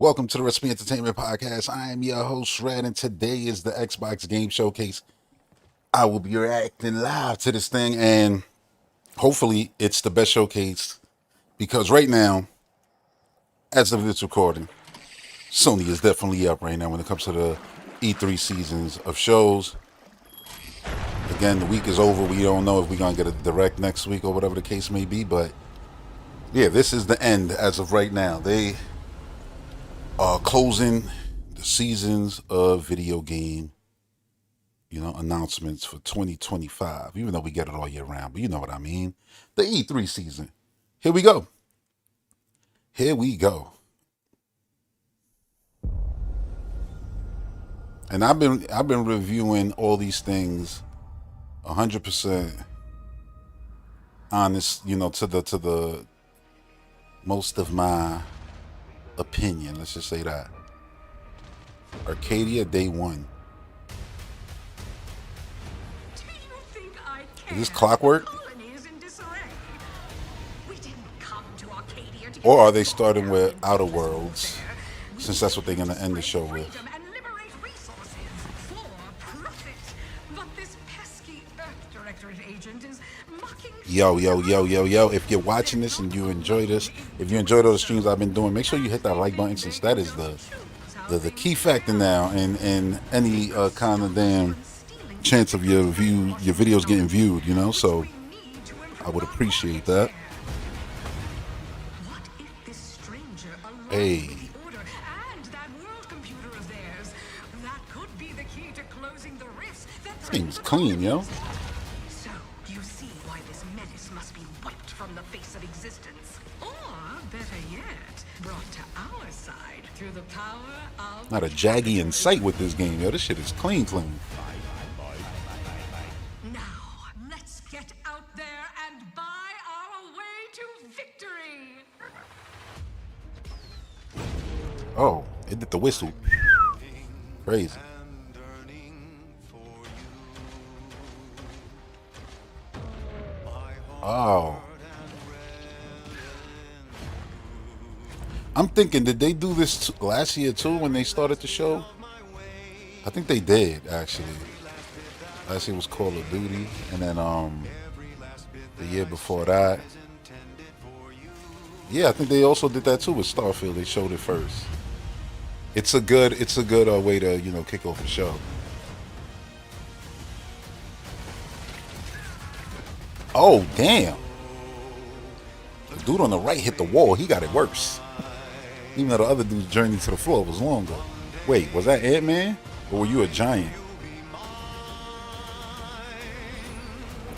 Welcome to the Recipe Entertainment Podcast. I am your host, Red, and today is the Xbox Game Showcase. I will be reacting live to this thing, and hopefully it's the best showcase because right now, as of this recording, Sony is definitely up right now when it comes to the E3 seasons of shows. Again, the week is over. We don't know if we're going to get a direct next week or whatever the case may be, but yeah, this is the end as of right now. They are closing the seasons of video game, announcements for 2025, even though we get it all year round, but you know what I mean. The E3 season. Here we go. Here we go. And I've been reviewing all these things 100% honest, to the most of my opinion. Let's just say that. Arcadia Day 1. Is this Clockwork? Or are they starting with Outer Worlds, since that's what they're going to end the show with? Yo, if you're watching this and you enjoy this, if you enjoyed all the streams I've been doing, make sure you hit that like button, since that is the key factor now in any kind of damn chance of your videos getting viewed, so I would appreciate that. Hey, this game is clean, yo. So you see why this menace must be wiped from the face of existence, or better yet, brought to our side through the power of Not a jaggy in sight with this game, yo. This shit is clean. Now, let's get out there and buy our way to victory. Oh, it did the whistle. Crazy. Oh. I'm thinking, did they do this last year too when they started the show? I think they did, actually. Last year was Call of Duty, and then the year before that. Yeah, I think they also did that too with Starfield. They showed it first. It's a good way to, kick off the show. Oh, damn. The dude on the right hit the wall. He got it worse. Even though the other dude's journey to the floor was longer. Wait, was that Ant-Man? Or were you a giant?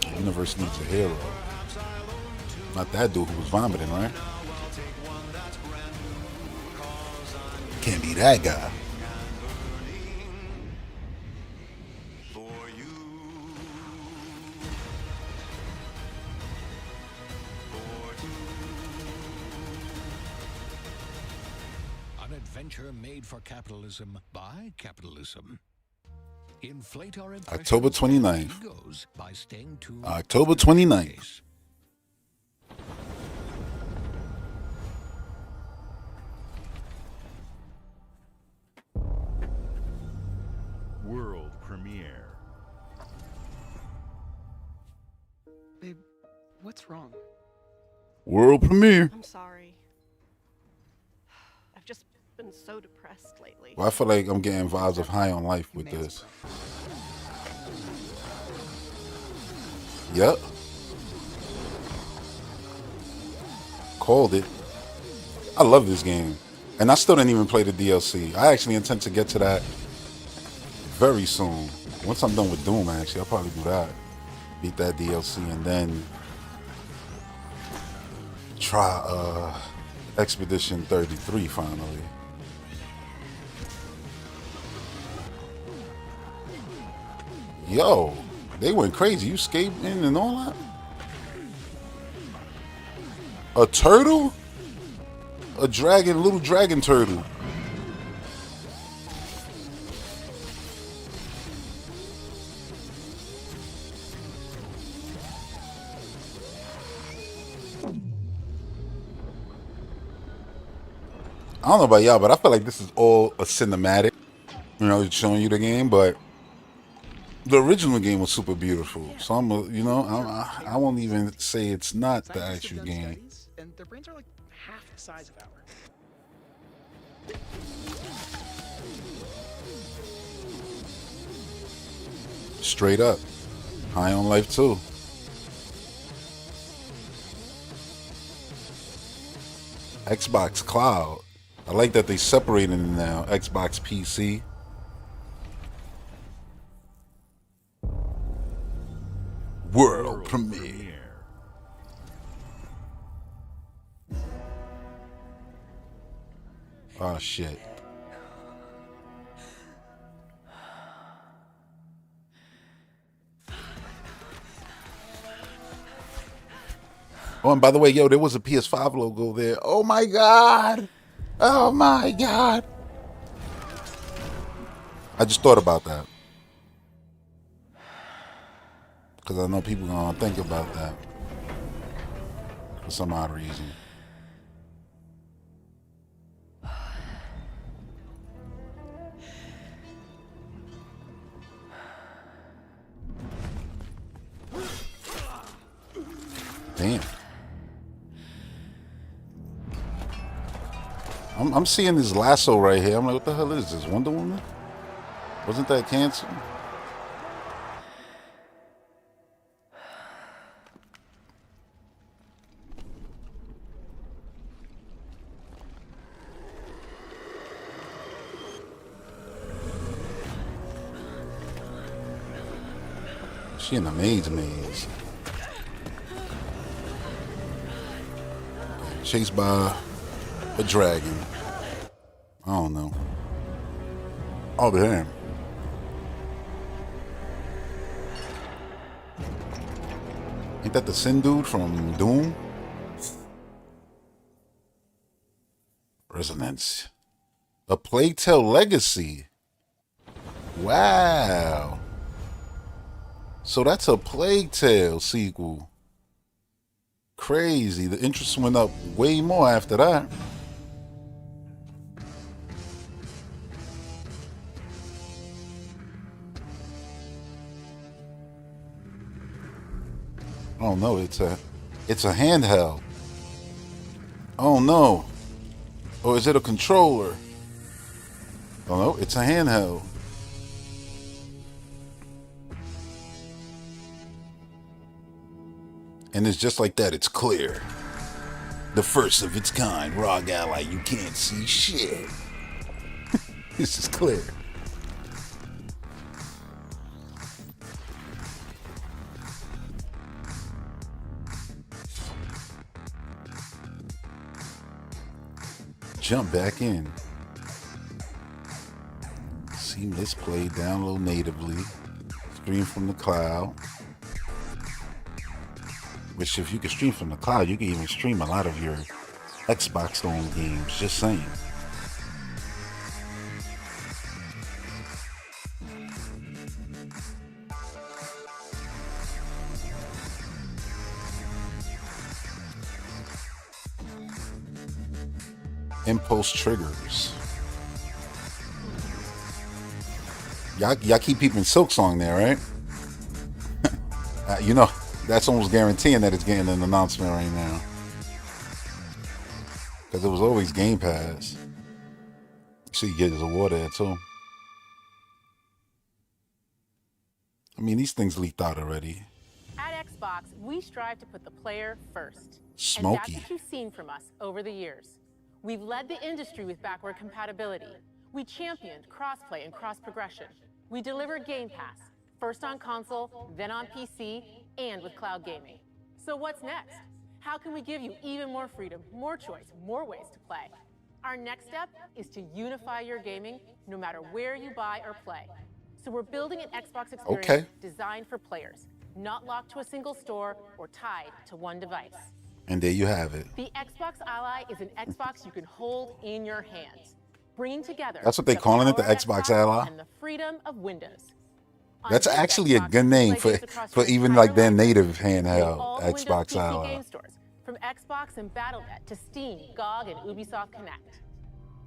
The universe needs a hero. Not that dude who was vomiting, right? Can't be that guy. Adventure made for capitalism by capitalism. Inflate our October 29th. egos by staying tuned. October 29th. World premiere. Babe, what's wrong? World premiere. I'm sorry. I've just been so depressed lately. Well, I feel like I'm getting vibes of High on Life with this. Yep. Called it. I love this game. And I still didn't even play the DLC. I actually intend to get to that very soon. Once I'm done with Doom, actually, I'll probably do that. Beat that DLC and then try Expedition 33 finally. Yo, they went crazy. You skating and all that? A turtle? A dragon, little dragon turtle. I don't know about y'all, but I feel like this is all a cinematic. You know, it's showing you the game, but the original game was super beautiful. So I'm, I won't even say it's not the Scientists have actual done game. studies, and their brains are like half the size of ours. Straight up, high on life too. Xbox Cloud. I like that they separated it now. Xbox PC. World premiere. Oh shit. Oh, and by the way, yo, there was a PS5 logo there. Oh my god. Oh my god. I just thought about that. Because I know people gonna think about that. For some odd reason. Damn. I'm seeing this lasso right here. I'm like, what the hell is this? Wonder Woman? Wasn't that canceled? She in the maze. Chased by a dragon. I don't know. Oh, damn. Ain't that the Sin dude from Doom? Resonance. A Plague Tale Legacy. Wow. So that's a Plague Tale sequel. Crazy. The interest went up way more after that. Oh no, it's a handheld. Oh no. Or is it a controller? Oh no, it's a handheld. And it's just like that, it's clear. The first of its kind, ROG Ally, you can't see shit. This is clear. Jump back in. Seamless play, download natively. Stream from the cloud. Which if you can stream from the cloud, you can even stream a lot of your Xbox owned games, just saying. Impulse triggers. Y'all keep peeping Silk Song there, right? You know, that's almost guaranteeing that it's getting an announcement right now. Because it was always Game Pass. So you get his award there too. I mean, these things leaked out already. At Xbox, we strive to put the player first. Smoky. And that's what you've seen from us over the years. We've led the industry with backward compatibility. We championed crossplay and cross-progression. We delivered Game Pass, first on console, then on PC, and with cloud gaming. So what's next? How can we give you even more freedom, more choice, more ways to play? Our next step is to unify your gaming no matter where you buy or play. So we're building an Xbox experience designed for players, not locked to a single store or tied to one device. And there you have it. The Xbox Ally is an Xbox you can hold in your hands, bringing together That's what they calling it, the Xbox Ally? and the freedom of Windows. On That's this actually a Xbox, good name play games across for your even entire like their library. native Visit handheld all the Windows Xbox PC Ally. game stores, from Xbox and Battle.net to Steam, GOG, and Ubisoft Connect.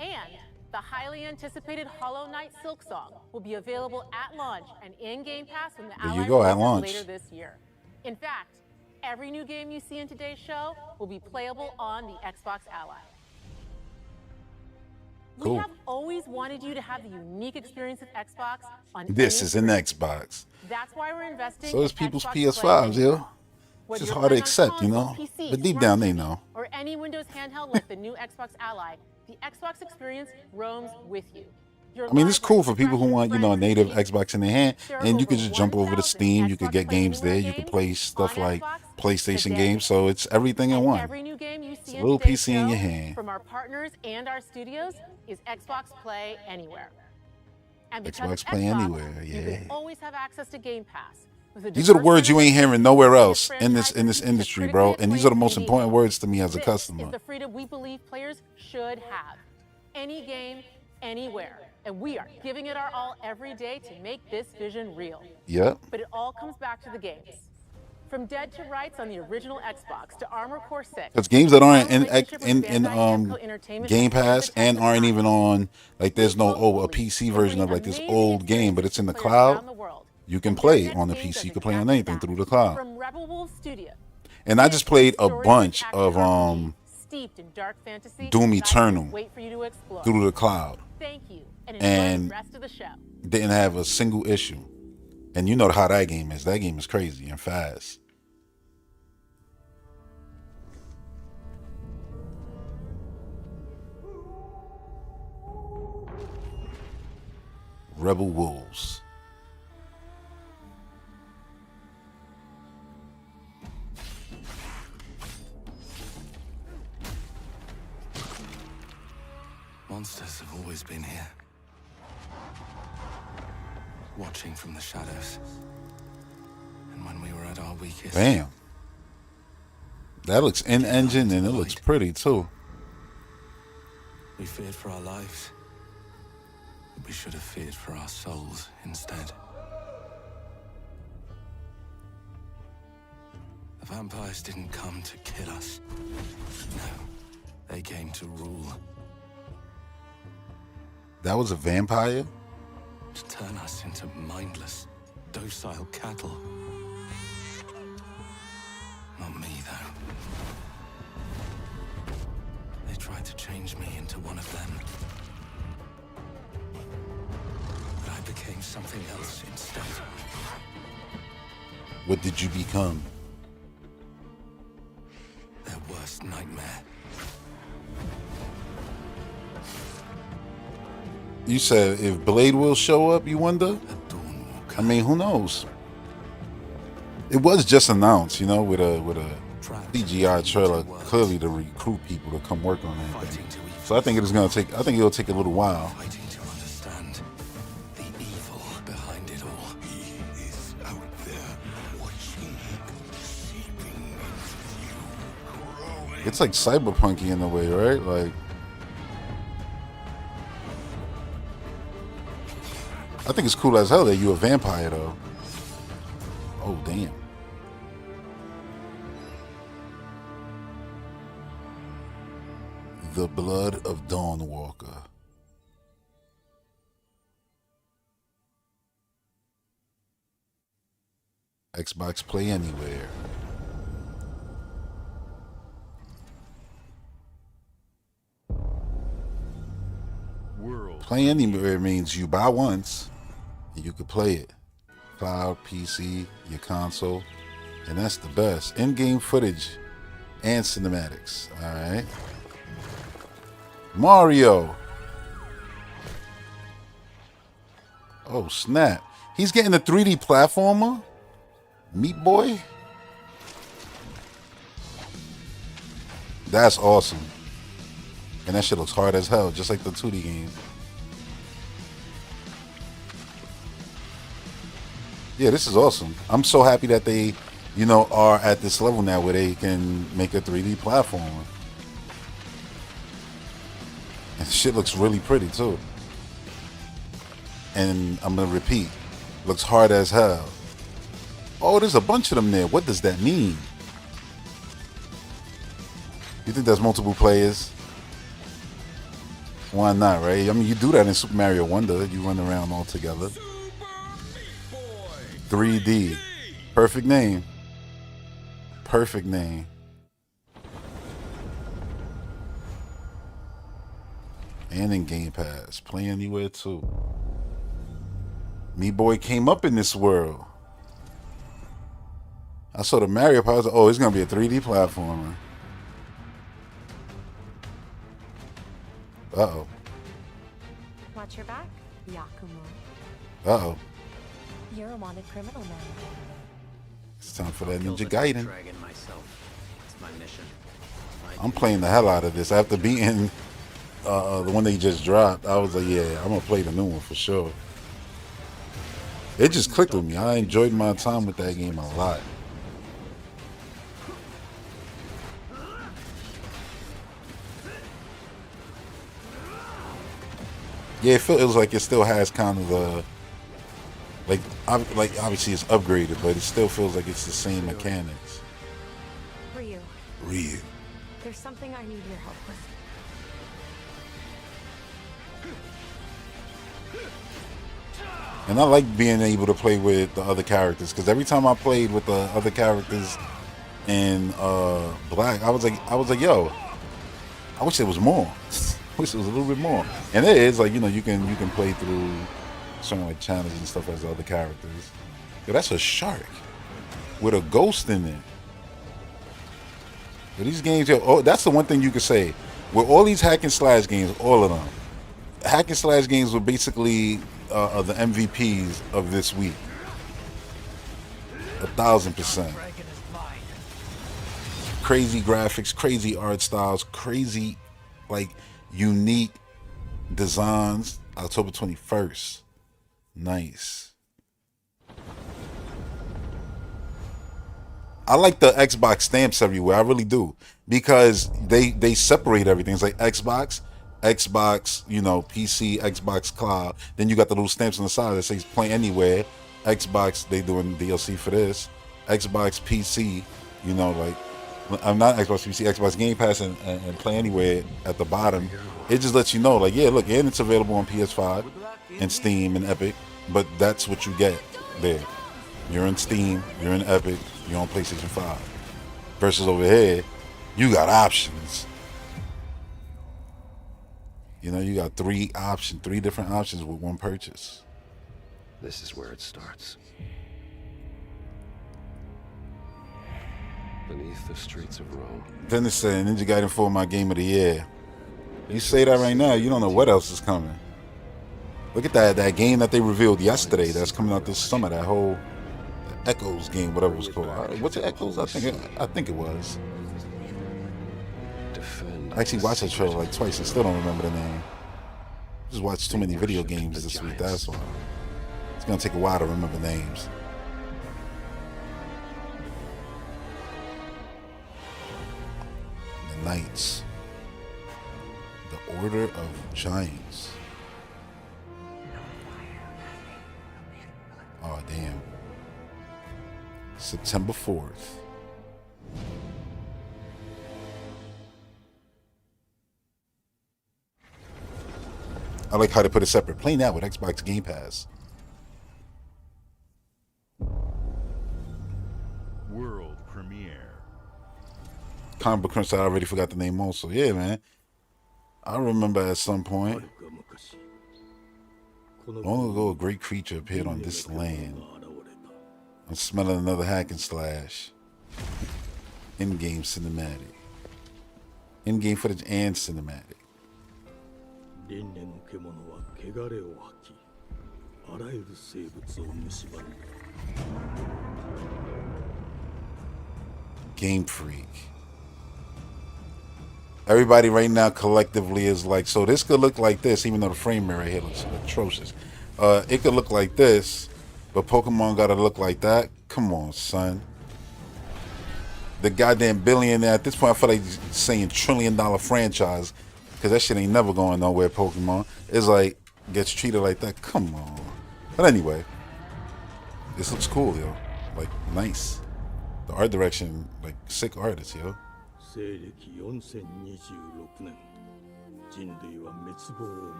And the highly anticipated Hollow Knight Silk Song will be available at launch and in Game Pass when the There you Ally go, at releases launch. later this year. In fact, every new game you see in today's show will be playable on the Xbox Ally. Cool. We have always wanted you to have the unique experience of Xbox on This any is an screen. Xbox. That's why we're investing So is in people's Xbox PS5s, Play Anywhere. yo. Whether It's you're hard to playing on accept, you console, know? PC, But deep smart down, they TV, know. Or any Windows handheld like the new Xbox Ally, the Xbox experience roams with you. I mean, it's cool for people who want, you know, a native Xbox in their hand, and you can just jump over to Steam. You could get games there. You could play stuff like PlayStation games. So it's everything in one. Every new game you see a little in today's PC in your show hand. from our partners and our studios is Xbox Play Anywhere. And because Xbox of Play Xbox, Anywhere, you yeah. can always have access to Game Pass. With a These are the diverse words you ain't hearing nowhere else in this franchises, industry, the bro. critically And these are the acclaimed most indie important games. words to me as a This customer. is the freedom we believe players should have. Any game, anywhere. And we are giving it our all every day to make this vision real. Yep. But it all comes back to the games. From Dead to Rights on the original Xbox to Armored Core 6. Because games that aren't our relationship with Bandai Namco Entertainment Game has stood the Pass test and of aren't time. even on, like, there's no, We oh, a boldly PC bring version of like this amazing old game, but it's in the experiences to players cloud. around the world. You can And play their it on the next game PC. You doesn't can play have on to anything stop. through the cloud. From Rebel Wolf Studio. And I just played a Story-rich bunch action of RPG steeped in dark fantasy Doom that I Eternal can't wait for you to explore. through the cloud. Thank you, and enjoy And the rest of the show. didn't have a single issue. And you know how that game is. That game is crazy and fast. Rebel Wolves. Monsters have always been here. Watching from the shadows. And when we were at our weakest... Damn. That looks in-engine and it looks pretty too. We feared for our lives. But we should have feared for our souls instead. The vampires didn't come to kill us. No, they came to rule. That was a vampire? To turn us into mindless, docile cattle. Not me, though. They tried to change me into one of them. But I became something else instead. What did you become? Their worst nightmare. You said if Blade will show up, you wonder? A Dawnwalker. I mean, who knows? It was just announced, you know, with a CGI trailer, clearly to recruit people to come work on anything. So I think it is gonna take. I think it'll take a little while. Fighting to understand the evil behind it all. He is out there watching, seeping into you, growing. It's like cyberpunky in a way, right? Like, I think it's cool as hell that you a vampire though. Oh damn. The Blood of Dawnwalker. Xbox Play Anywhere. World. Play Anywhere means you buy once and you can play it. Cloud, PC, your console, and that's the best. In-game footage and cinematics. All right. Mario. Oh snap! He's getting a 3D platformer. Meat Boy. That's awesome. And that shit looks hard as hell, just like the 2D game. Yeah, this is awesome. I'm so happy that they, you know, are at this level now where they can make a 3D platformer. And shit looks really pretty too. And I'm gonna repeat, looks hard as hell. Oh, there's a bunch of them there. What does that mean? You think there's multiple players? Why not, right? I mean, you do that in Super Mario Wonder. You run around all together. 3D. Perfect name. Perfect name. And in Game Pass. Play anywhere too. Me boy came up in this world. I saw the Mario Part. I was like, oh, it's going to be a 3D platformer. Uh-oh. Watch your back, Yakumo. Uh-oh. You're a wanted criminal now. It's time for that Ninja Gaiden. It's my mission. I'm playing the hell out of this. After beating the one they just dropped, I was like, yeah, I'm going to play the new one for sure. It just clicked with me. I enjoyed my time with that game a lot. Yeah, it feels like it still has kind of the like obviously it's upgraded, but it still feels like it's the same mechanics. Ryu, there's something I need your help with. And I like being able to play with the other characters, because every time I played with the other characters in Black, I was like, yo, I wish there was more. I wish there was a little bit more. And it is like, you know, you can play through certain like channels and stuff as the other characters. Yo, that's a shark with a ghost in it. Yo, these games, yo, oh, that's the one thing you could say with all these hack and slash games, all of them. Hack and slash games were basically the MVPs of this week. 1,000%. Crazy graphics, crazy art styles, crazy, like, unique designs. October 21st. Nice. I like the Xbox stamps everywhere. I really do, because they separate everything. It's like Xbox, you know, PC, Xbox Cloud. Then you got the little stamps on the side that says Play Anywhere. Xbox, they doing DLC for this. Xbox PC, you know, like, I'm not Xbox PC, Xbox Game Pass and Play Anywhere at the bottom. It just lets you know, like, yeah, look, and it's available on PS5 and Steam and Epic, but that's what you get there. You're in Steam, you're in Epic, you're on PlayStation 5. Versus over here, you got options. You know, you got three different options with one purchase. This is where it starts. Beneath the streets of Rome. Then it said Ninja Gaiden 4 my game of the year. You say that right now, you don't know what else is coming. Look at that game that they revealed yesterday that's coming out this summer, that whole Echoes game, whatever it was called. What's it, Echoes? I think it was. I actually watched that trailer like twice and still don't remember the name. Just watched too many video games this week, that's why. It's gonna take a while to remember names. The Knights. The Order of Giants. Oh, damn. September 4th. I like how they put it separate. Play now with Xbox Game Pass. World premiere. Comic Book Crunch, I already forgot the name also. Yeah, man. I remember at some point. Long ago, a great creature appeared on this land. I'm smelling another hack and slash. In-game cinematic. In-game footage and cinematic. Game Freak. Everybody right now collectively is like, so this could look like this, even though the frame rate right here looks atrocious. It could look like this, but Pokemon gotta look like that. Come on, son. The goddamn billionaire, at this point I feel like he's saying $1 trillion franchise, because that shit ain't never going nowhere, Pokemon. It's like, gets treated like that. Come on. But anyway, this looks cool, yo. Like, nice. The art direction, like, sick artists, yo.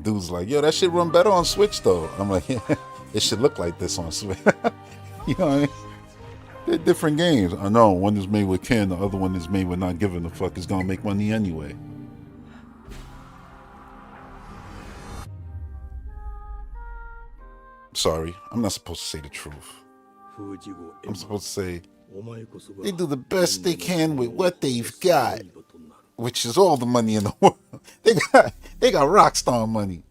Dude's like, yo, that shit run better on Switch though. I'm like, yeah, it should look like this on Switch. You know what I mean? They're different games. I know one is made with Ken, the other one is made with not giving a fuck. It's gonna make money anyway. Sorry, I'm not supposed to say the truth. I'm supposed to say they do the best they can with what they've got, which is all the money in the world. They got Rockstar money.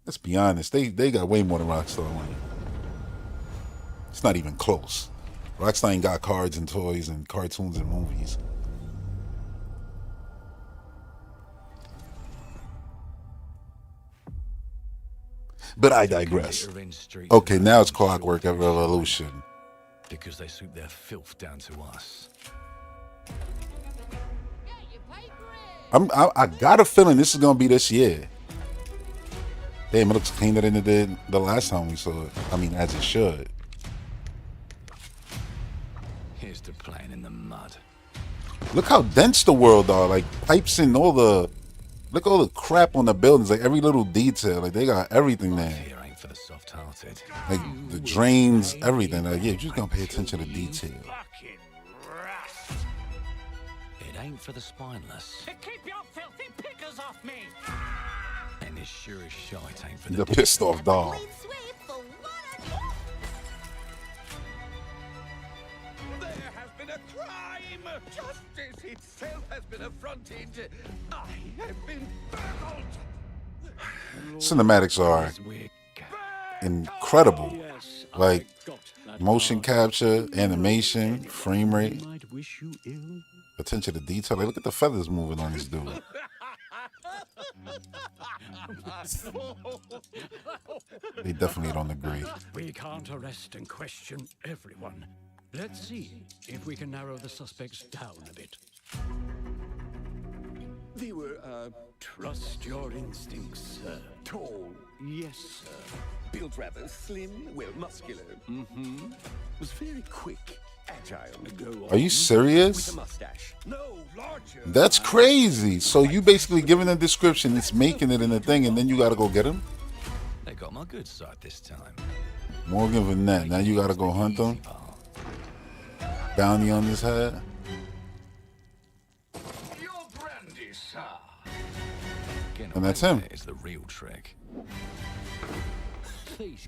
Let's be honest, they got way more than Rockstar money. It's not even close. Rockstar ain't got cards and toys and cartoons and movies. But I digress. Okay, now it's Clockwork Revolution. Because they swoop their filth down to us. I got a feeling this is gonna be this year. Damn, it looks cleaner than it did the last time we saw it. I mean, as it should. Here's to playing in the mud. Look how dense the world are. Like pipes and all the. Look all the crap on the buildings. Like every little detail. Like they got everything there. Here ain't for the soft-hearted. Like the drains, everything. Like yeah, you're just gonna pay attention to detail. It ain't for the spineless. Keep your filthy pickers off me! And as sure as shite ain't for The pissed off dog. There has been a crime! Justice itself has been affronted! I have been baffled! Cinematics are incredible. Like motion capture, animation, frame rate, attention to detail. Like, look at the feathers moving on this dude. They definitely don't agree. We can't arrest and question everyone. Let's see if we can narrow the suspects down a bit. They were, Trust your instincts, sir. tall. Yes, sir. Built rather slim, well, muscular. Mm-hmm. Was very quick, agile. Are you serious? With a mustache. No, larger. That's crazy. So you basically giving a description, it's making it in a thing, and then you gotta go get him? They got my good side this time. Morgan Vanette. Now you gotta go hunt them? Bounty on his head? Your brandy, sir. And that's him. Is the real trick.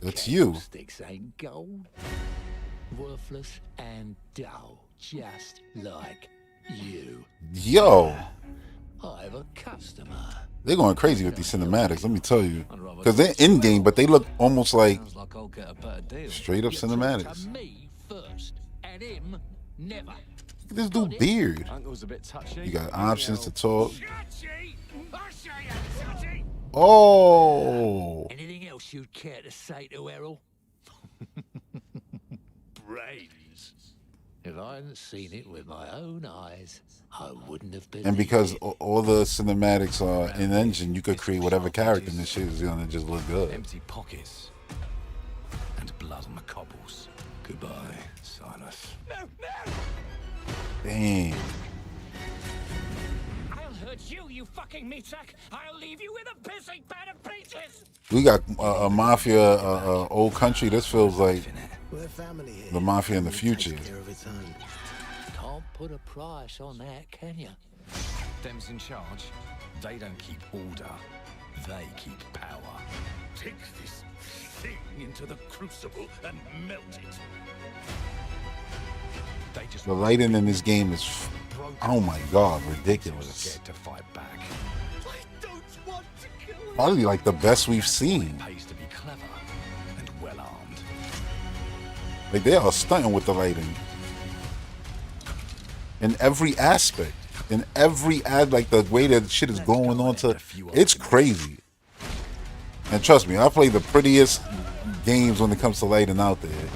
It's you. Sticks ain't gold. Worthless and dull, just like you. Yo. I have a customer. They're going crazy with these cinematics, let me tell you. Because they're in-game, but they look almost like straight up cinematics. Me first, and him never. Look at this dude beard. You got options to talk. Oh. Anything else you'd care to say to Errol? Brains. If I hadn't seen it with my own eyes, I wouldn't have been. And because all the cinematics are in engine, you could create whatever character, and this shit is gonna just look good. Empty pockets and blood on the cobbles. Goodbye, Silas. No, no! Damn. I'll hurt you, you fucking meatsack! I'll leave you with a pissing pan of peaches! We got a mafia, old country. This feels like the mafia in the future. Can't put a price on that, can you? Them's in charge. They don't keep order. They keep power. Take this thing into the crucible and melt it. They just The lighting in this game is, oh my god, ridiculous. scared to fight back. I don't want to kill him. Probably like the best we've seen. It pays to be clever and well armed. Like they are stunting with the lighting. In every aspect. In every ad, like the way that shit is going on to, it's crazy. And trust me, I play the prettiest games when it comes to lighting out there.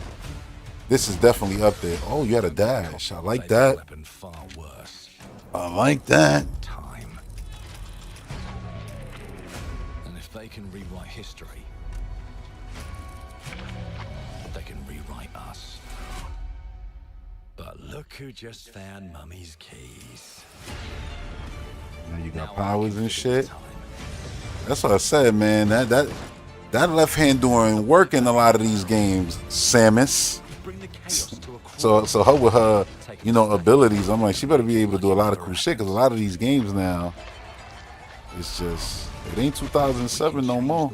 This is definitely up there. Oh, you had a dash. I like that. Weapon far worse. I like that. Time. And if they can rewrite history, they can rewrite us. But look who just found Mummy's keys. Now you got powers and shit. That's what I said, man. That left hand doing work in a lot of these games, Samus. So her with her, you know, abilities, I'm like, she better be able to do a lot of cool shit, because a lot of these games now, it's just, it ain't 2007 no more.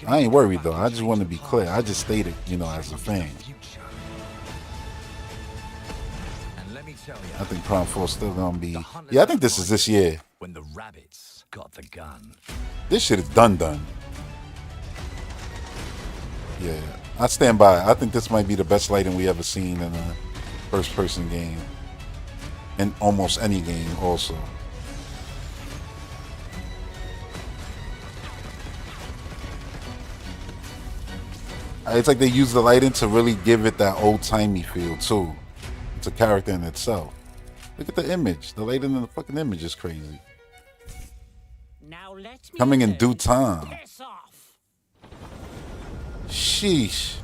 I ain't worried though. I just want to be clear. I just stated, you know, as a fan. I think Prime 4 still gonna be. Yeah, I think this is this year. When the rabbits got the gun. This shit is done. Yeah, I stand by. I think this might be the best lighting we ever seen in a first-person game, in almost any game. Also, it's like they use the lighting to really give it that old-timey feel too. It's a character in itself. Look at the image. The lighting in the fucking image is crazy. Coming in due time. Sheesh.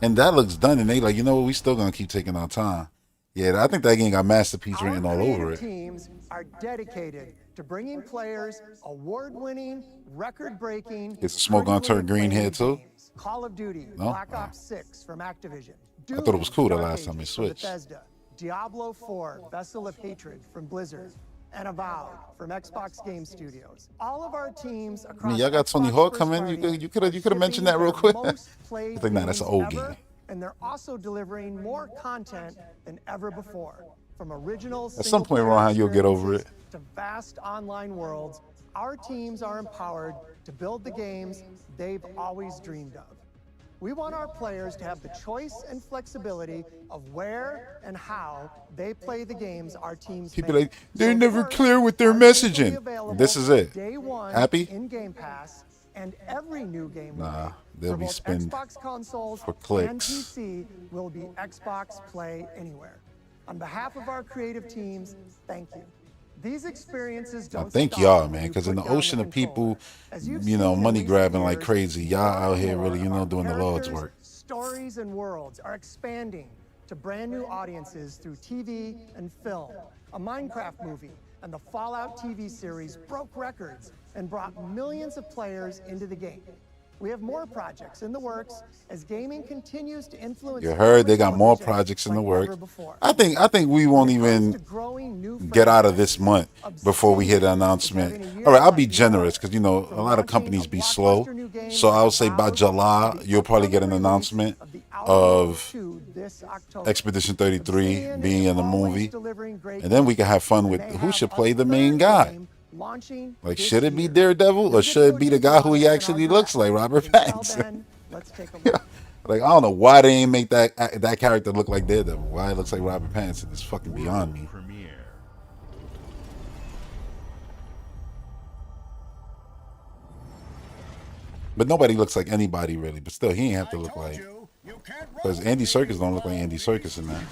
And that looks done, and they like, you know what, we still gonna keep taking our time. Yeah, I think that game got masterpiece written all over it. Teams are dedicated to bringing players award-winning, record-breaking. Is the smoke gonna turn green here too? Call of Duty, No? Black Ops 6 from Activision. I thought it was cool the last time it switched. Bethesda, Diablo 4, Vessel of Hatred from Blizzard, and Avowed from Xbox Game Studios. All of our teams across. I mean, y'all got Tony Hawk coming. You could have mentioned that real quick. I think nah, that's an old game. And they're also delivering more content than ever before. From original. At some point, Ron, you'll get over it. To vast online worlds, our teams are empowered to build the games they've always dreamed of. We want our players to have the choice and flexibility of where and how they play the games our teams People make. like, they're never clear with their messaging. This is it. Day one Happy? In Game Pass, and every new game Nah, they'll be spent Xbox consoles for clicks. and PC will be Xbox Play Anywhere. On behalf of our creative teams, thank you. These experiences don't thank y'all, man, because in the ocean of people, you know, money grabbing like crazy, y'all out here really, you know, doing the Lord's work. Stories and worlds are expanding to brand new audiences through TV and film. A Minecraft movie and the Fallout TV series broke records and brought millions of players into the game. We have more projects in the works as gaming continues to influence. You heard they got more projects in the works. I think we won't even get out of this month before we hit an announcement. All right, I'll be generous because, you know, a lot of companies be slow. So I'll say by July, you'll probably get an announcement of Expedition 33 being in the movie. And then we can have fun with who should play the main guy. Like, should it be Daredevil or should it be the guy who he actually looks like, Robert Pattinson? Like, I don't know why they ain't make that character look like Daredevil. Why it looks like Robert Pattinson is fucking beyond me. But nobody looks like anybody really. But still, he ain't have to look like, because Andy Serkis don't look like Andy Serkis in that.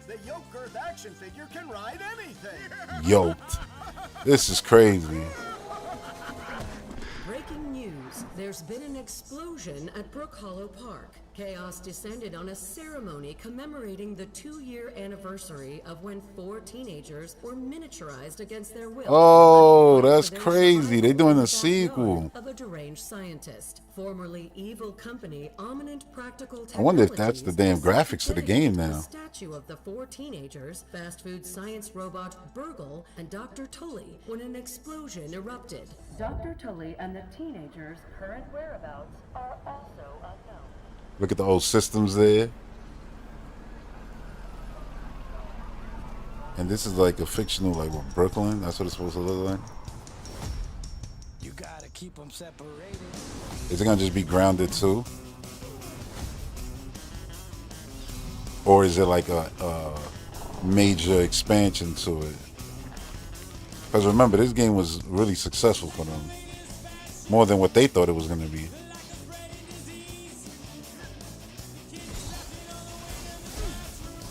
The yoke girth action figure can ride anything. Yoked. This is crazy. Breaking news. There's been an explosion at Brook Hollow Park. Chaos descended on a ceremony commemorating the 2-year anniversary of when 4 teenagers were miniaturized against their will. Oh, that's crazy. They doing a sequel. Of a deranged scientist, formerly evil company Ominent Practical I wonder if that's the damn graphics of the game now. A statue of the 4 teenagers, fast food science robot Burgle, and Dr. Tully when an explosion erupted. Dr. Tully and the teenagers' current whereabouts are also unknown. Look at the old systems there. And this is like a fictional, like what, Brooklyn? That's what it's supposed to look like. You gotta keep them separated. Is it gonna just be grounded too? Or is it like a major expansion to it? Because remember, this game was really successful for them. More than what they thought it was gonna be.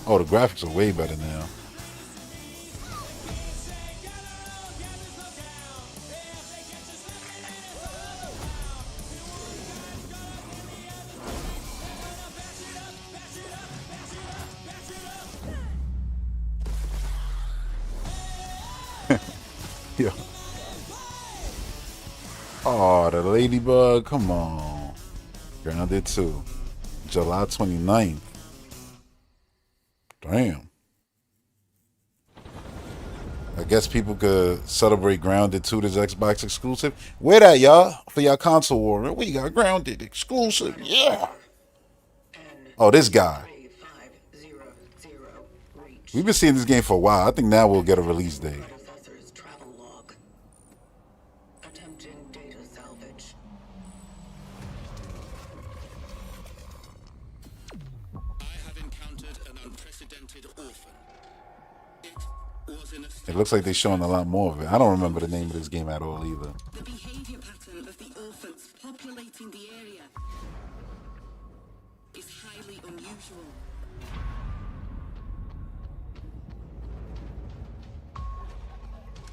Oh, the graphics are way better now. Yeah. Oh, the ladybug. Come on. Grounded 2. July 29th. Damn. I guess people could celebrate Grounded 2 as Xbox exclusive. Where that, y'all? For y'all console war. We got Grounded exclusive. Yeah. Oh, this guy. We've been seeing this game for a while. I think now we'll get a release date. It looks like they're showing a lot more of it. I don't remember the name of this game at all either. The behavior pattern of the orphans populating the area is highly unusual.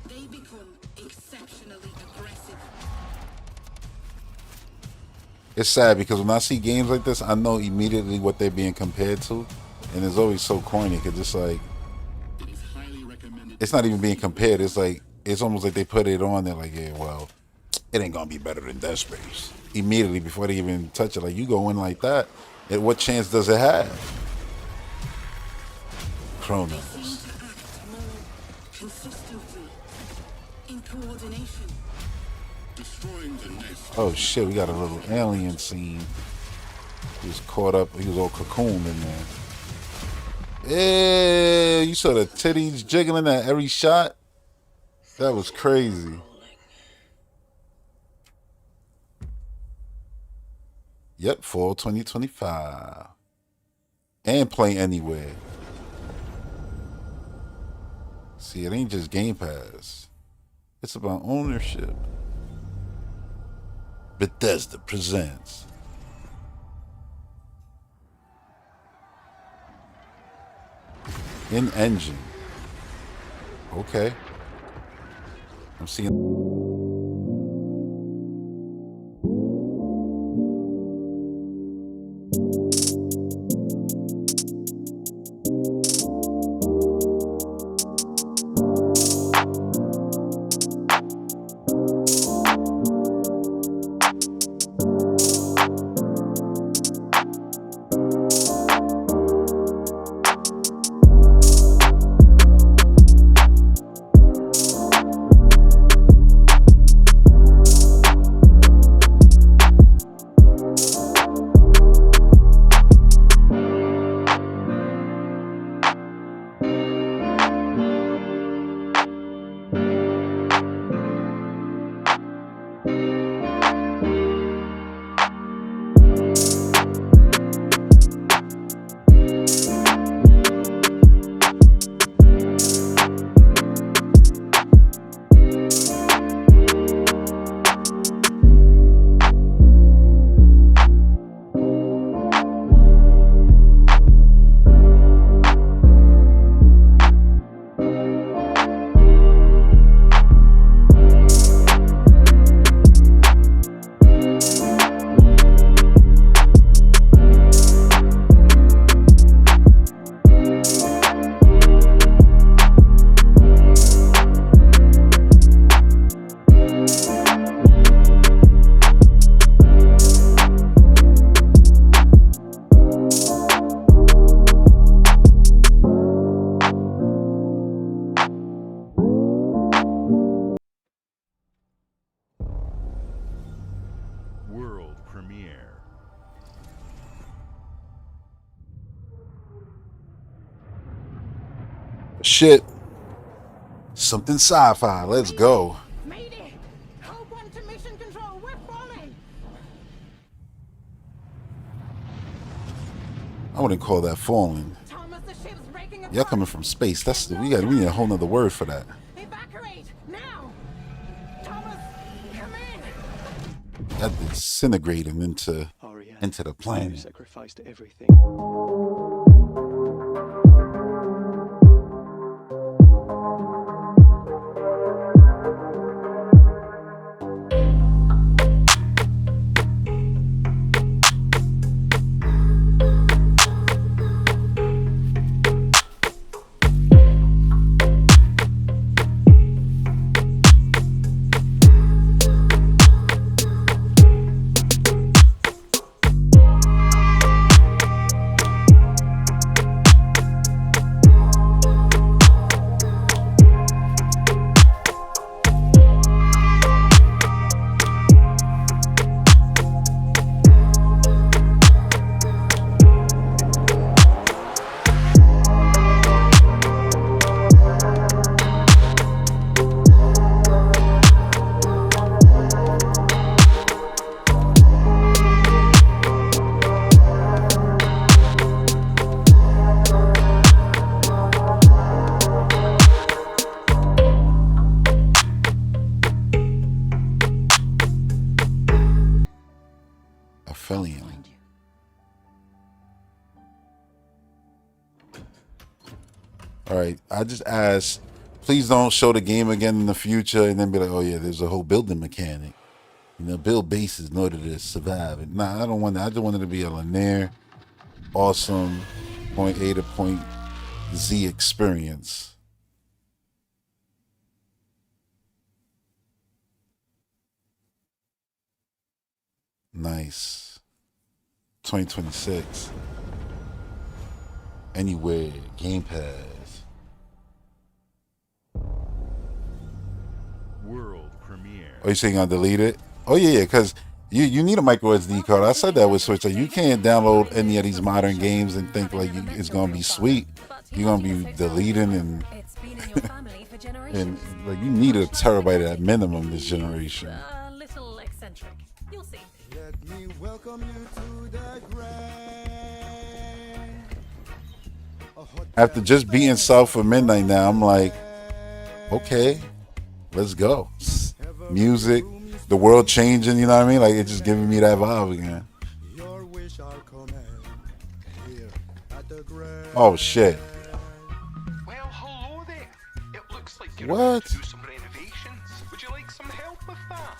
They become exceptionally aggressive. It's sad because when I see games like this, I know immediately what they're being compared to. And it's always so corny because it's like, it's not even being compared. It's like, it's almost like they put it on there like, yeah, well, it ain't gonna be better than Dead Space. Immediately before they even touch it, like, you go in like that, what chance does it have? Chronos. Oh shit, we got a little alien scene. He was caught up, he was all cocooned in there. Yeah, you saw the titties jiggling at every shot? That was crazy. Yep, fall 2025. And play anywhere. See, it ain't just Game Pass. It's about ownership. Bethesda presents. In-engine. Okay. I'm seeing... World premiere. Shit. Something sci-fi. Let's go. Mayday! Hold one to mission control. We're falling. I wouldn't call that falling. Thomas, the ship's breaking apart. Y'all coming from space. That's we need a whole nother word for that. Evacuate now. Thomas, come in. That disintegrating into the planet. You sacrificed everything. Fillion. All right, I just asked, please don't show the game again in the future and then be like, oh yeah, there's a whole building mechanic. You know, build bases in order to survive. Nah, I don't want that. I just want it to be a linear, awesome, point A to point Z experience. Nice. 2026. Anywhere. Game Pass. World premiere. Oh, you saying I'll delete it? Oh yeah, because you need a micro SD card. I said that with Switch. Like, you can't download any of these modern games and think like it's gonna be sweet. You're gonna be deleting and and like you need a terabyte at minimum this generation. A little eccentric. You'll see. Let me welcome you to the After just beating South for Midnight now, I'm like, okay, let's go. Music, the world changing, you know what I mean? Like, it's just giving me that vibe again. Oh, shit. Well, hello there. It looks like you're What? about to do some renovations. Would you like some help with that?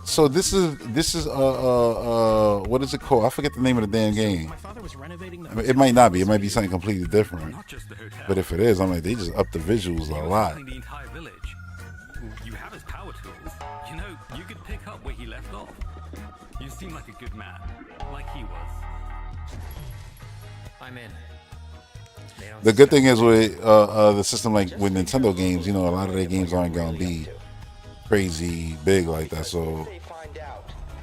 So this is what is it called? I forget the name of the damn game. My father was renovating I mean, it might not be. It might be something completely different. But if it is, I'm like, they just up the visuals a lot. The entire village. You have his power tools. You know, you could pick up where he left off. You seem like a good man, like he was. I'm in. The good thing is with the system, like with Nintendo games, you know, a lot of their games aren't gonna be crazy big like that, so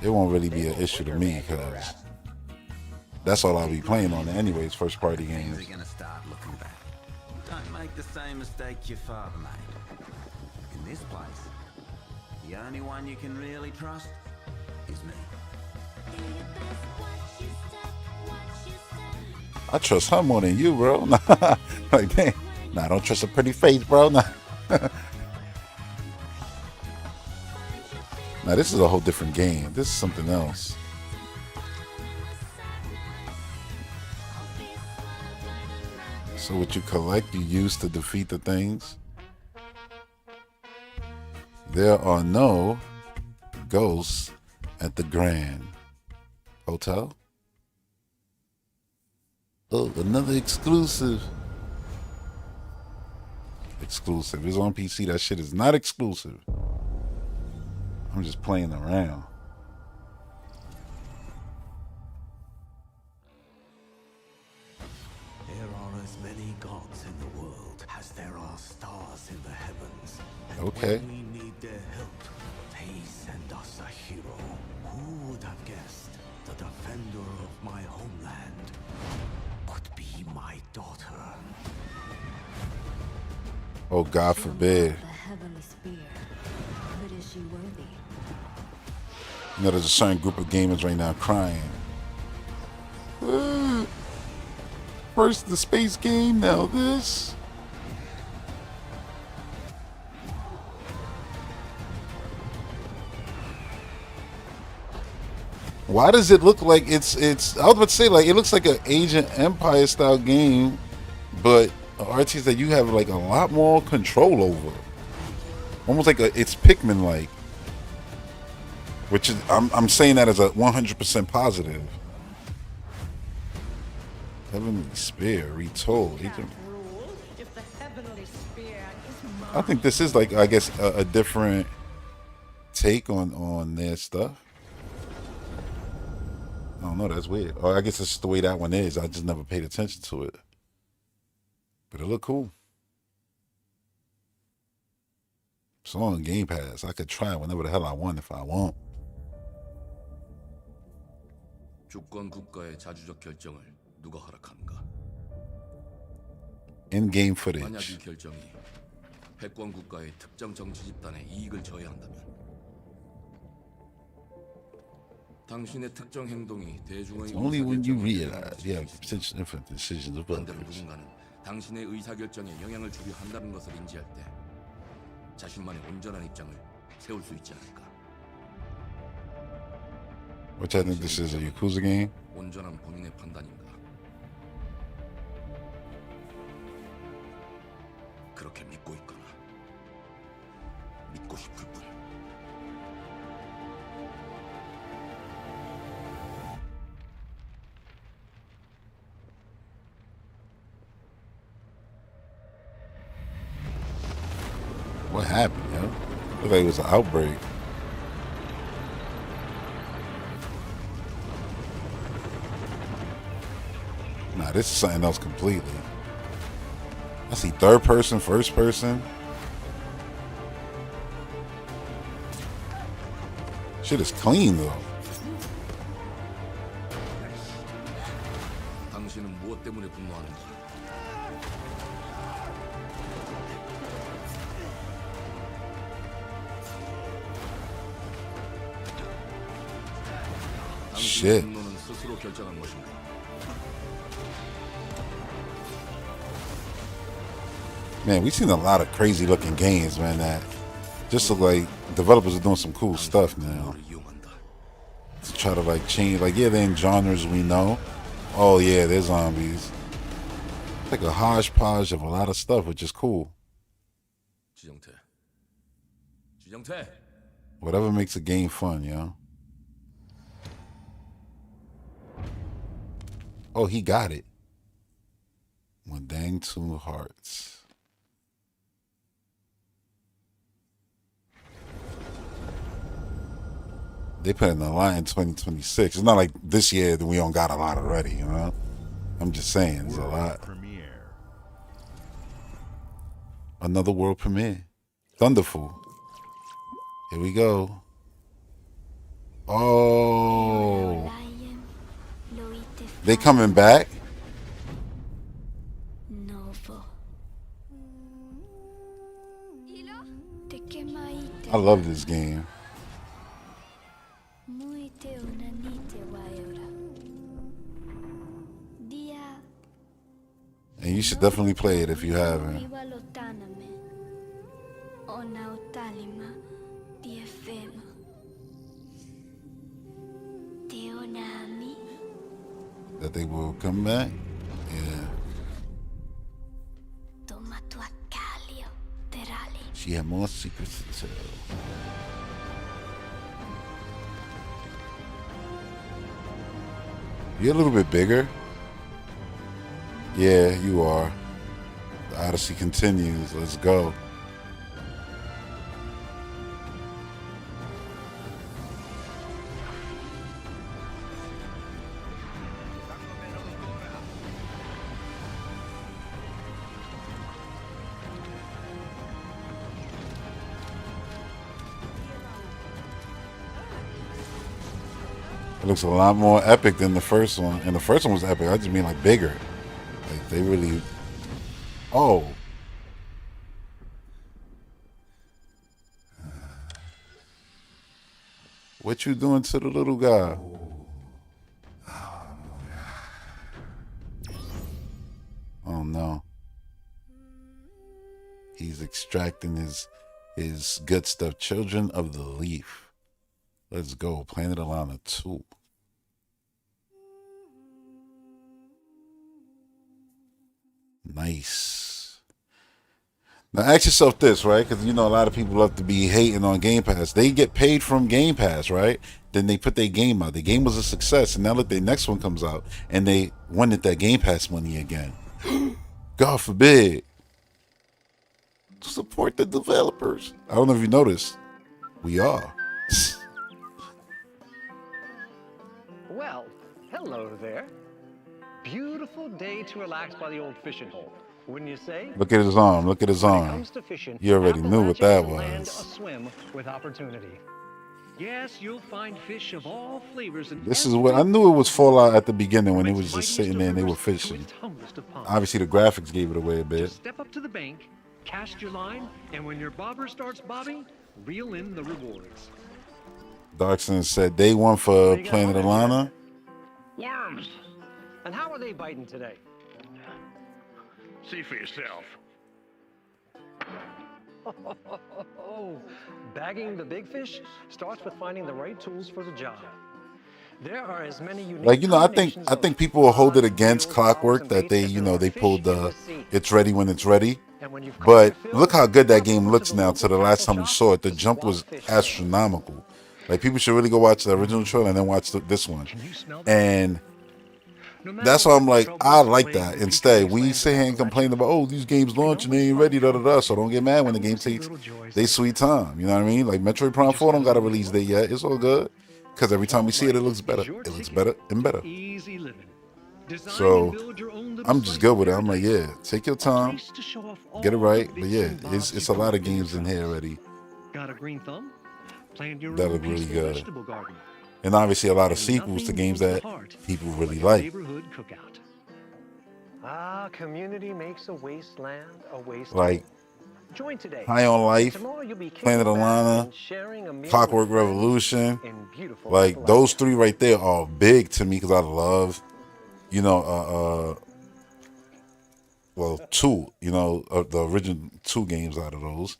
it won't really be an issue to me because that's all I'll be playing on it anyways, first party games. Things are gonna start looking bad. Don't make the same mistake your father made. In this place, the only one you can really trust is me. I trust her more than you, bro. Like, dang. Nah, I don't trust a pretty face, bro. Nah. Now this is a whole different game. This is something else. So what you collect, you use to defeat the things. There are no ghosts at the Grand Hotel. Oh, another exclusive. Exclusive. It's on PC. That shit is not exclusive. I'm just playing around. There are as many gods in the world as there are stars in the heavens. And Okay. when we need their help, they send us a hero. Who would have guessed the defender of my homeland could be my daughter? Oh, God forbid. The heavenly spear. But is she worthy? You know, there's a certain group of gamers right now crying. First the space game, now this. Why does it look like it's I was about to say, like, it looks like an Agent Empire style game, but RTS that you have like a lot more control over. Almost like it's Pikmin like. Which is, I'm saying that as a 100% positive. Heavenly Spear retold. I think this is like, I guess, a different take on their stuff. I don't know. That's weird. Or I guess it's just the way that one is. I just never paid attention to it. But it looked cool. It's on Game Pass. I could try it whenever the hell I want if I want. 주권 국가의 자주적 결정을 누가 허락하는가? In-game 만약 footage. 이 결정이 패권 국가의 특정 정치 집단의 이익을 저해한다면 당신의 특정 행동이 대중의 Only when you 의사결정에 realize you have potential different decisions of 반대로 others. 누군가는 당신의 의사결정에 영향을 주려 한다는 것을 인지할 때 자신만의 온전한 입장을 세울 수 있지 않을까? Which I think this is a Yakuza game. 온전한 본인의 판단입니다. 그렇게 믿고 있거나 믿고 싶을 뿐. What happened, yo? Looked like it was an outbreak. Nah, this is something else completely. I see third person, first person. Shit is clean though. 당신은 무엇 때문에 분노하는지. Shit. 분노는 스스로 결정한 것입니다. Man, we've seen a lot of crazy looking games, man, that just look like developers are doing some cool stuff now. To try to like change, like, yeah, they're in genres we know. Oh yeah, they're zombies. It's like a hodgepodge of a lot of stuff, which is cool. 지정태. 지정태. Whatever makes a game fun, yo. Oh, he got it. One dang 2 hearts. They put in a lot in 2026. It's not like this year that we don't got a lot already, you know? I'm just saying, there's a lot. Another world premiere. Thunderful. Here we go. Oh. They coming back? I love this game. And you should definitely play it if you haven't. That they will come back? Yeah. She had more secrets to tell. You're a little bit bigger. Yeah, you are. The Odyssey continues. Let's go. It looks a lot more epic than the first one. And the first one was epic. I just mean like bigger. Like they really... Oh. What you doing to the little guy? Oh no. He's extracting his good stuff. Children of the Leaf. Let's go. Planet Alana 2. Nice. Now ask yourself this, right? Because you know a lot of people love to be hating on Game Pass. They get paid from Game Pass, right? Then they put their game out. The game was a success, and now that their next one comes out, and they wanted that Game Pass money again. God forbid. Support the developers. I don't know if you noticed. We are. Well, hello there. Beautiful day to relax by the old fishing hole, wouldn't you say? Look at his arm. Look at his When it arm. comes to fishing, You already knew what that Land a was. swim with opportunity. Yes, you'll find fish of all flavors and This is what I knew it was Fallout at the beginning when it was just sitting there and they were fishing. Obviously, the graphics gave it away a bit. Step up to the bank, cast your line, and when your bobber starts bobbing, reel in the rewards. Darkson said day one for Planet Alana. Worms. And how are they biting today? See for yourself. Bagging the big fish starts with finding the right tools for the job. There are as many unique Like, I combinations think people will hold it against Clockwork that they, they pulled the it's ready when it's ready. But look how good that game looks now to the last time we saw it. The jump was astronomical. Like, people should really go watch the original trailer and then watch this one. And that's why I'm like, I like that. Instead, we sit here and complain about, oh, these games launch and they ain't ready, da da da. So don't get mad when the game takes they sweet time. You know what I mean? Like, Metroid Prime 4 don't got a release date yet. It's all good. Because every time we see it, it looks better. It looks better and better. So I'm just good with it. I'm like, yeah, take your time, get it right. But yeah, it's a lot of games in here already that look really good. And obviously a lot of sequels to games that people really like. Community makes a wasteland a wasteland. Like Join today. High on Life, Tomorrow you'll be Planet of Lana, Clockwork Revolution. Like, those three right there are big to me because I love, well, two, the original two games out of those.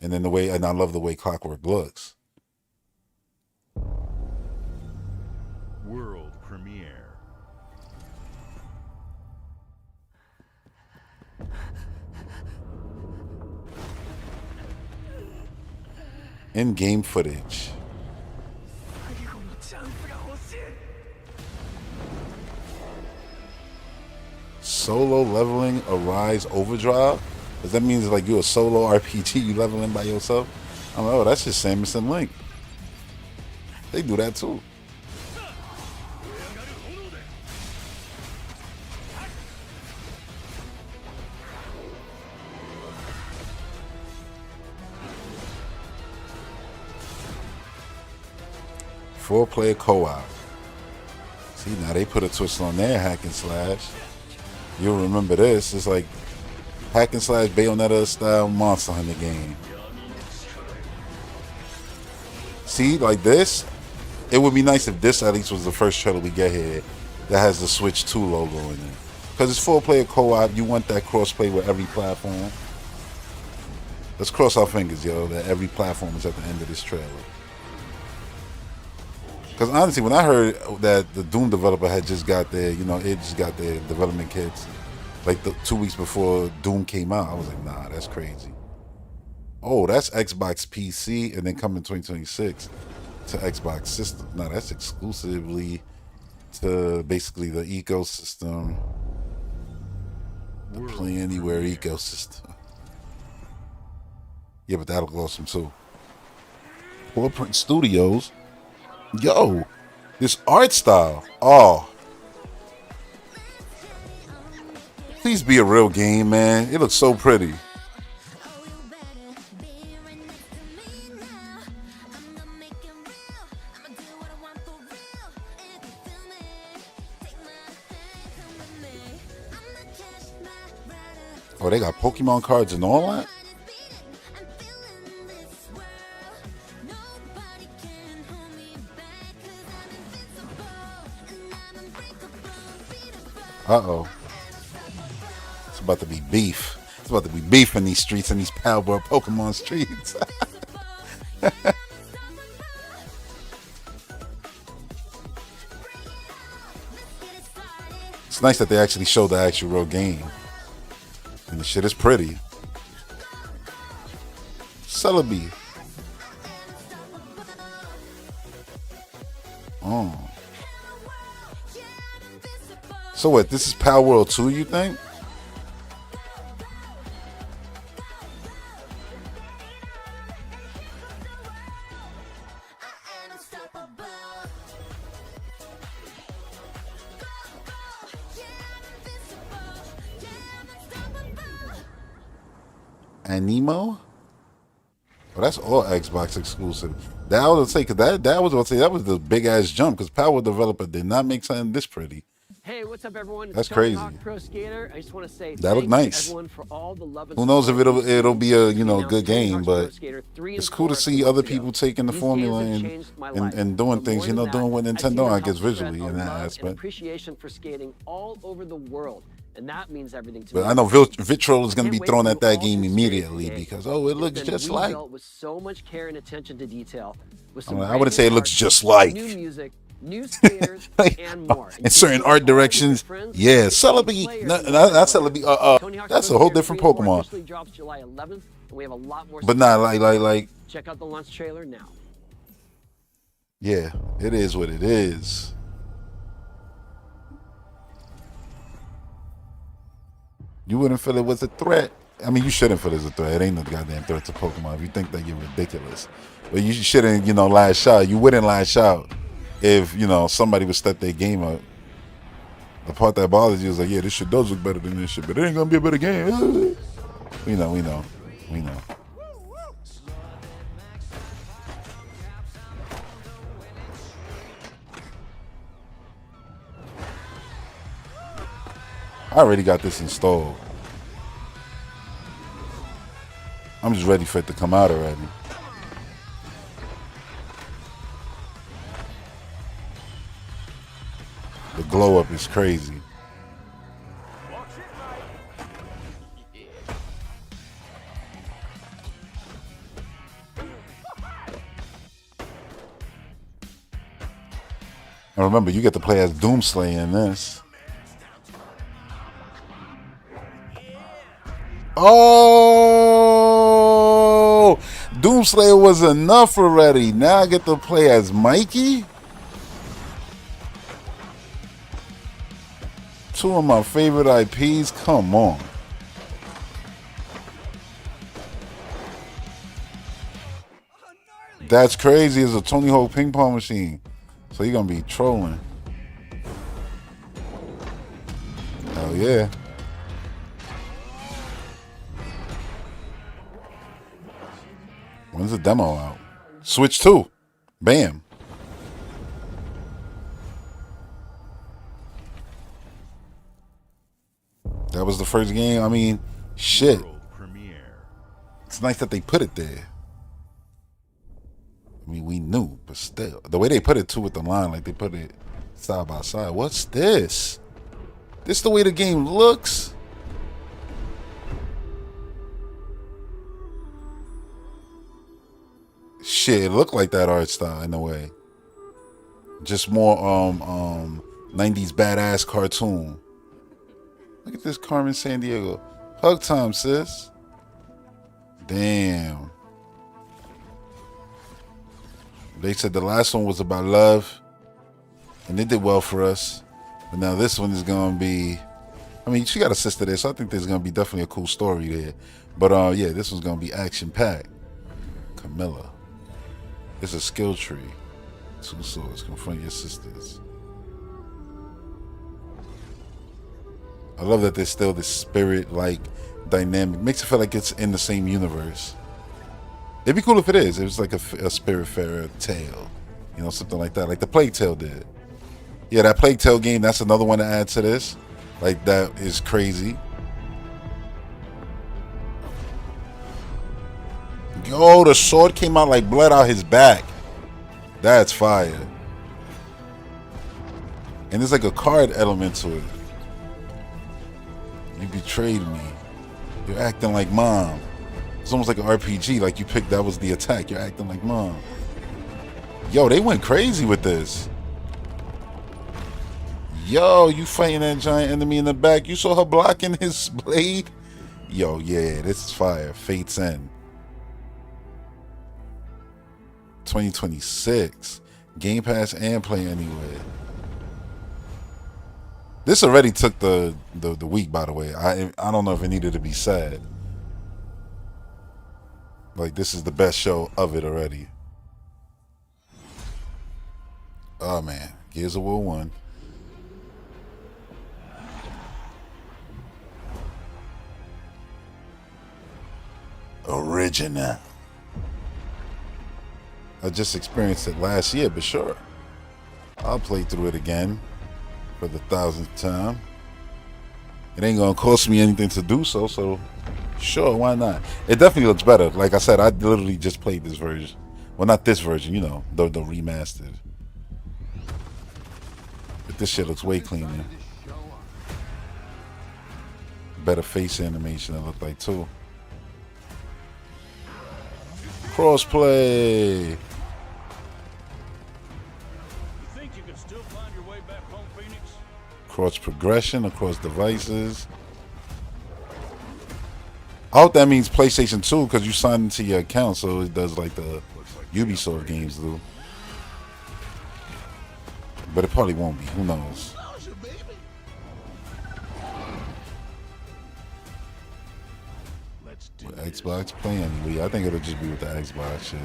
And then I love the way Clockwork looks. World premiere. In-game footage. Solo leveling Arise Overdrive? Does that mean like you're a solo RPG, you leveling by yourself? I'm like, oh, that's just Samus and Link. They do that too. Four-player co-op. See, now they put a twist on their hack and slash. You'll remember this. It's like hack and slash Bayonetta style Monster Hunter game. See, like this, it would be nice if this at least was the first trailer we get here that has the Switch 2 logo in it. Because it's four-player co-op. You want that cross-play with every platform. Let's cross our fingers, yo, that every platform is at the end of this trailer. Because honestly, when I heard that the Doom developer had just got their, it just got their development kits like 2 weeks before Doom came out, I was like, nah, that's crazy. Oh, that's Xbox PC and then coming 2026 to Xbox system. Now that's exclusively to basically the ecosystem, the Play Anywhere ecosystem. Yeah, but that'll go awesome too. Footprint Studios. Yo, this art style. Oh. Please be a real game, man. It looks so pretty. Oh, they got Pokemon cards and all that? Uh-oh. It's about to be beef. It's about to be beef in these streets, in these Palworld Pokemon streets. It's nice that they actually show the actual real game. And the shit is pretty. Celebi. Oh. So what, this is Palworld 2, you think? And Nemo? Oh, that's all Xbox exclusive. That I was gonna say, cause that was the big ass jump, because Palworld developer did not make something this pretty. Hey, what's up, everyone? That's crazy. Pro Skater. I just want to say that looked nice. For all the love and who knows if it'll be a good game, but it's cool to see other people taking the formula and doing things, doing what Nintendo I guess visually in that aspect. Appreciation for skating all over the world. And that means everything to me. But I know Vitriol is going to be thrown at that game immediately because, it looks just like. With so much care and attention to detail. With I wouldn't say it looks just like. New music, new skaters, Like, and more. in certain art directions, yeah, Celebi, not Celebi, that's a whole different Pokemon. Officially drops July 11th, and we have a lot more. But not like. Check out the launch trailer now. Yeah, it is what it is. You wouldn't feel it was a threat. I mean, you shouldn't feel it as a threat. It ain't no goddamn threat to Pokemon. If you think that, you're ridiculous. But you shouldn't, lash out. You wouldn't lash out if, somebody would step their game up. The part that bothers you is like, yeah, this shit does look better than this shit, but it ain't gonna be a better game. We know. I already got this installed. I'm just ready for it to come out already. The glow up is crazy. And remember, you get to play as Doomslayer in this. Oh, Doomslayer was enough already. Now I get to play as Mikey. Two of my favorite IPs. Come on. That's crazy. It's a Tony Hawk ping pong machine. So you're going to be trolling. Hell yeah. When's the demo out? Switch 2. Bam. That was the first game. I mean, shit. It's nice that they put it there. I mean, we knew, but still. The way they put it, too, with the line, like they put it side by side. What's this? This the way the game looks? Shit, it looked like that art style in a way. Just more 90s badass cartoon. Look at this Carmen Sandiego. Hug time, sis. Damn. They said the last one was about love, and it did well for us. But now this one is gonna be, I mean, she got a sister there, so I think there's gonna be definitely a cool story there. But yeah, this one's gonna be action packed. Camilla. It's a skill tree. 2 swords. Confront your sisters. I love that there's still this spirit-like dynamic. Makes it feel like it's in the same universe. It'd be cool if it is. It was like a Spiritfarer tale. Something like that. Like the Plague Tale did. Yeah, that Plague Tale game, that's another one to add to this. Like, that is crazy. Yo, the sword came out like blood out his back. That's fire. And there's like a card element to it. You betrayed me. You're acting like mom. It's almost like an RPG. Like you picked, that was the attack. You're acting like mom. Yo, they went crazy with this. Yo, you fighting that giant enemy in the back. You saw her blocking his blade? Yo, yeah, this is fire. Fate's End. 2026. Game Pass and Play Anywhere. This already took the week, by the way. I don't know if it needed to be said. Like, this is the best show of it already. Oh, man. Gears of War 1. Original. I just experienced it last year, but sure. I'll play through it again for the 1000th time. It ain't gonna cost me anything to do so, so sure, why not? It definitely looks better. Like I said, I literally just played this version. Well, not this version, the remastered. But this shit looks way cleaner. Better face animation, it looked like, too. Crossplay. Cross progression across devices. I hope that means PlayStation 2 because you sign into your account, so it does like the Ubisoft games do. But it probably won't be. Who knows? With Xbox Play anyway. I think it'll just be with the Xbox shit.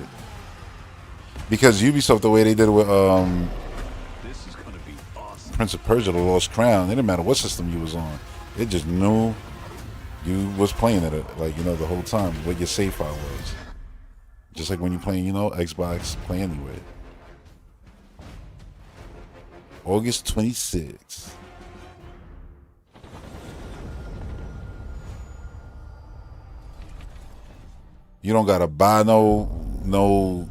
Because Ubisoft, the way they did it with This is gonna be awesome. Prince of Persia: The Lost Crown, it didn't matter what system you was on. It just knew you was playing it, like, you know, the whole time, what your save file was. Just like when you're playing, you know, Xbox Play Anyway. August 26th. You don't gotta buy no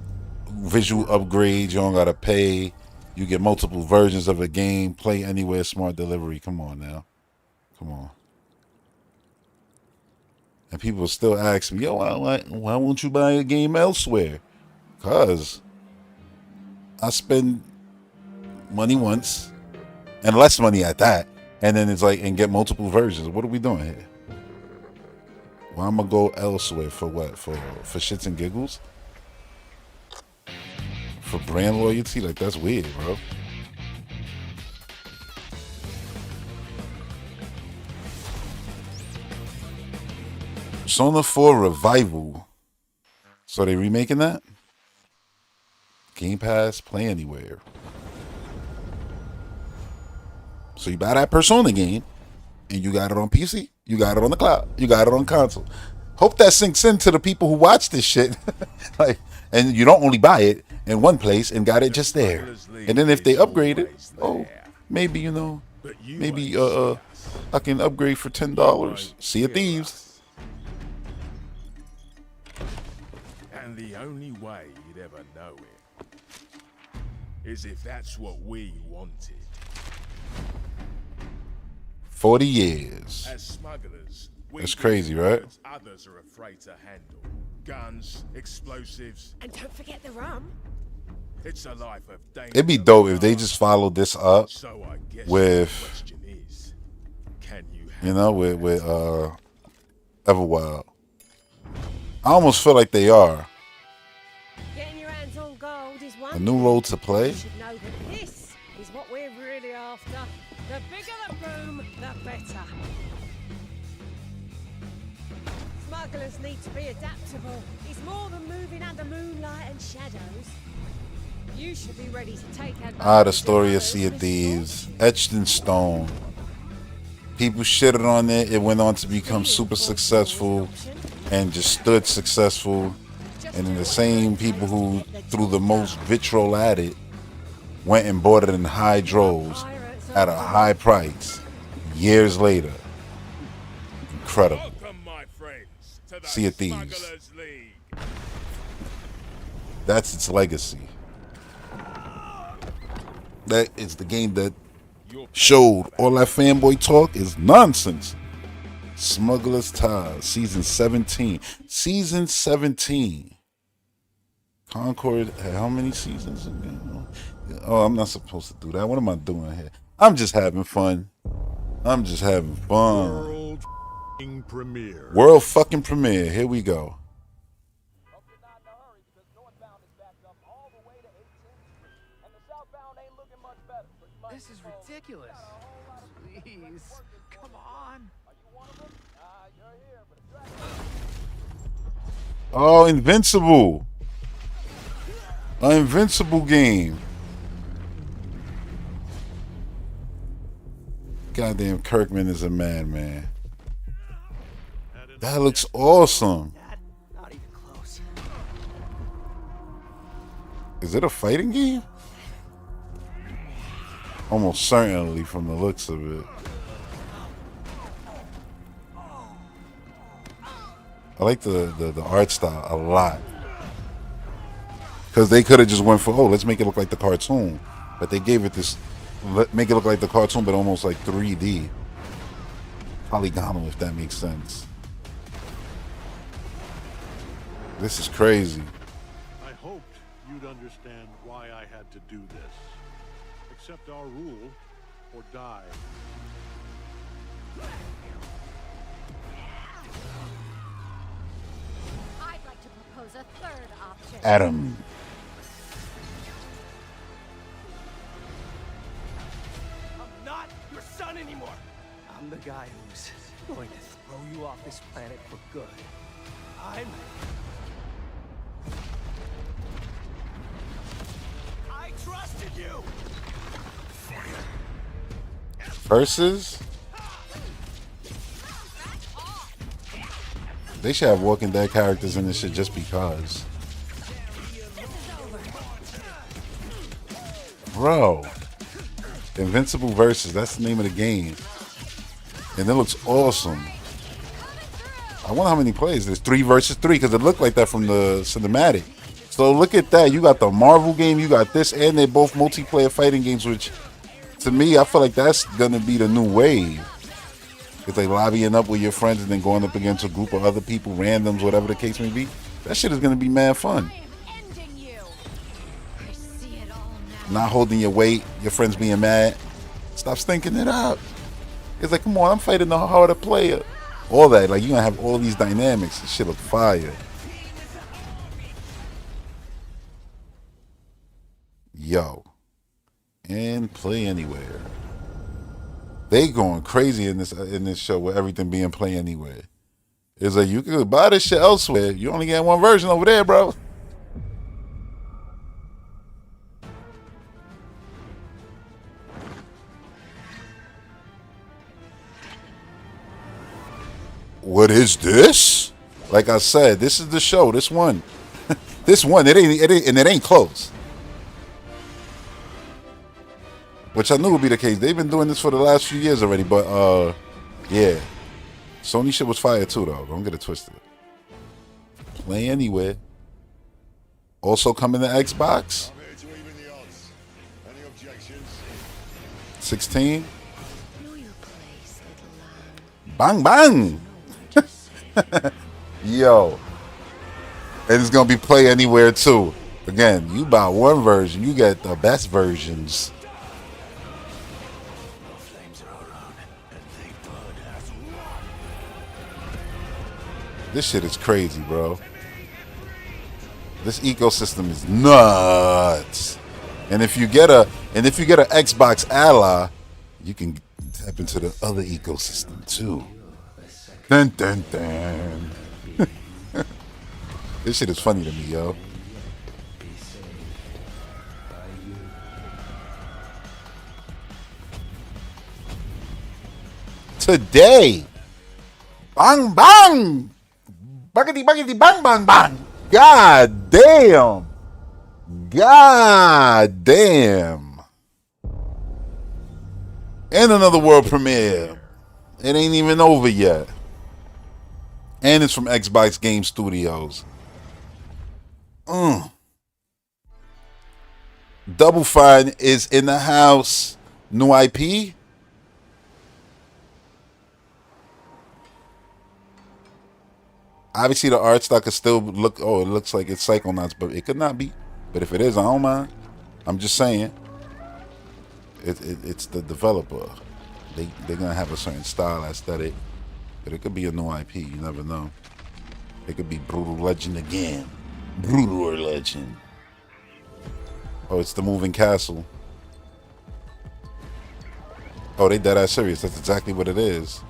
visual upgrades. You don't gotta pay. You get multiple versions of a game. Play anywhere, smart delivery. Come on now. Come on. And people still ask me, yo, why won't you buy a game elsewhere? Because I spend money once, and less money at that, and then it's like, and get multiple versions. What are we doing here? Why am I go elsewhere for what? For shits and giggles? For brand loyalty? Like, that's weird, bro. Persona 4 Revival. So they remaking that? Game Pass, Play Anywhere. So you buy that Persona game, and you got it on PC, you got it on the cloud, you got it on console. Hope that sinks into the people who watch this shit. Like, and you don't only buy it in one place and got it just there. And then if they upgrade it, oh, maybe, you know, maybe I can upgrade for $10. Sea of Thieves. And the only way you'd ever know it is if that's what we wanted. 40 years. As smugglers, That's crazy, right? Others are afraid to handle. Guns, explosives. And don't forget the rum. It's a life of danger. It'd be dope if they just followed this up with, you know, with Everwild. I almost feel like they are. Getting your hands on gold is one. A new role to play. You should know that this is what we're really after. The bigger the room, the better. Smugglers need to be adaptable. It's more than moving under moonlight and shadows. You should be ready to take advantage. The story of Sea of Thieves, etched in stone. People shitted on it. It went on to become super successful and just stood successful. And then the same people who threw the most vitriol at it went and bought it in high droves at a high price years later. Incredible. Sea of Thieves. That's its legacy. That is the game that showed all that fanboy talk is nonsense. Smuggler's Ties, Season 17. Season 17. Concord had how many seasons again? Oh, I'm not supposed to do that. What am I doing here? I'm just having fun. I'm just having fun. World fucking premiere. Here we go. This is ridiculous. Please, come on. Oh, Invincible. An Invincible game. Goddamn, Kirkman is a madman. That looks awesome. Not even close. Is it a fighting game? Almost certainly from the looks of it. I like the art style a lot. Because they could have just went for, oh, let's make it look like the cartoon. But they gave it this, make it look like the cartoon, but almost like 3D. Polygonal, if that makes sense. This is crazy. I hoped you'd understand why I had to do this. Accept our rule, or die. I'd like to propose a third option. Adam. I'm not your son anymore. I'm the guy who's going to throw you off this planet for good. I trusted you. Versus. They should have Walking Dead characters in this shit just because. Bro. Invincible Versus, that's the name of the game. And it looks awesome. I wonder how many players. There's 3 versus 3 because it looked like that from the cinematic. So look at that. You got the Marvel game, you got this, and they're both multiplayer fighting games, which to me, I feel like that's going to be the new wave. It's like lobbying up with your friends and then going up against a group of other people, randoms, whatever the case may be. That shit is going to be mad fun. Not holding your weight, your friends being mad. Stop stinking it up. It's like, come on, I'm fighting the harder player. All that, like, you're going to have all these dynamics. This shit look fire. Yo. And play anywhere. They going crazy in this show with everything being play anywhere. It's like, you could buy this shit elsewhere. You only get one version over there, bro. What is this? Like I said, this is the show. This one. This one. It ain't close. Which I knew would be the case. They've been doing this for the last few years already, but yeah. Sony shit was fire too, though. Don't get it twisted. Play anywhere. Also coming to Xbox. 16. Bang bang. Yo. And it's gonna be play anywhere too. Again, you buy one version, you get the best versions. This shit is crazy, bro. This ecosystem is nuts. And if you get an Xbox ally, you can tap into the other ecosystem too. Dun dun dun. This shit is funny to me, yo. Today. Bang bang. Buggity buggity bang bang bang. God damn. God damn. And another world premiere. It ain't even over yet. And it's from Xbox Game Studios. Double Fine is in the house. New IP. Obviously, the art stock could still look. Oh, it looks like it's Psychonauts, but it could not be. But if it is, I don't mind. I'm just saying. It's the developer. They're gonna have a certain style, aesthetic, but it could be a new IP. You never know. It could be Brutal Legend again. Brutal Legend. Oh, it's the moving castle. Oh, they dead ass serious. That's exactly what it is.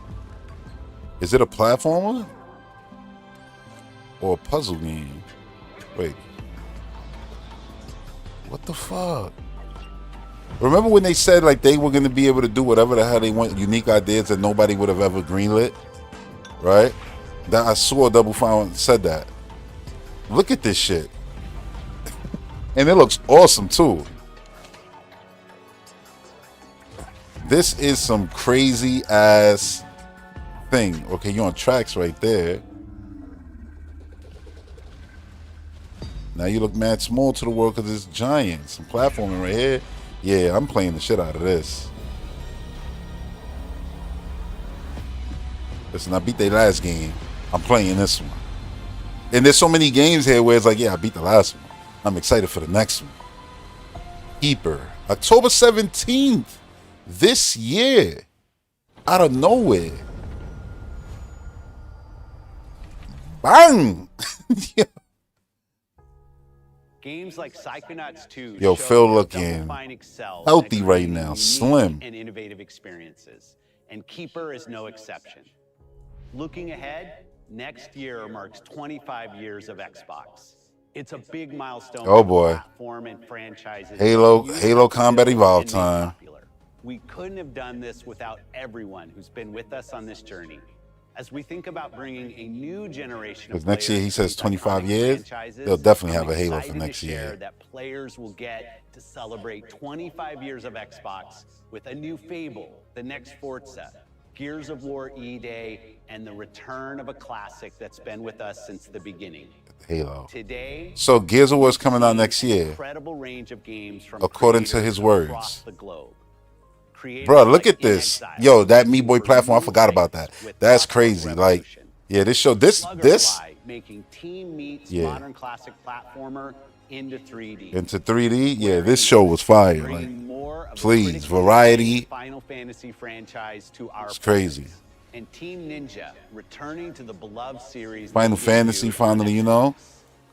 Is it a platformer? Or a puzzle game? Wait. What the fuck? Remember when they said like they were going to be able to do whatever the hell they want, unique ideas that nobody would have ever greenlit? Right? That I saw Double Fine said that. Look at this shit. And it looks awesome too. This is some crazy ass thing. Okay, you're on tracks right there. Now you look mad small to the world because it's giant. Some platforming right here. Yeah, I'm playing the shit out of this. Listen, I beat their last game. I'm playing this one. And there's so many games here where it's like, yeah, I beat the last one. I'm excited for the next one. Keeper. October 17th. this year, out of nowhere. Bang! Games like Psychonauts 2 Yo, show Phil that looking Double Fine excels at healthy right creating now, unique slim. and innovative experiences, and Keeper is no exception. Looking ahead, next year marks 25 years of Xbox. It's a big milestone Oh for the boy. platform and franchises. Halo Combat Evolve time. We couldn't have done this without everyone who's been with us on this journey. As we think about bringing a new generation of Because next year he players says to these 25 iconic years. franchises, They'll definitely I'm have a Halo for excited next to share year. that players will get to celebrate 25 years of Xbox with a new Fable, the next Forza, Gears of War E-Day, and the return of a classic that's been with us since the beginning. Halo. Today, So Gears of War is coming out next year, incredible range of games from according to creators his across words. the globe. Creators Bro, look like at this. In Exile, Yo, that Me Boy for platform, I new forgot about that. heights with That's Lost crazy. Like, Revolution. yeah, this show, this, Sluggerfly, making Team Meat's Yeah. modern classic platformer into 3D. into 3D. Yeah, this show was fire. Like, Bringing more of the please, critically variety. acclaimed Final Fantasy franchise to our It's crazy. places. And Team Ninja returning to the beloved series. Final that Fantasy debuted finally, you know,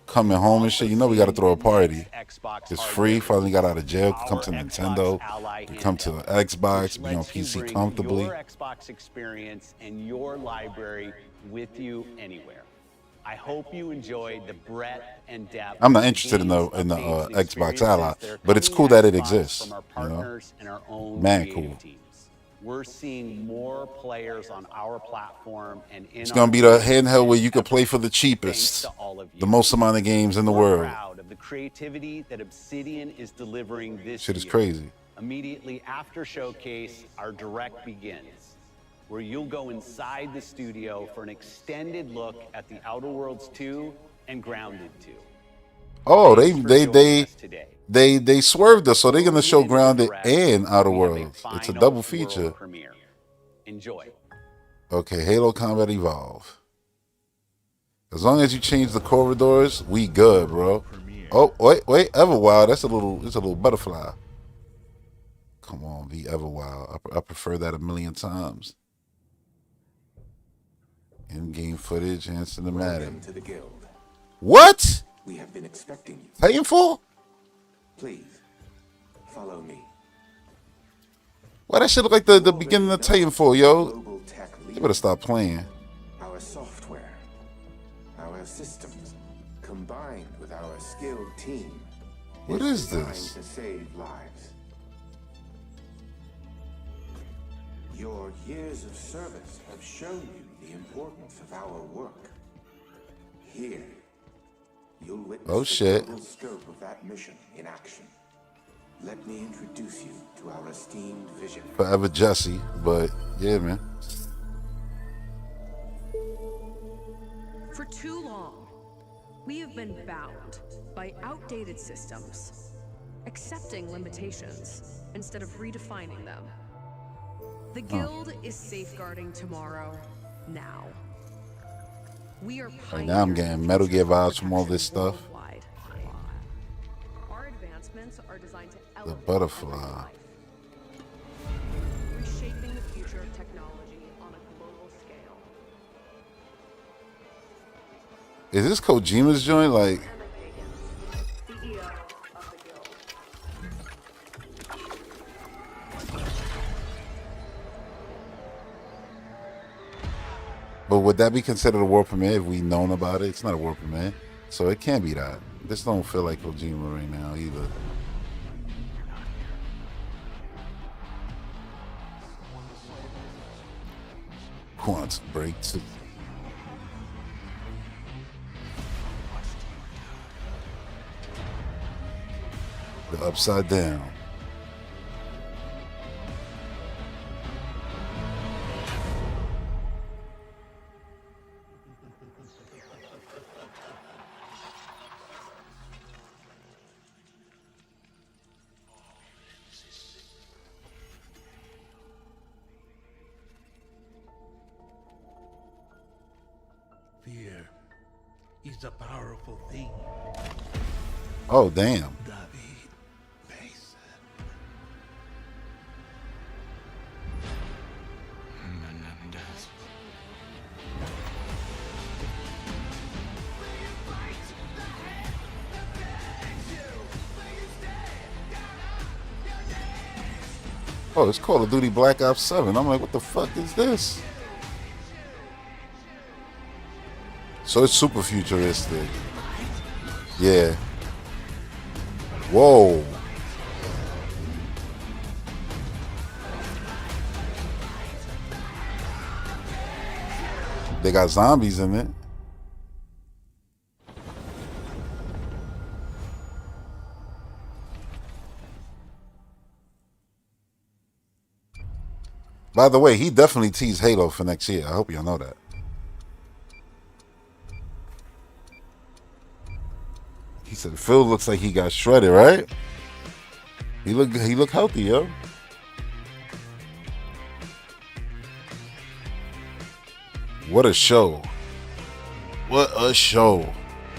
coming home and shit. You know, we got to throw a party. Xbox It's free. Finally got out of jail. Could come to Our Nintendo. Xbox Ally Could come to handheld, Xbox. which Be on lets you PC bring comfortably. Your Xbox experience and your library with you anywhere. I hope you enjoyed the breadth and depth. I'm not of interested in the games, updates, and Xbox experiences Ally, that are but it's coming cool to that it Xbox exists. From our You know, partners and our own man, creative cool. teams. We're seeing more players on our platform and in It's our gonna be the community handheld where than you can ever. play for the Thanks cheapest, to all of you. the most amount of games in the We're world. proud of the creativity that Obsidian is delivering this Shit is year. crazy. Immediately after Showcase, our direct begins, where you'll go inside the studio for an extended look at the Outer Worlds 2 and Grounded 2. Oh, Thanks for joining us today. they swerved us, so they're gonna show Moving into the Grounded direct, and Outer we have a Worlds. It's a final double world feature. premiere. Enjoy. Okay, Halo Combat Evolve. As long as you change the corridors, we good, bro. Oh, wait, Everwild. It's a little butterfly. Come on, be Everwild. I prefer that a million times. In-game footage and cinematic. Welcome to the guild. What? We have been expecting you. Titanfall? Please, follow me. Why that shit look like the beginning of Titanfall, yo? Global tech You leader. better stop playing. Our software, our systems, combined with our skilled team. What is designed this? to save lives. Your years of service have shown you the importance of our work. Here, you'll witness Oh, the shit. global scope of that mission in action. Let me introduce you to our esteemed visionary. Forever Jesse, but yeah, man. For too long, we have been bound by outdated systems, accepting limitations instead of redefining them. The Guild is safeguarding tomorrow, now. We are Like now I'm getting Metal Gear vibes from all this stuff. worldwide. Our advancements are designed to The elevate butterfly. reshaping the future of technology on a global scale. Is this Kojima's joint? Like, but would that be considered a world premiere if we known about it? It's not a world premiere, so it can't be that. This don't feel like Kojima right now either. Quantum Break 2. The Upside Down. Fear is a powerful thing. Oh, damn. Oh, it's Call of Duty Black Ops 7. I'm like, what the fuck is this? So it's super futuristic. Yeah. Whoa. They got zombies in it. By the way, he definitely teased Halo for next year. I hope y'all know that. He said Phil looks like he got shredded, right? He look healthy, yo. What a show. What a show.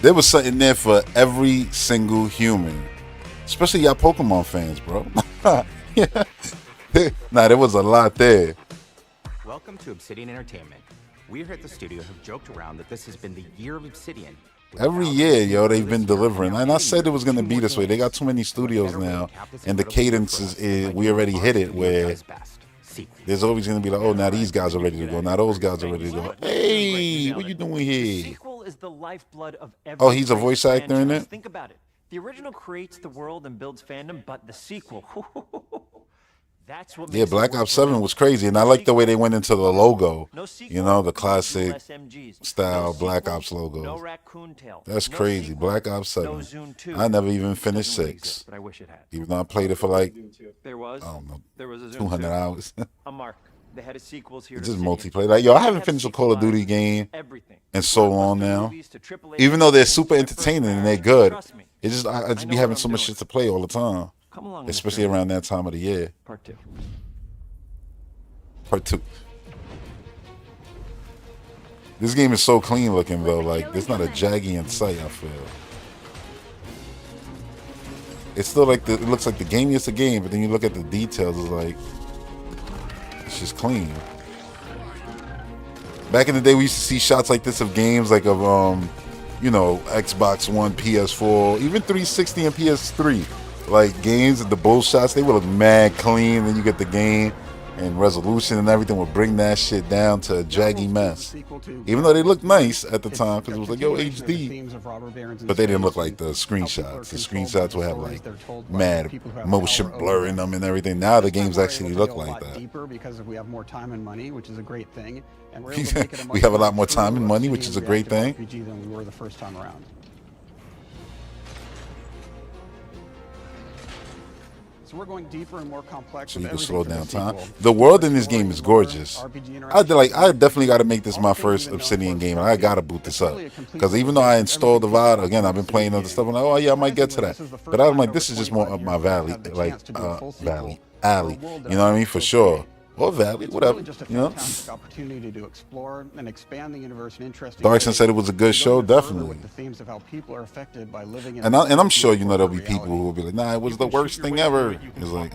There was something there for every single human. Especially y'all Pokemon fans, bro. Yeah. Nah, there was a lot there. Welcome to Obsidian Entertainment. We here at the studio have joked around that this has been the year of Obsidian. Every year, yo, they've been delivering. And I said it was going to be this way. They got too many studios now. And the cadence is we already hit it where there's always going to be like, oh, now these guys are ready to go. Now those guys are ready to go. Hey, what you doing here? Sequel is the lifeblood of every Oh, he's a voice actor in it? Think about it. The original creates the world and builds fandom, but the sequel, that's what Yeah, Black Ops 7 was crazy. And I like the way they went into the logo. You know, the classic style Black Ops logo. That's crazy. Black Ops 7. I never even finished 6. But I wish it had. Even though I played it for like, There was. I don't know, There was a 200 hours. A mark. They had a sequels here. It's just multiplayer. Like, yo, I haven't finished a Call of Duty game in so long now. Even though they're super entertaining and they're good, it's just I just be having so much shit to play all the time. Especially around that time of the year. Part 2. Part 2. This game is so clean looking though. Like, there's not a jaggy in sight, I feel. It's still like it looks like the game is a game, but then you look at the details, it's like it's just clean. Back in the day, we used to see shots like this of games like of you know, Xbox One, PS4, even 360 and PS3. Like games, the bull shots, they would look mad clean. Then you get the game and resolution and everything would bring that shit down to a jaggy mess. Even though they looked nice at the time because it was like, yo, HD. But they didn't look like the screenshots. The screenshots would have like mad motion blur in them and everything. Now the games actually look like that. Deeper because we have more time and money, which is a great thing. And we're able to make it we have a lot more time and money, which is a great thing. RPG than we were the first time around. So we're going deeper and more complex. So you can slow down time. The world in this game is gorgeous. I definitely got to make this my first Obsidian game. I got to boot this up because even though I installed the VOD, again, I've been playing other stuff. I'm like, oh yeah, I might get to that. But I'm like, this is just more up my alley. You know what I mean? For sure. Or valley, whatever. You know. Opportunity to explore and expand the universe in interesting Darkson said it was a good show, definitely. The themes of how people are affected by living in and I'm sure you know there'll be people who will be like, nah, it was the worst thing ever. It's like,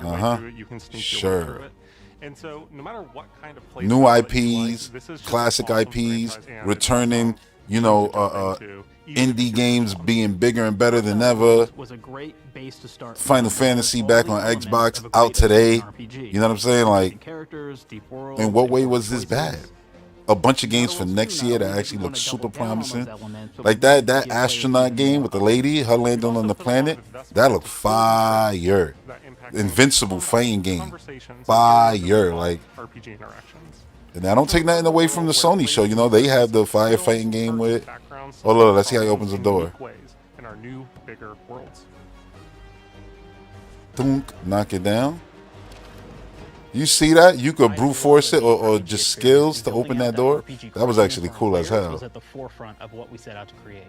sure. And so, no matter what kind of new IPs, classic IPs, returning, you know, indie games being bigger and better than ever. Final Fantasy back on Xbox out today. You know what I'm saying? Like, in what way was this bad? A bunch of games for next year that actually look super promising. Like that astronaut game with the lady, her landing on the planet, that looked fire. Invincible fighting game, fire. Like, and I don't take nothing away from the Sony show. You know, they have the firefighting game with. Oh look, let's see how he opens the door. In our new, bigger worlds. Thunk, knock it down. You see that? You could brute force it or just skills to open that door. That was actually cool as hell. Was at the forefront of what we set out to create.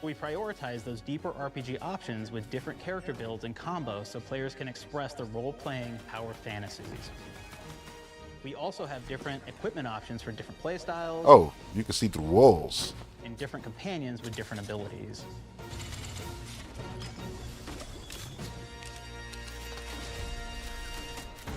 We prioritize those deeper RPG options with different character builds and combos so players can express their role-playing power fantasies. We also have different equipment options for different playstyles. Oh, you can see through walls. And different companions with different abilities.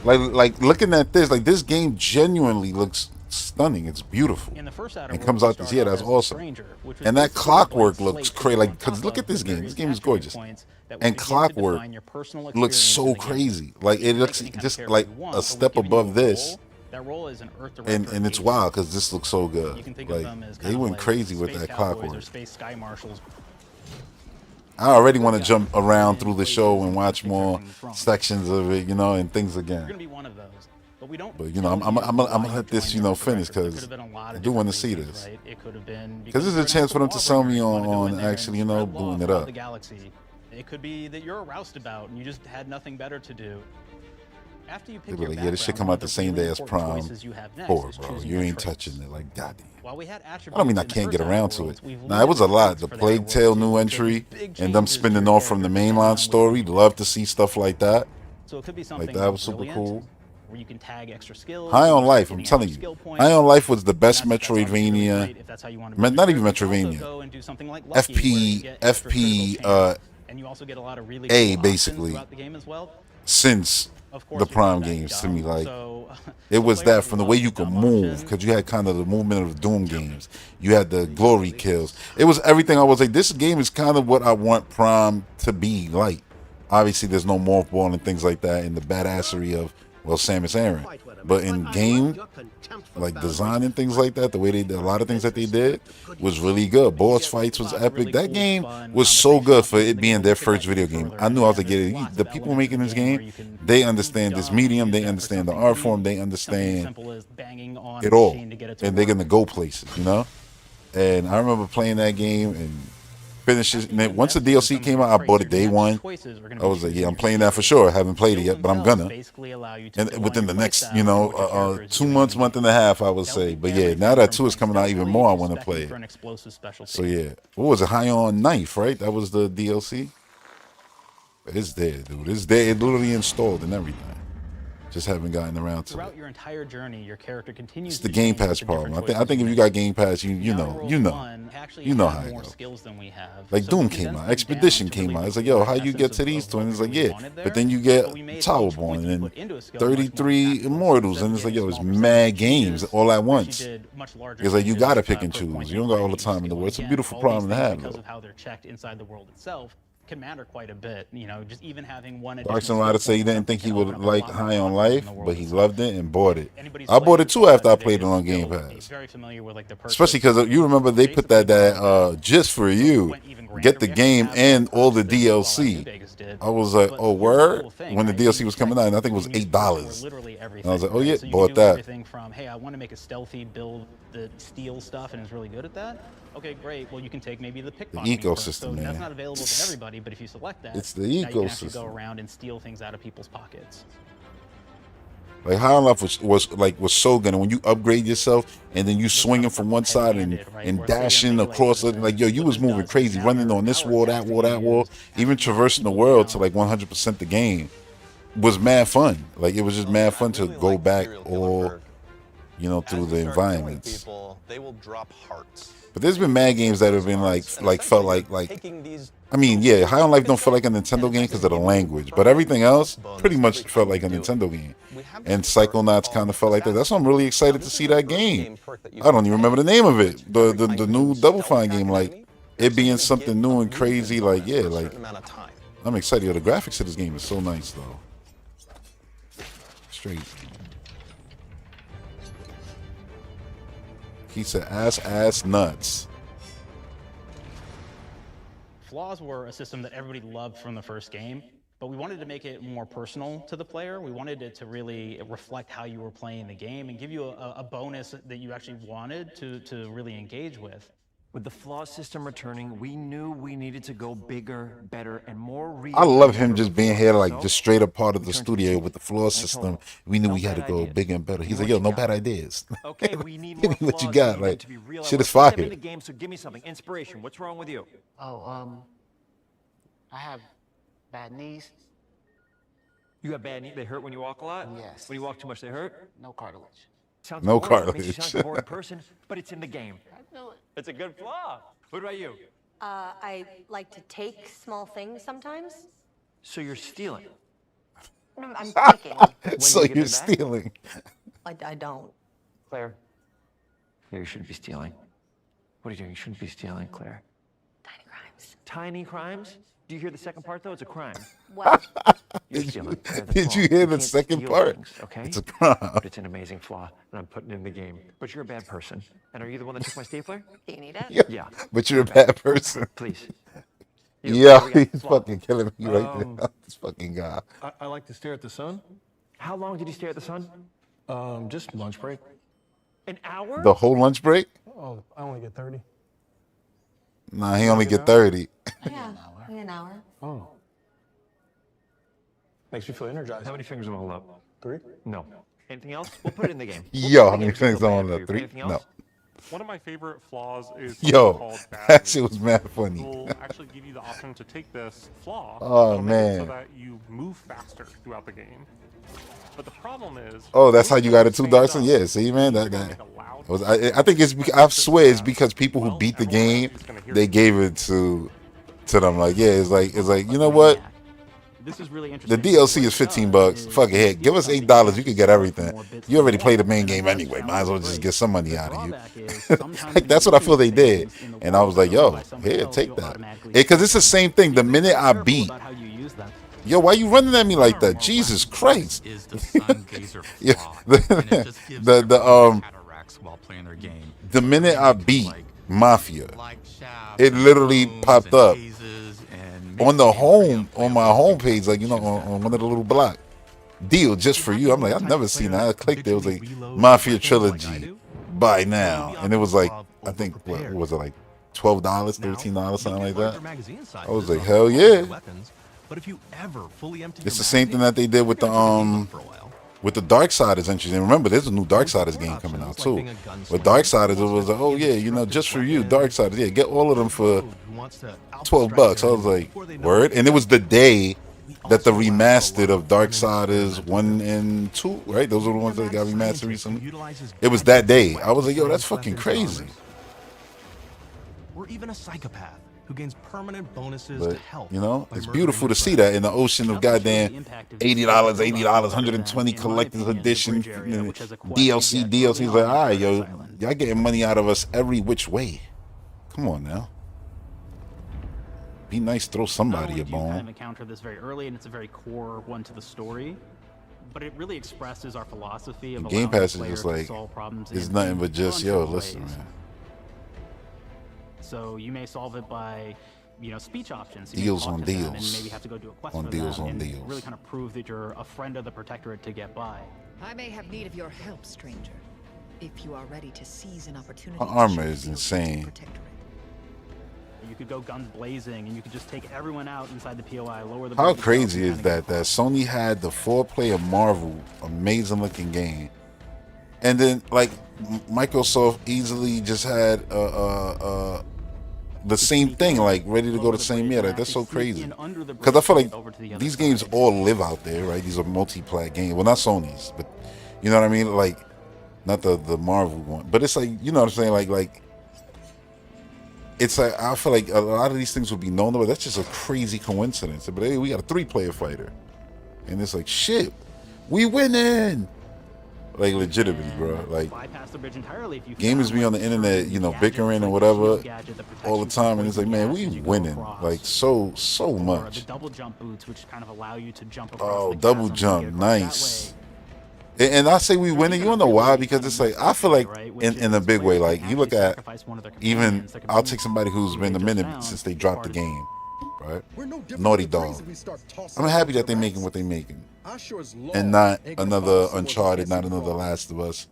Like looking at this, like this game genuinely looks stunning. stunning. It's beautiful. In the first Outer And Worlds, comes you out this start year. off That's as the awesome. Stranger, which was And that basically a blank clockwork slate looks to crazy. build Like, on cause top look of at this with game. This various game is attribute gorgeous. points that will And begin to clockwork define your personal looks experience so in the game. crazy. Like it You can looks make any kind of just character like you want, a but we've step given you above a this. role. That role is an Earth And Director it's agent. wild because this looks so good. You can think Like of them as they kind of went like crazy with space that cowboys clockwork. or space sky marshals. I already want to jump around through the show and watch more sections of it, you know, and things You're again. gonna be one of those. But we don't. But you know, I'm gonna let this, you know, finish because I do want to see this. Right? It could have been Because this is a chance for them to sell me on actually, you know, booting it up. The galaxy. It could be that you're a roustabout and you just had nothing better to do. After you They pick be your like, yeah, this shit background, come one out of the the same really day as important prom. choices you have next Poor is bro, choosing you your ain't traits. touching it. Like, goddamn. While we had I don't mean I attributes in the can't get first around Outer to it. Worlds, we've Nah, it was a limited lot. traits The for Plague Outer Tale Worlds new too. So entry big and them changes spinning to off your from the character mainline depending on story. Love to see stuff like that. So it could be Like something that more was super brilliant, cool. where you can tag extra skills. High on and Life, I'm getting telling extra you. skill points. High on Life was the best That's obviously really Metroidvania. great if that's how you want to build Not your even character. You can also Metroidvania. go and do something like Lucky, where you FP get extra critical FP chance, and you also get a lot of really A cool basically options throughout the game as well. since Of course, the we Prime got that games to me. dumb, Like so it was players that from the way love you the could dumb move option. because you had kind of the movement of the Doom games. You had the glory kills. It was everything. I was like, this game is kind of what I want Prime to be like. Obviously, there's no mothball and things like that, and the badassery of Samus Aran. But in game, like design and things like that, the way they did a lot of things that they did was really good. Boss fights was epic. That game was so good for it being their first video game. I knew I was like, yeah, the people making this game, they understand this medium, they understand the art form, they understand it all, and they're gonna go places, you know. And I remember playing that game and finishes. And then once the DLC came out, I bought it day one. I was like, yeah, I'm playing that for sure. I haven't played it yet, but I'm gonna. And within the next, 2 months, month and a half, I would say. But yeah, now that 2 is coming out even more, I want to play it. So yeah, what was it? High on Knife, right? That was the DLC. It's there, dude. It's there. It literally installed and everything. Just haven't gotten around to it. Throughout your entire journey, your character continues It's the to Game change with Pass the problem. different I think if you got Game Pass, you know how it more goes. skills than we have. Like Doom came out, Expedition came out. It's like, yo, how you get to these two? And it's like, yeah, but then you get Towerborn and then 33 Immortals, and it's like, yo, it's mad games all at once. It's like you gotta pick and choose. You don't got all the time in the world. It's a beautiful problem to have, because though. of how they're checked inside the world itself can matter quite a bit. Just even having one. Dark Rider said he didn't think he would like High on Life, but he loved it and bought it. I bought it too after I played it on Game Pass. Very familiar with the Especially because you remember they put that just for you, get the game and all the DLC. I was like, oh word, when the DLC was coming out, and I think it was $8. And I was like, oh yeah, bought that. Everything from, hey, I want to make a stealthy build that steals stuff and is really good at that. Okay, great. Well, you can take maybe the pickpocketing ecosystem, so man. That's not available to everybody, but if you select that, It's the now you can actually ecosystem. go around and steal things out of people's pockets. Like High on Life was so good, and when you upgrade yourself and then you swinging from one side and dashing across it, like yo, you was moving crazy, running on this wall, that wall, that wall, even traversing the world to like 100% the game was mad fun. Like it was just mad fun to go back all, through the environments. They will drop hearts. But there's been mad games that have been felt like I mean, yeah, High on Life don't feel like a Nintendo game because of the language, but everything else pretty much felt like a Nintendo game. And Psychonauts kind of felt like that. That's why I'm really excited to see that game. I don't even remember the name of it. The new Double Fine game, like it being something new and crazy. Like yeah, like I'm excited. Yo, the graphics of this game is so nice though. Straight. He said, ass nuts. Flaws were a system that everybody loved from the first game, but we wanted to make it more personal to the player. We wanted it to really reflect how you were playing the game and give you a bonus that you actually wanted to really engage with. With the flaw system returning, we knew we needed to go bigger, better, and more real. I love him just being here, like just straight up part of the studio with the floor system. We knew we had to go bigger and better. He's like, yo, no bad ideas. Okay, we need Give more me what you flaws. got. We need Like, to be real. shit is Step in fire. the game, so give me something. Inspiration. What's wrong with you? Oh, I have bad knees. You have bad knees. They hurt when you walk a lot? Yes. When you walk too much, they hurt? No cartilage. Sounds No boring. It makes you cartilage. sound like a boring person, but it's in the game. I know it. It's a good flaw. What about you? I like to take small things sometimes. So you're stealing. I'm taking. So you're stealing. I don't. Claire, Yeah, you shouldn't be stealing. What are you doing? You shouldn't be stealing, Claire. Tiny crimes. Tiny crimes? Do you hear the second part, though? It's a crime. What? You're Did stealing. you, They're the did flaw. you hear the can't second steal part? things, okay? It's a crime. But it's an amazing flaw, and I'm putting it in the game. But you're a bad person. And are you the one that took my stapler? Do you need it? Yeah. But you're a bad person. Please. Yeah, he's fucking killing me right now. This fucking guy. I like to stare at the sun. How long did you stare at the sun? Just lunch break. An hour? The whole lunch break? Oh, I only get 30. Nah, he only get 30. Yeah, in an hour. Oh. Makes me feel energized. How many fingers will hold up? 3? No. Anything else? We'll put it in the game. Yo, how many things on the 3? No. One of my favorite flaws is Yo, called that shit was mad funny. Will actually give you the option to take this flaw. Oh, it'll make it so man. that you move faster throughout the game. But the problem is. Oh, that's how you got it too, Darson? Yeah, see, man, that guy. I think it's. I swear it's because people who beat the game, they gave it to them. Like, yeah, it's like you know what? This is really The interesting. DLC is $15. Fuck it, hey, give us $8. You can get everything. You already played the main game anyway. Might as well just get some money out of you. Like, that's what I feel they did, and I was like, yo, here, take that. Because it's the same thing. The minute I beat. Yo, why you running at me like that? Jesus Christ! Yeah, the minute I beat Mafia, it literally popped up on the on my homepage, like, you know, on one of the little block deal just for you. I'm like, I've never seen that. I clicked there, it was like Mafia Trilogy buy now, and it was like, I think what was it, like $12, $13, something like that. I was like, hell yeah. But if you ever fully empty It's the same thing that they did with the Darksiders entries. And remember, there's a new Darksiders game coming out too. With Darksiders, it was like, oh yeah, you know, just for you, Darksiders, yeah, get all of them for $12. I was like, word. And it was the day that the remastered of Darksiders 1 and 2, right? Those are the ones that got remastered recently. It was that day. I was like, yo, that's fucking crazy. Or even a psychopath who gains permanent bonuses But, to health. you know, it's beautiful to see that in the ocean of goddamn $80, $120 collector's edition, DLC. DLC's like, all right, yo, y'all getting money out of us every which way. Come on now. Be nice, throw somebody a kind bone. of encounter this very early, and it's a very core one to the story. But it really expresses our philosophy of Game allowing the Pass is player just to like, solve problems it's in nothing but just, yo, fun listen, ways. man. So you may solve it by, you know, speech options. You may Deals talk on to them deals. And maybe have to go do a quest On for deals them on and deals. really kind of prove that you're a friend of the Protectorate to get by. I may have need of your help, stranger. If you are ready to seize an opportunity. Her armor is insane. You could go guns blazing, and you could just take everyone out inside the POI, lower the. How bridge crazy itself, is that Sony had the 4-player Marvel, amazing looking game, and then like Microsoft easily just had the same thing, like ready to go the same year. Like, that's so crazy. Because I feel like these games all live out there, right? These are multi-plat games. Well, not Sony's, but you know what I mean. Like, not the Marvel one, but it's like, you know what I'm saying. Like. It's like, I feel like a lot of these things would be known, but that's just a crazy coincidence. But hey, we got a 3-player fighter, and it's like, shit, we winning. Like, legitimately, bro. Like, bypass the bridge entirely if you gamers be on the internet, you know, bickering and whatever all the time, and it's like, man, we winning like so much. The double jump boots, which kind of allow you to jump across Oh, the double chasm jump, and get across nice. that way. And I say we winning. You wanna know why? Because it's like, I feel like in a big way, like, you look at, even I'll take somebody who's been a minute since they dropped the game, right? Naughty Dog. I'm happy that they're making what they're making, and not another Uncharted, not another Last of Us.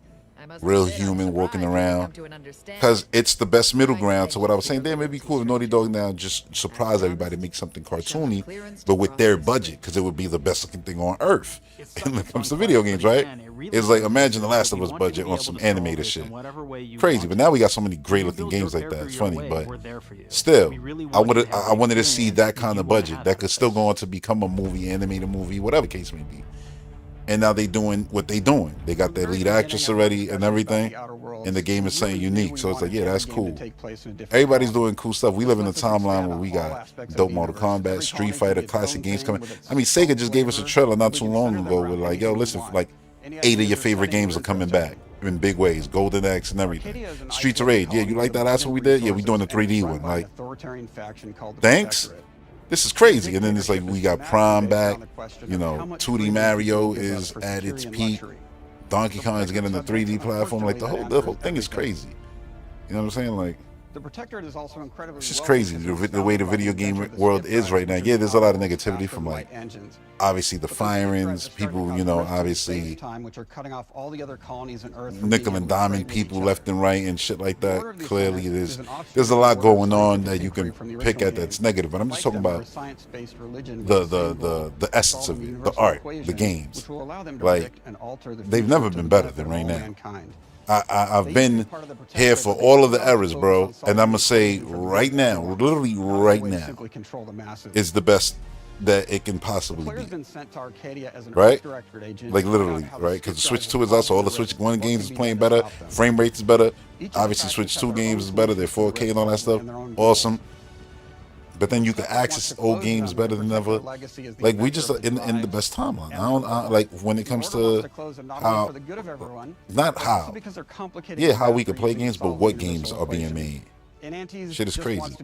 Real human walking around, because it's the best middle ground to what I was saying. Damn, it'd be cool if Naughty Dog now just surprise everybody, make something cartoony, but with their budget, because it would be the best looking thing on earth when it comes to video games, right? It's like, imagine the Last of Us budget on some animated shit. Crazy, but now we got so many great looking games like that. It's funny, but still, I wanted to see that kind of budget that could still go on to become a movie, animated movie, whatever case may be. And now they doing what they doing. They got their lead actress already and everything, and the game is something unique. So it's like, yeah, that's cool. Everybody's doing cool stuff. We live in a timeline where we got dope Mortal Kombat, Street Fighter, classic games coming. I mean, Sega just gave us a trailer not too long ago with like, yo, listen, like 8 of your favorite games are coming back in big ways. Golden Axe and everything. Streets of Rage. Yeah, you like that? That's what we did? Yeah, we doing the 3D one. Like, thanks. This is crazy. And then it's like we got Prime back. You know, 2D Mario is at its peak. Donkey Kong is getting the 3D platform. Like the whole thing is crazy. You know what I'm saying? Like, The Protectorate is also incredibly it's just crazy the way the video game world is right now. Yeah, there's a lot of negativity from like obviously the firings, people, you know, obviously which are cutting off all the other colonies on Earth. nickel and diamond people left and right and shit like that. Clearly there's a lot going on that you can pick at that's negative. But I'm just talking about the essence of it, the art, the games. Like, they've never been better than right now. I've been here for all of the eras, bro, and I'm gonna say right now, literally right now, is the best that it can possibly be. Right? Like literally, right? Because Switch 2 is also all the Switch 1 games is playing better, frame rates is better. Obviously, Switch 2 games is better. They're 4K and all that stuff. Awesome. But then you can access old games better than ever. Like, we just in the best timeline. I like when it comes to how, not how, yeah, how we can play games, but what games are being made. Shit is crazy.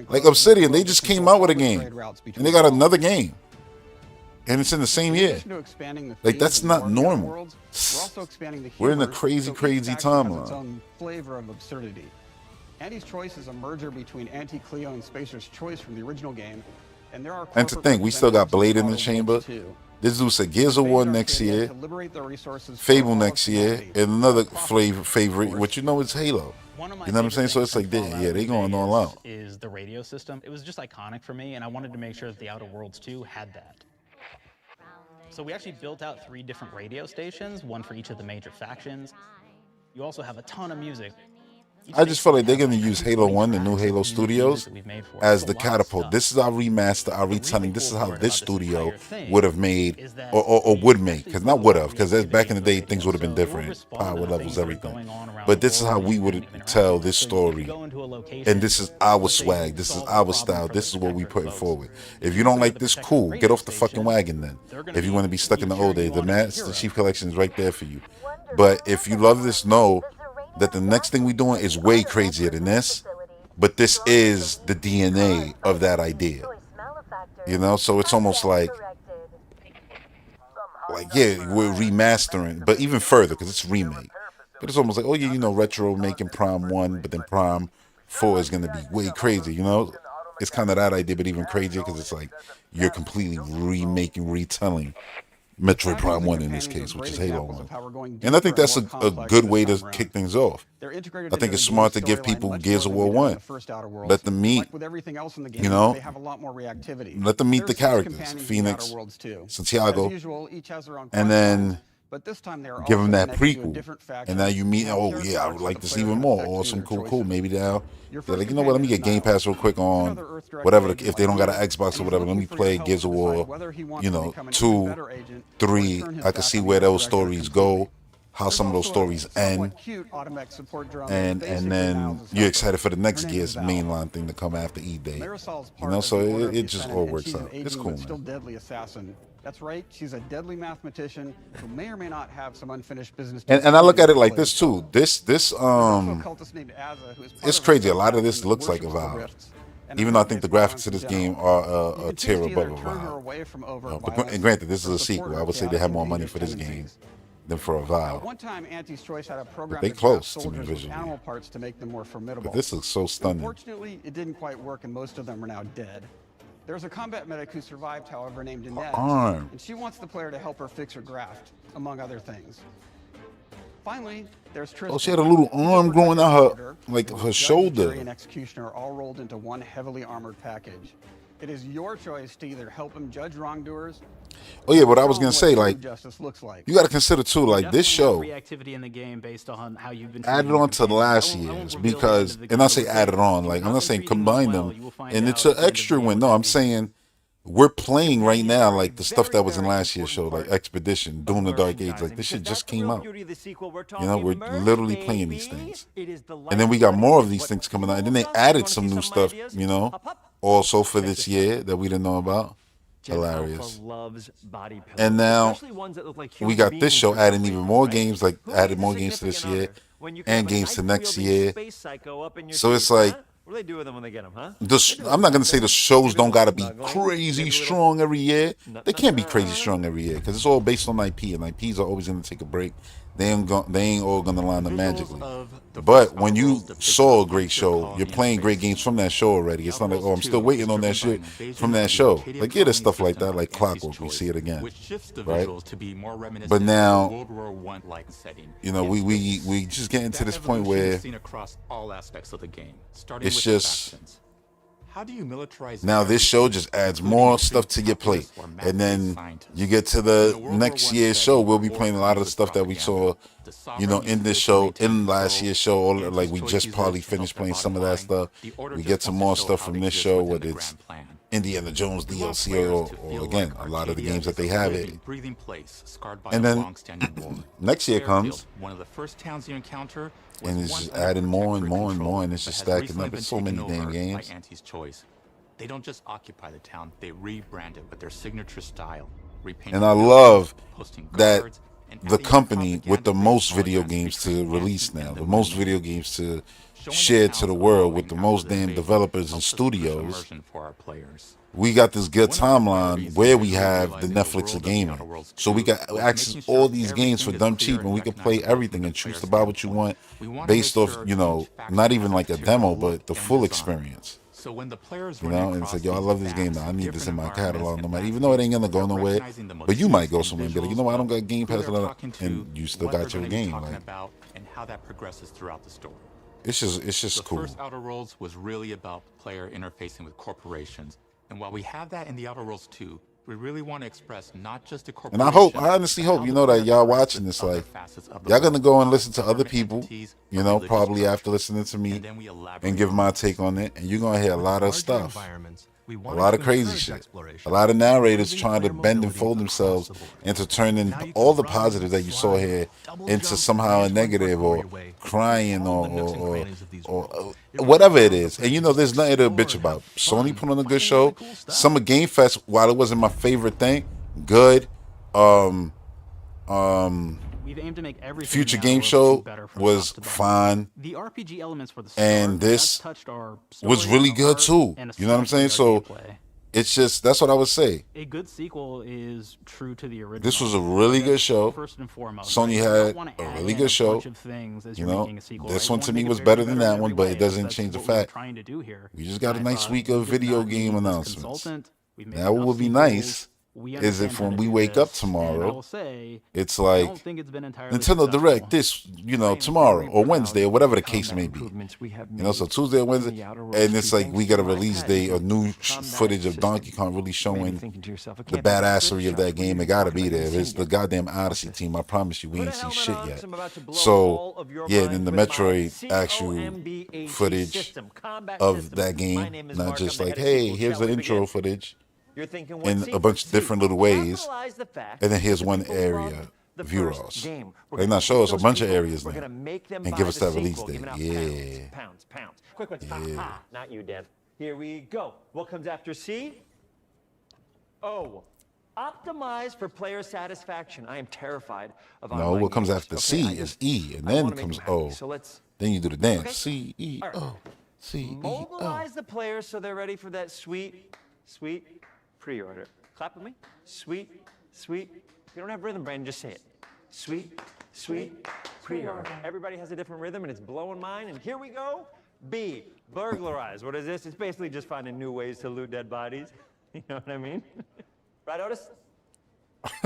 Like Obsidian, they just came out with a game, and they got another game, and it's in the same year. Like, that's not normal. We're in a crazy, crazy timeline. Flavor of absurdity. Andy's Choice is a merger between Anti-Cleo and Spacer's Choice from the original game, and there are. And to think, we still got Blade in the chamber. This dude said Gears of War next year, Fable next year, and another favorite, which you know is Halo. You know what I'm saying? So it's like, yeah, they going all out. Is the radio system. It was just iconic for me, and I wanted to make sure that the Outer Worlds 2 had that. So we actually built out 3 different radio stations, one for each of the major factions. You also have a ton of music. I just feel like they're going to use Halo 1, the new Halo Studios, as the catapult. This is our remaster, our retelling. This is how this studio would have made, or would make. Because not would have, because back in the day, things would have been different. Power levels, everything. But this is how we would tell this story. And this is our swag. This is our style. This is what we put forward. If you don't like this, cool. Get off the fucking wagon then. If you want to be stuck in the old days, the Master Chief Collection is right there for you. But if you love this, know that the next thing we're doing is way crazier than this, but this is the DNA of that idea, you know. So it's almost like yeah, we're remastering, but even further because it's remake. But it's almost like, oh yeah, you know, retro making Prime 1, but then Prime 4 is gonna be way crazy, you know. It's kind of that idea, but even crazier because it's like you're completely remaking, retelling Metroid Prime 1 in this case, which is Halo 1. And I think that's a good way to kick things off. I think it's smart to give people Gears of War 1. Let them meet, you know, let them meet the characters, Phoenix, Santiago, and then give them that prequel. And now you meet, oh yeah, I would like this even more. Awesome, cool. Maybe now they're like, you know what, let me get Game Pass real quick on whatever, if they don't got an Xbox or whatever, let me play Gears of War, you know, 2, 3. I can see where those stories go, how some of those stories end, and then you're excited for the next Gears mainline thing to come after E-Day. You know, so it just all works out. It's cool, man. That's right, she's a deadly mathematician who may or may not have some unfinished business. And I look at it like this too. This it's crazy. A lot of this looks like Avowed. Even though I think the graphics of this game are a tier above Avowed. But granted, this is a sequel. I would say they have more money for this game than for Avowed. One time, Anti's Choice had a program but they close to me visually. Animal parts to make them more formidable. But this looks so stunning. Unfortunately, it didn't quite work, and most of them are now dead. There's a combat medic who survived, however, named Inez, and she wants the player to help her fix her graft, among other things. Finally, there's Tristan. Oh, she had a little arm growing out her, like her shoulder. And Executioner all rolled into one heavily armored package. It is your choice to either help him judge wrongdoers. Oh yeah, but I was gonna say, like, you got to consider too, like this show reactivity in the game based on how you've been added on to last year's, because, and I say added on, like I'm not saying combine them and it's an extra one. No, I'm saying we're playing right now like the stuff that was in last year's show, like Expedition, Doom the Dark Age, like this shit just came out. You know, we're literally playing these things, and then we got more of these things coming out, and then they added some new stuff, you know, also for this year that we didn't know about. hilarious. Loves body pillows, And now especially ones that look like we human got this beings show for adding some even reason, more right? games, like Who added needs a more games to this significant year other when you can and have a games to next knife-wielding year. space psycho up in your So it's teeth, like huh? What do they do with them when they get them, huh? I'm not gonna say the shows don't gotta be crazy strong every year. They can't be crazy strong every year because it's all based on IP, and IPs are always gonna take a break. They ain't all gonna line up magically. But when you saw a great show, you're playing great games from that show already. It's not like, oh, I'm still waiting on that shit from that show. Like, yeah, there's stuff like that, like Clockwork. We see it again, right? But now, you know, we just getting to this point where it's just how do you militarize now this show just adds more stuff to your plate, and then you get to the next year's show. We'll be playing a lot of the stuff that we saw, you know, in this show, in last year's show. Or like we just probably finished playing some of that stuff. We get some more stuff from this show, whether it's Indiana Jones DLC or again a lot of the games that they have it. And then next year comes, one of the first towns you encounter, and it's just adding more and more and more, and it's just stacking up. It's so many damn games. They don't just occupy the town; they rebrand it with their signature style. And I love that the company with the most video games to release now, the most video games to share to the world with the most damn developers and studios. We got this good timeline where we have the Netflix of gaming. So we got access to all these games for dumb cheap, and we can play everything and choose to buy what you want based off, you know, not even like a demo, but the full experience. So when the players you know, and it's like, yo, I love this game now. I need this in my catalog, no matter, even though it ain't gonna go nowhere. But you might go somewhere and be like, you know what, I don't got Game Pass, and you still got your game. Like, and how that progresses throughout the story. It's just cool. The first Outer Worlds was really about player interfacing with corporations, and while we have that in the Outer Worlds too, we really want to express not just a corporation. And I honestly hope, you know, that y'all watching this, like, y'all gonna go and listen to other people, you know, probably after listening to me and give my take on it, and you're gonna hear a lot of stuff, a lot of crazy shit, a lot of narrators trying to bend and fold themselves into turning all the positives that you saw here into somehow a negative, or crying, or whatever it is. And you know, there's nothing to bitch about. Sony put on a good show. Summer Game Fest, while it wasn't my favorite thing, good. We've aimed to make everything Future Game Show was fine, the RPG elements for the and this was really good too. You know what I'm saying? So it's just, that's what I would say. A good sequel is true to the original. This was a really good show. First and foremost, Sony had a really good show. You know, this one to me was better than that one, but it doesn't change the fact we just got a nice week of video game announcements. Now what would be nice is if when we wake up tomorrow, it's like Nintendo Direct this, you know, tomorrow or Wednesday or whatever the case may be. You know, so Tuesday or Wednesday, and it's like we got a release date, or new footage of Donkey Kong really showing the badassery of that game. It gotta be there. It's the goddamn Odyssey team. I promise you, we ain't seen shit yet. So yeah, and then the Metroid actual footage of that game, not just like, hey, here's the intro footage. In a bunch of different little ways, and then here's one area view Ross. They're not show us a bunch of areas now and give us that release date. Yeah. Pounds. Quick ones. Ha. Not you, Dev. Here we go. What comes after C? O. Optimize for player satisfaction. I am terrified of No, what comes after C is E, and then comes O. Then you do the dance. C, E, O. C, E, O. Mobilize the players so they're ready for that sweet pre-order. Clap with me. Sweet. If you don't have rhythm, Brandon, just say it. Sweet pre-order. Everybody has a different rhythm, and it's blowing mine. And here we go. B, burglarize. What is this? It's basically just finding new ways to loot dead bodies. You know what I mean? Right, Otis?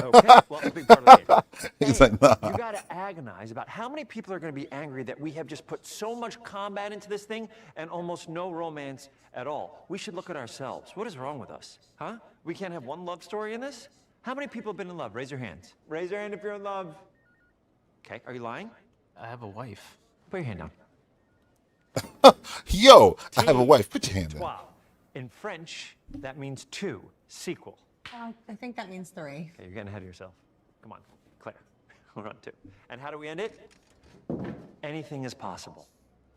Okay, well, a big part of the game. He's like, nah. You got to agonize about how many people are going to be angry that we have just put so much combat into this thing and almost no romance at all. We should look at ourselves. What is wrong with us? Huh? We can't have one love story in this? How many people have been in love? Raise your hands. Raise your hand if you're in love. Okay, are you lying? I have a wife. Put your hand down. Yo, I have a wife. Put your hand down. Wow. In French, that means two. Sequel. I think that means 3. Okay, you're getting ahead of yourself. Come on, Claire. We're on 2. And how do we end it? Anything is possible.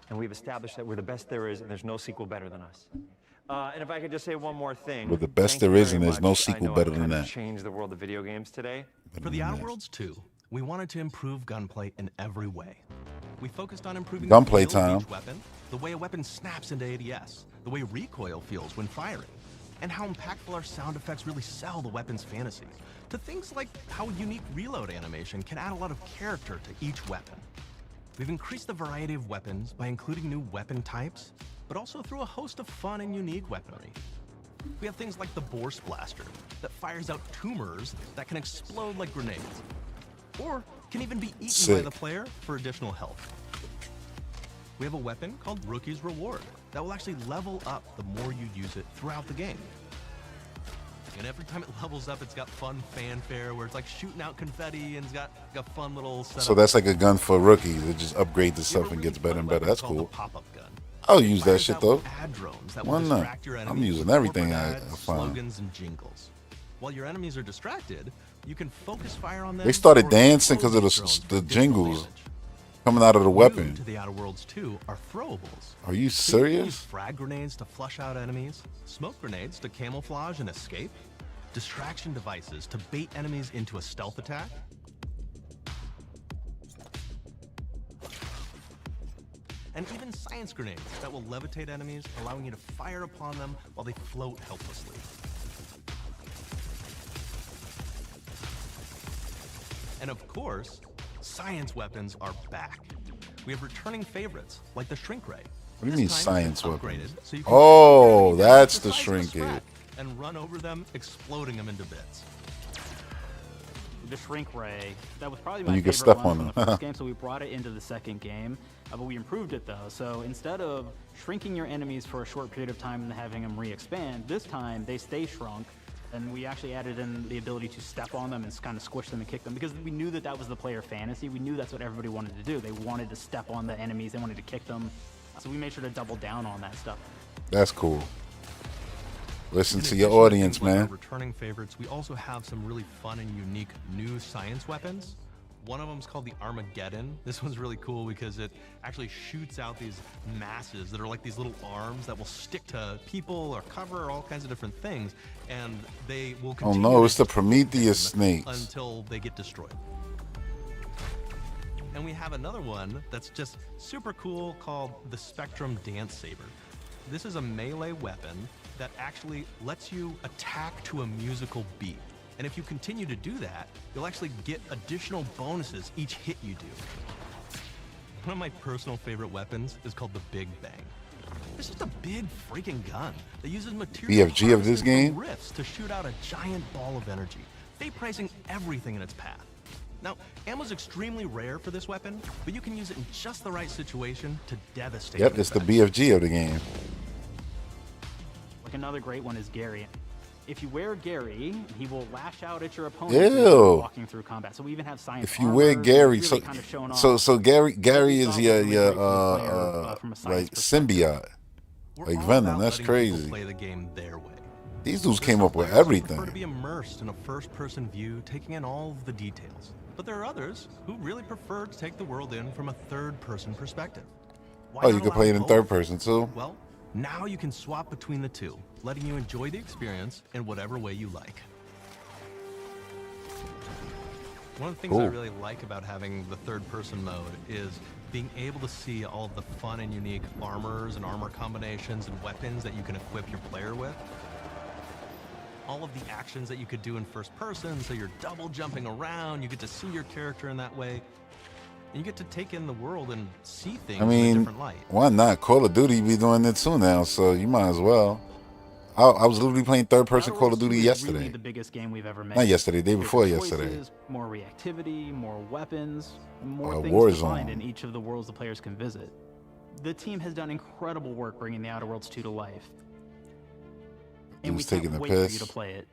And we've established that we're the best there is, and there's no sequel better than us. And if I could just say one more thing. But the best Thank you there is, very and there's no much. sequel I know better I've than kind of that. changed the world of video games today. For the Outer Worlds 2, we wanted to improve gunplay in every way. We focused on improving Gunplay the feel of time. each weapon, the way a weapon snaps into ADS, the way recoil feels when firing, and how impactful our sound effects really sell the weapon's fantasy, to things like how a unique reload animation can add a lot of character to each weapon. We've increased the variety of weapons by including new weapon types, but also through a host of fun and unique weaponry. We have things like the Bourse Blaster that fires out tumors that can explode like grenades, or can even be eaten by the player for additional health. We have a weapon called Rookie's Reward that will actually level up the more you use it throughout the game. And every time it levels up, it's got fun fanfare where it's like shooting out confetti and it's got a fun little setup. So that's like a gun for rookies. It just upgrades itself and gets better and better. That's cool. I'll use that shit though. Why not? I'm using everything I find. Slogans and jingles. While your enemies are distracted, you can focus fire on them. They started dancing because of the jingles coming out of the weapon. To the Outer Worlds 2 are throwables. Are you So you can use serious? frag grenades to flush out enemies, smoke grenades to camouflage and escape, distraction devices to bait enemies into a stealth attack, and even science grenades that will levitate enemies, allowing you to fire upon them while they float helplessly. And of course, science weapons are back. We have returning favorites like the shrink ray. What do you mean This time science it's weapons? upgraded, so you can Oh, shoot enemies that's the the size of a shrinkage. sprat and run over them, exploding them into bits. The shrink ray, that was probably And my you can favorite step one on from the them. first game, so we brought it into the second game, but we improved it though. So instead of shrinking your enemies for a short period of time and having them re-expand, this time they stay shrunk, and we actually added in the ability to step on them and kind of squish them and kick them, because we knew that that was the player fantasy. We knew that's what everybody wanted to do. They wanted to step on the enemies, they wanted to kick them, so we made sure to double down on that stuff. That's cool. Listen In to your addition audience, things like our man. returning favorites, we also have some really fun and unique new science weapons. One of them is called the Armageddon. This one's really cool because it actually shoots out these masses that are like these little arms that will stick to people or cover or all kinds of different things, and they will Oh continue no, to it's the Prometheus snakes. until they get destroyed. And we have another one that's just super cool called the Spectrum Dance Saber. This is a melee weapon that actually lets you attack to a musical beat. And if you continue to do that, you'll actually get additional bonuses each hit you do. One of my personal favorite weapons is called the Big Bang. It's just a big freaking gun that uses material BFG of this harvested game? from rifts to shoot out a giant ball of energy, vaporizing everything in its path. Now, ammo's extremely rare for this weapon, but you can use it in just the right situation to devastate. Yep, it's the BFG of the game. Like another great one is Gary. If you wear Gary, he will lash out at your opponent Ew. walking through combat. So we even have science. If you wear armor, Gary, really so kind of showing so off. Gary is From a your science like symbiote, like Venom. That's crazy. Play the game their way. These dudes came up with Players who prefer to everything. be immersed in a first-person view, taking in all of the details. But there are others who really prefer to take the world in from a third-person perspective. Why Oh, you not can allow play it in both? third person too. Well, now you can swap between the two, letting you enjoy the experience in whatever way you like. One of the things I Cool. really like about having the third-person mode is being able to see all of the fun and unique armors and armor combinations and weapons that you can equip your player with. All of the actions that you could do in first person, so you're double jumping around, you get to see your character in that way, and you get to take in the world and see things I in a mean, different light. why not? Call of Duty be doing it too now, so you might as well. I was literally playing third person Call of Duty It's yesterday. really the biggest game we've ever made. Not yesterday, day Different before yesterday. choices, more reactivity, more weapons, more things to Warzone. find in each of the worlds the players can visit. The team has done incredible work bringing the Outer Worlds 2 to life. And we was can't taking a wait for you piss. to play it.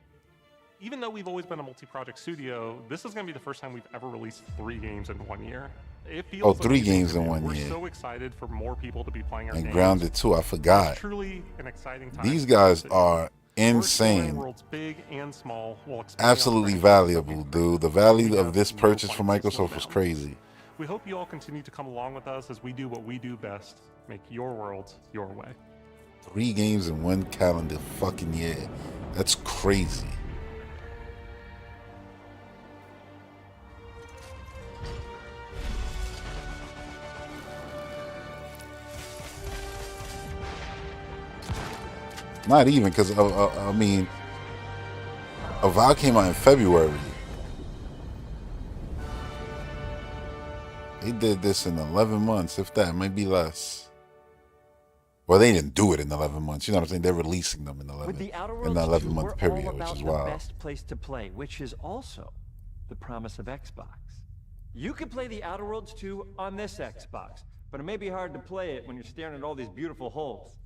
Even though we've always been a multi-project studio, this is going to be the first time we've ever released 3 games in 1 year. It feels Oh, 3 amazing games to in me. 1 We're year. so excited for more people to be playing our And games. Grounded too. I forgot. It's truly an exciting time. These guys are We're exploring insane. worlds big and small while expanding on Absolutely the franchises that valuable, we've dude. The value We of have this no purchase from point to slow Microsoft was down. crazy. We hope you all continue to come along with us as we do what we do best, make your world your way. 3 games in 1 calendar fucking year. That's crazy. Not even, because I mean, Avowed came out in February. They did this in 11 months, if that, maybe less. Well, they didn't do it in 11 months. You know what I'm saying? They're releasing them in 11 With the Outer in Worlds the 2, 11-month we're period, all which about is the wild. best place to play, which is also the promise of Xbox. You can play the Outer Worlds 2 on this Xbox, but it may be hard to play it when you're staring at all these beautiful holes.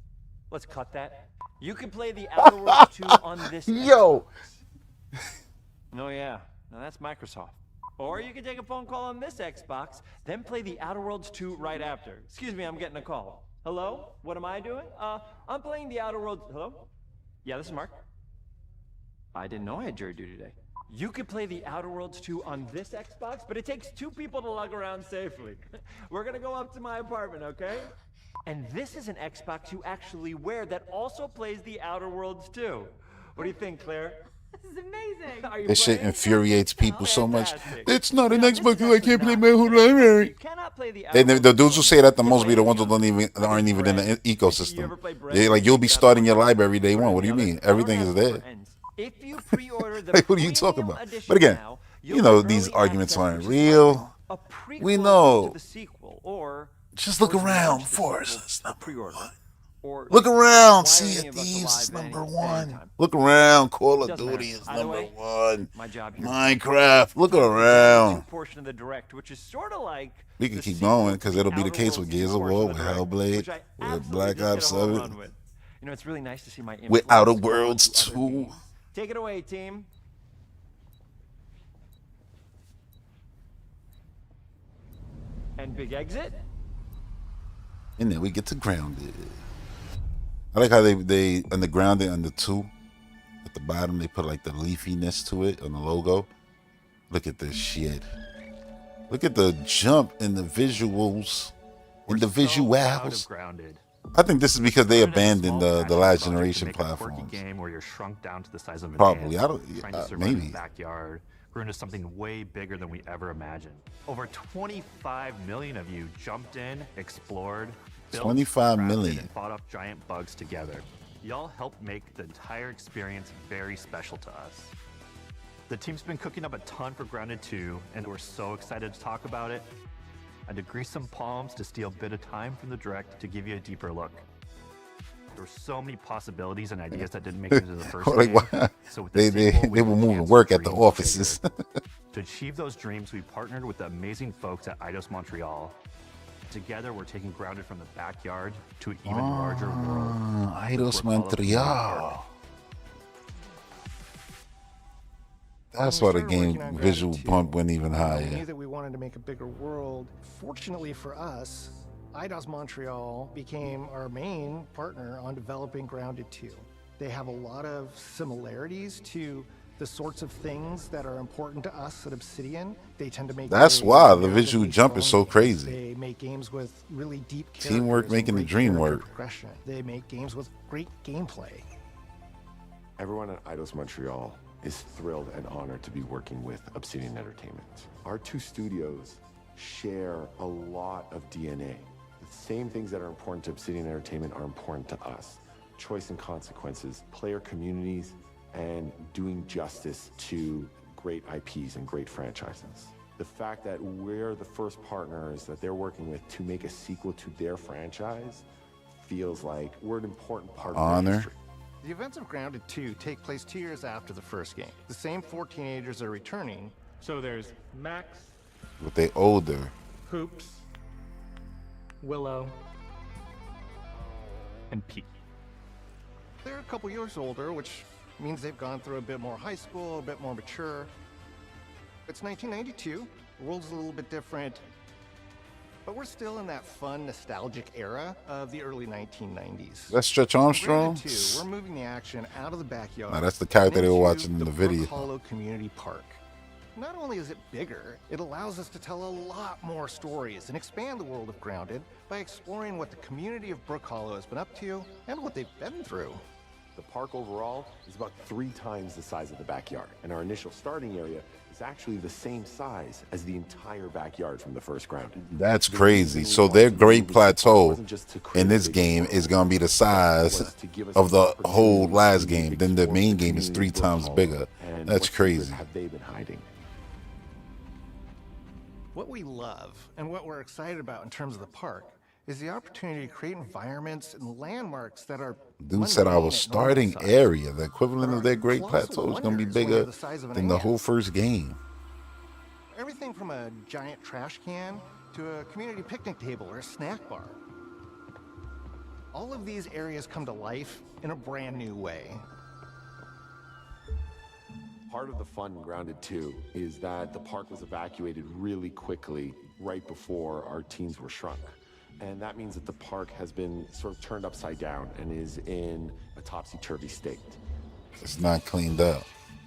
Let's cut that. You can play the Outer Worlds 2 on this Yo. Xbox. Oh yeah, now that's Microsoft. Or you can take a phone call on this Xbox, then play the Outer Worlds 2 right after. Excuse me, I'm getting a call. Hello? What am I doing? I'm playing the Outer Worlds. Hello? Yeah, this is Mark. I didn't know I had jury duty today. You could play the Outer Worlds 2 on this Xbox, but it takes 2 people to lug around safely. We're gonna go up to my apartment, okay? And this is an Xbox you actually wear that also plays the Outer Worlds 2. What do you think, Claire? This is amazing. This shit infuriates people so much. It's not an Xbox. I can't play my whole library. The dudes who say that the most be the ones that aren't even in the ecosystem. They like, you'll be starting your library day one. What do you mean? Everything is there. If you pre-order the Like, what are you talking about? But again, you know these arguments aren't real. We know. Just look around. Forza is number 1. Look around. Sea of Thieves is number 1. Look around. Call of Duty is number 1. Minecraft. Look around. Portion of the direct, which is sort of like We can keep going because it'll be the case with Gears of War, with Hellblade, with Black Ops 7, You know, it's really nice to see my with Outer Worlds 2. Take it away, team. And big exit. And then we get to Grounded. I like how they on the Grounded on the 2 at the bottom they put like the leafiness to it on the logo. Look at this shit. Look at the jump in the visuals. In the visuals. I think this is because they abandoned the last generation platforms. Game where you're shrunk down to the size of an Probably. ant, I don't. trying to survive Maybe. in the backyard, grew into something way bigger than we ever imagined. Over 25 million of you jumped in, explored, built, 25 crafted, million. and fought off giant bugs together. Y'all helped make the entire experience very special to us. The team's been cooking up a ton for Grounded 2, and we're so excited to talk about it. I had to grease some palms to steal a bit of time from the direct to give you a deeper look. There were so many possibilities and ideas that didn't make it into the first Like, game. why? So with the They sequel, we were can moving cancel work at the dreams offices. bigger. To achieve those dreams, we partnered with the amazing folks at Eidos Montreal. Together, we're taking Grounded from the backyard to an even larger world. Eidos Montreal. That's why the game visual bump went even We higher. knew that we wanted to make a bigger world. Fortunately for us, Eidos Montreal became our main partner on developing Grounded 2. They have a lot of similarities to the sorts of things that are important to us at Obsidian. They tend to make That's really why the narratively visual jump is so strong games. crazy. They make games with really deep Teamwork characters making and the great dream character work. progression. They make games with great gameplay. Everyone at Eidos Montreal is thrilled and honored to be working with Obsidian Entertainment. Our 2 studios share a lot of DNA. The same things that are important to Obsidian Entertainment are important to us. Choice and consequences, player communities, and doing justice to great IPs and great franchises. The fact that we're the first partners that they're working with to make a sequel to their franchise feels like we're an important part of their Honor. history. The events of Grounded 2 take place 2 years after the first game. The same 4 teenagers are returning. So there's Max, But they older. Hoops, Willow, and Pete. They're a couple years older, which means they've gone through a bit more high school, a bit more mature. It's 1992. The world's a little bit different. But we're still in that fun, nostalgic era of the early 1990s. That's Stretch Armstrong? Grounded 2, we're moving the action out of the backyard. Nah, that's the character they were into watching in the Brook video. Hollow Community Park. Not only is it bigger, it allows us to tell a lot more stories and expand the world of Grounded by exploring what the community of Brook Hollow has been up to and what they've been through. The park overall is about 3 times the size of the backyard, and our initial starting area is actually the same size as the entire backyard from the first Grounded. That's crazy. So their Great Plateau in this game is going to be the size of the whole last game. Then the main game is 3 times bigger. That's crazy. Have they been hiding? What we love and what we're excited about in terms of the park is the opportunity to create environments and landmarks that are Dude said our starting area, the equivalent of their Great Plateau, is going to be bigger than the whole first game. Everything from a giant trash can to a community picnic table or a snack bar. All of these areas come to life in a brand new way. Part of the fun in Grounded 2 is that the park was evacuated really quickly right before our teens were shrunk. And that means that the park has been sort of turned upside down and is in a topsy-turvy state. It's not cleaned up.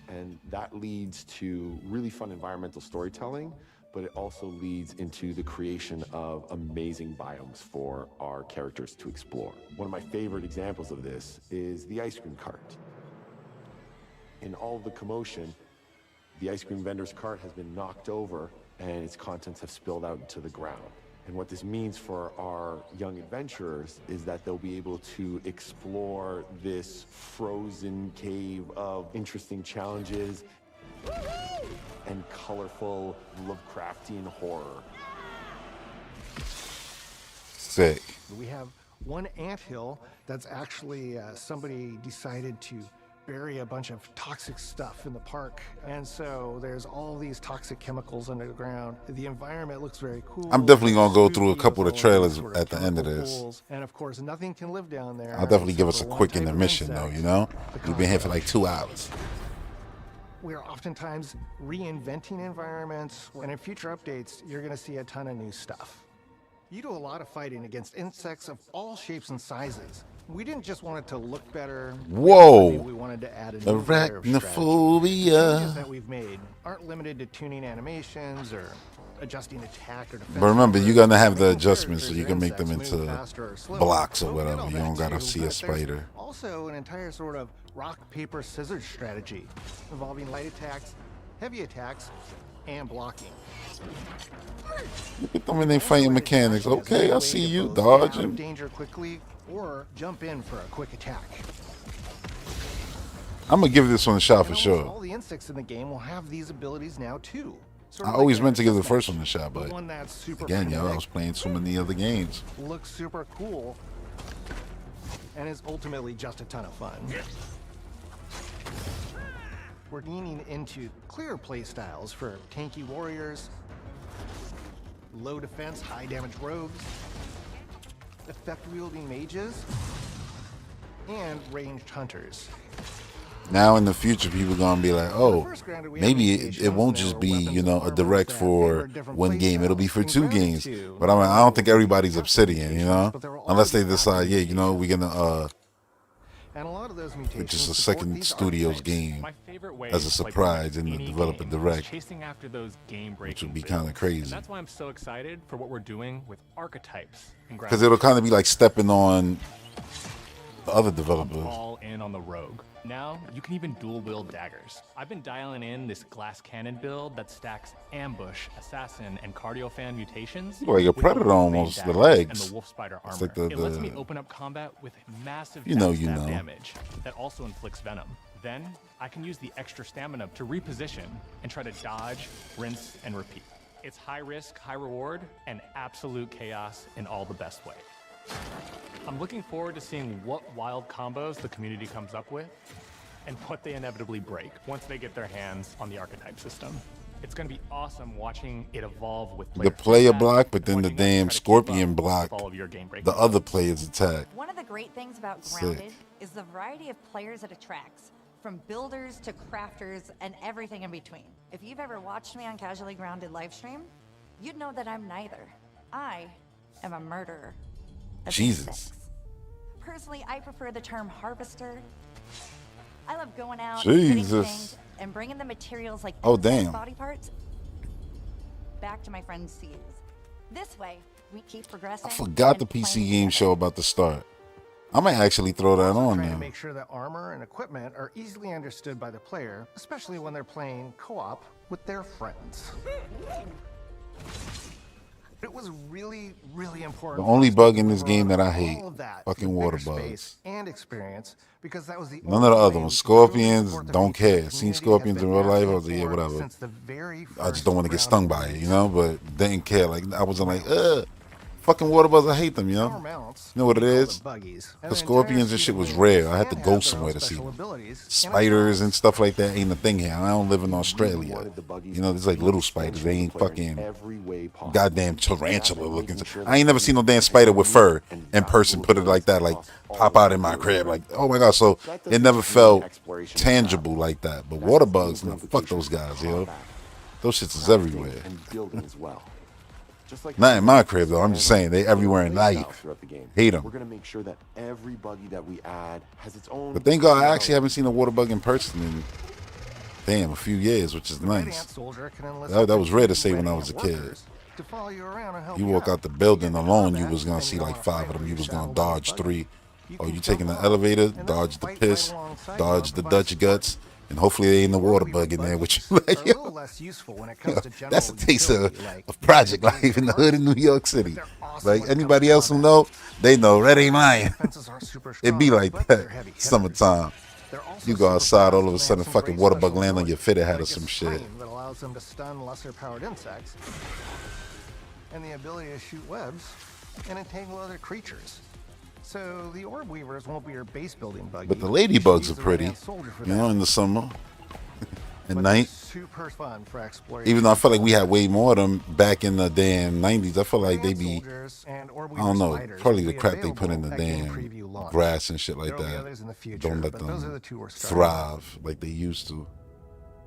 And that leads to really fun environmental storytelling, but it also leads into the creation of amazing biomes for our characters to explore. One of my favorite examples of this is the ice cream cart. In all of the commotion, the ice cream vendor's cart has been knocked over and its contents have spilled out into the ground. And what this means for our young adventurers is that they'll be able to explore this frozen cave of interesting challenges and colorful Lovecraftian horror. Sick. We have one anthill that's actually somebody decided to bury a bunch of toxic stuff in the park, and so there's all these toxic chemicals under the ground. The environment looks very cool. I'm definitely gonna go through a couple of the trailers at the end of this. And of course, nothing can live down there. I'll definitely give us a quick intermission though, you know? We've been here for like 2 hours. We are oftentimes reinventing environments, and in future updates, you're gonna see a ton of new stuff. You do a lot of fighting against insects of all shapes and sizes. We didn't just want it to look better. Whoa! We wanted to add a new layer of strategy. Arachnophobia. Changes that we've made aren't limited to tuning animations or adjusting attack or defense. But remember, you're gonna have the adjustments so you can make them into blocks or whatever. You don't gotta see a spider. Also, an entire sort of rock, paper, scissors strategy involving light attacks, heavy attacks, and blocking. Look at them in their fighting mechanics. Okay, I see you dodging. Danger quickly or jump in for a quick attack. I'm gonna give this one a shot for sure. All the insects in the game will have these abilities now too. I always meant to give the first one a shot, but again, yo, I was playing so many other games. Looks super cool and is ultimately just a ton of fun. We're leaning into clear play styles for tanky warriors, low defense, high damage rogues, effect-wielding mages, and ranged hunters. Now in the future, people gonna be like, oh, maybe it won't just be, you know, a direct for one game. It'll be for 2 games. But I don't think everybody's Obsidian, you know, unless they decide, yeah, you know, we're gonna And a lot of those mutations which is a second studio's game as a surprise in the developer direct, chasing after those which would be kind of crazy. And that's why I'm so excited for what we're doing with archetypes. Because it'll kind of be like stepping on the other developers. All in on the rogue. Now you can even dual wield daggers. I've been dialing in this glass cannon build that stacks ambush, assassin, and cardio fan mutations. Like a predator almost, the legs. And the wolf spider armor. It's like it lets me open up combat with massive you know. damage that also inflicts venom. Then I can use the extra stamina to reposition and try to dodge, rinse, and repeat. It's high risk, high reward, and absolute chaos in all the best way. I'm looking forward to seeing what wild combos the community comes up with and what they inevitably break once they get their hands on the archetype system. It's going to be awesome watching it evolve with the player block, but then the damn scorpion block, the other player's attack. One of the great things about Grounded is the variety of players it attracts, from builders to crafters and everything in between. If you've ever watched me on Casually Grounded livestream, you'd know that I'm neither. I am a murderer. Jesus. Personally, I prefer the term harvester. I love going out, Jesus. hitting things, and bringing the materials like Oh, insect damn. body parts back to my friend Steve's. This way, we keep progressing. I forgot the and PC playing game show about to start. I might actually throw that on Trying to now. make sure that armor and equipment are easily understood by the player, especially when they're playing co-op with their friends. It was really, really important. The only for us bug to in this deliver game that I all hate, of that fucking with water bigger bugs. space and experience, because that was the None of the only other way ones. we could truly Scorpions, support the don't features the care. Seen community scorpions has in been real life, I asking was like, yeah, for whatever. since the very I just first don't want to get Grounded stung by it, release. you know? But didn't care. Like, I wasn't like, ugh. Fucking water bugs, I hate them, you know? You know what it is? The scorpions and shit was rare. I had to go somewhere to see them. Spiders and stuff like that ain't a thing here. I don't live in Australia. You know, there's like little spiders. They ain't fucking goddamn tarantula looking. I ain't never seen no damn spider with fur in person, put it like that, like pop out in my crib. Like, oh my God. So it never felt tangible like that. But water bugs, no, fuck those guys, yo. Those shits is everywhere. Not in my crib though. I'm just saying they everywhere in life. Hate them. We're gonna make sure that everybody that we add has its own. But thank God I actually haven't seen a water bug in person in damn a few years, which is nice. That was rare to say when I was a kid. You walk out the building alone, you was gonna see like 5 of them. You was gonna dodge 3. Oh, you taking the elevator, dodge the piss, dodge the Dutch guts, and hopefully there ain't no water bug in there, which like, yo, that's a taste of project life in the hood in New York City. Like anybody else who know, they know Red ain't lying. It be like that summertime. You go outside, all of a sudden fucking water bug land on your fitted hat or some shit. That allows them to stun lesser powered insects, and the ability to shoot webs and entangle other creatures. So the orb weavers won't be your base building buggy. But the ladybugs are pretty, you know, in the summer, at night. Super fun for exploration. Even though I felt like we had way more of them back in the damn 90s, I feel like they be, I don't know, probably the crap they put in the damn grass and shit like that. Don't let them thrive like they used to.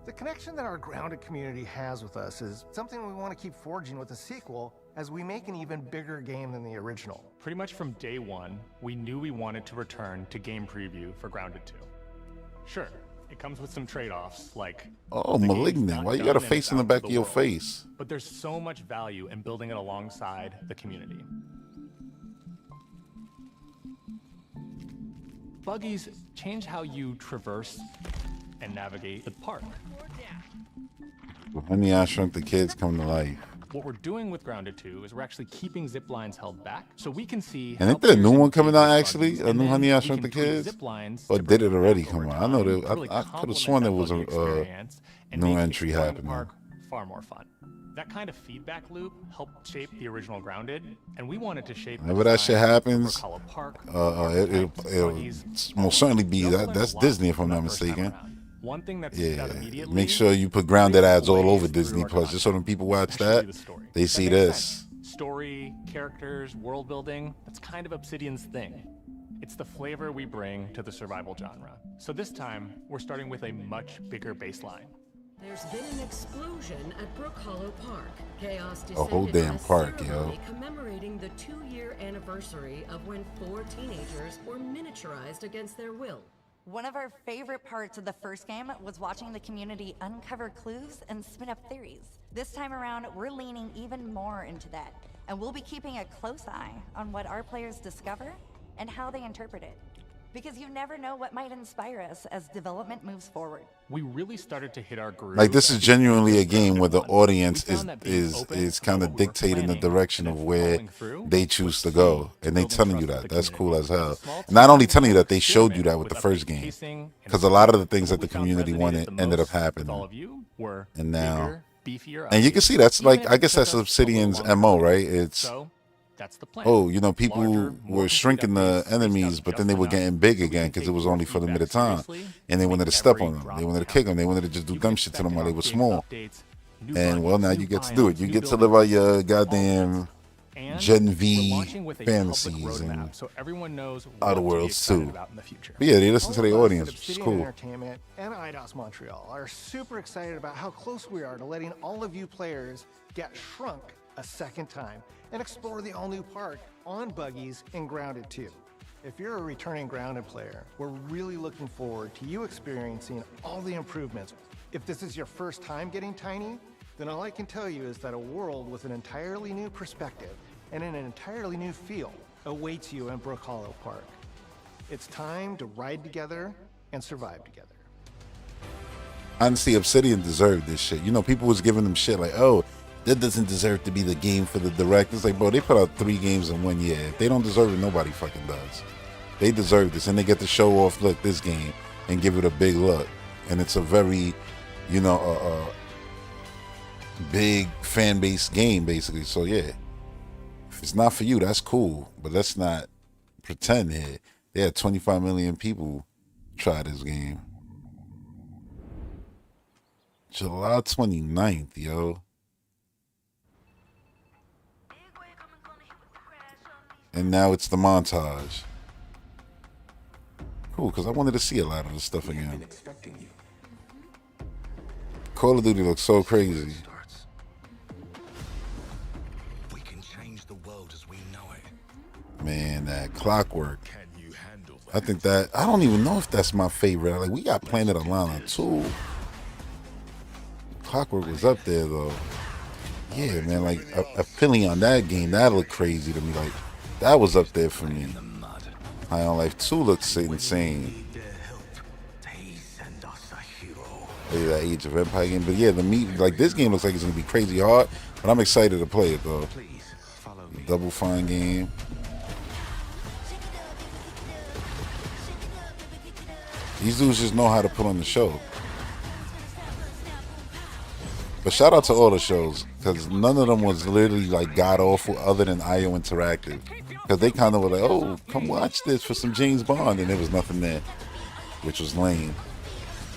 The connection that our grounded community has with us is something we want to keep forging with the sequel as we make an even bigger game than the original. Pretty much from day one, we knew we wanted to return to game preview for Grounded 2. Sure, it comes with some trade-offs, like... Oh, Malignant, why you got a face in the back of your face? But there's so much value in building it alongside the community. Buggies change how you traverse and navigate the park. Honey, I Shrunk the Kids come to life. What we're doing with Grounded 2 is we're actually keeping zip lines held back so we can see. And ain't there a new one coming out actually? A new Honey, I Shrunk the Kids? Or did it already come out? I know that I could have sworn there was a new entry happening. Far more fun. That kind of feedback loop helped shape the original Grounded, and we wanted to shape. Whenever that shit happens, it'll most certainly be that's Disney if I'm not mistaken. One thing that's make sure you put Grounded ads all over Disney Plus, just so when people watch that, they see this. Story, characters, world building, that's kind of Obsidian's thing. It's the flavor we bring to the survival genre. So this time, we're starting with a much bigger baseline. There's been an explosion at Brook Hollow Park. Chaos A whole descended damn on a park, ceremony yo. commemorating the 2-year anniversary of when 4 teenagers were miniaturized against their will. One of our favorite parts of the first game was watching the community uncover clues and spin up theories. This time around, we're leaning even more into that, and we'll be keeping a close eye on what our players discover and how they interpret it. Because you never know what might inspire us as development moves forward. We really started to hit our groove. Like this is genuinely a game where the audience is kind of dictating the direction of where they choose to go, and they telling you that. That's cool as hell. Not only telling you that, they showed you that with the first game, because a lot of the things that the community wanted ended up happening. And now, and you can see that's like, I guess that's Obsidian's MO, right? It's that's the plan. Oh, you know, people were shrinking the enemies, but then they were getting big again because it was only for a limited time. And they wanted to step on them. They wanted to kick them. They wanted to just do dumb shit to them while they were small. And, well, now you get to do it. You get to live out your goddamn Gen V fantasies and Outer Worlds too. But yeah, they listen to their audience, which is cool. Entertainment and IDOS Montreal are super excited about how close we are to letting all of you players get shrunk a second time and explore the all-new park on buggies in Grounded 2. If you're a returning Grounded player, we're really looking forward to you experiencing all the improvements If this is your first time getting tiny, then all I can tell you is that a world with an entirely new perspective and an entirely new feel awaits you in Brook Hollow Park. It's time to ride together and survive together. Honestly, Obsidian deserved this shit. You know, people was giving them shit like, oh, that doesn't deserve to be the game for the direct. It's like, bro, they put out 3 games in 1 year. If they don't deserve it, nobody fucking does. They deserve this, and they get to show off, look, this game, and give it a big look. And it's a very, you know, big fan base game, basically. So yeah, if it's not for you, that's cool. But let's not pretend here. They had 25 million people try this game. July 29th, yo. And now it's the montage. Cool, because I wanted to see a lot of this stuff again. Call of Duty looks so crazy. We can change the world as we know it. Man, that Clockwork. I think that, I don't even know if that's my favorite. Like, we got Planet Alana too. Clockwork was up there though. Yeah, man, like a feeling on that game, that looked crazy to me. Like, that was up there for me. High on Life 2 looks insane. Yeah, that Age of Empire game. But yeah, like this game looks like it's gonna be crazy hard. But I'm excited to play it though. Double Fine game. These dudes just know how to put on the show. But shout out to all the shows, because none of them was literally like god awful other than IO Interactive. Because they kind of were like, oh, come watch this for some James Bond, and there was nothing there, which was lame.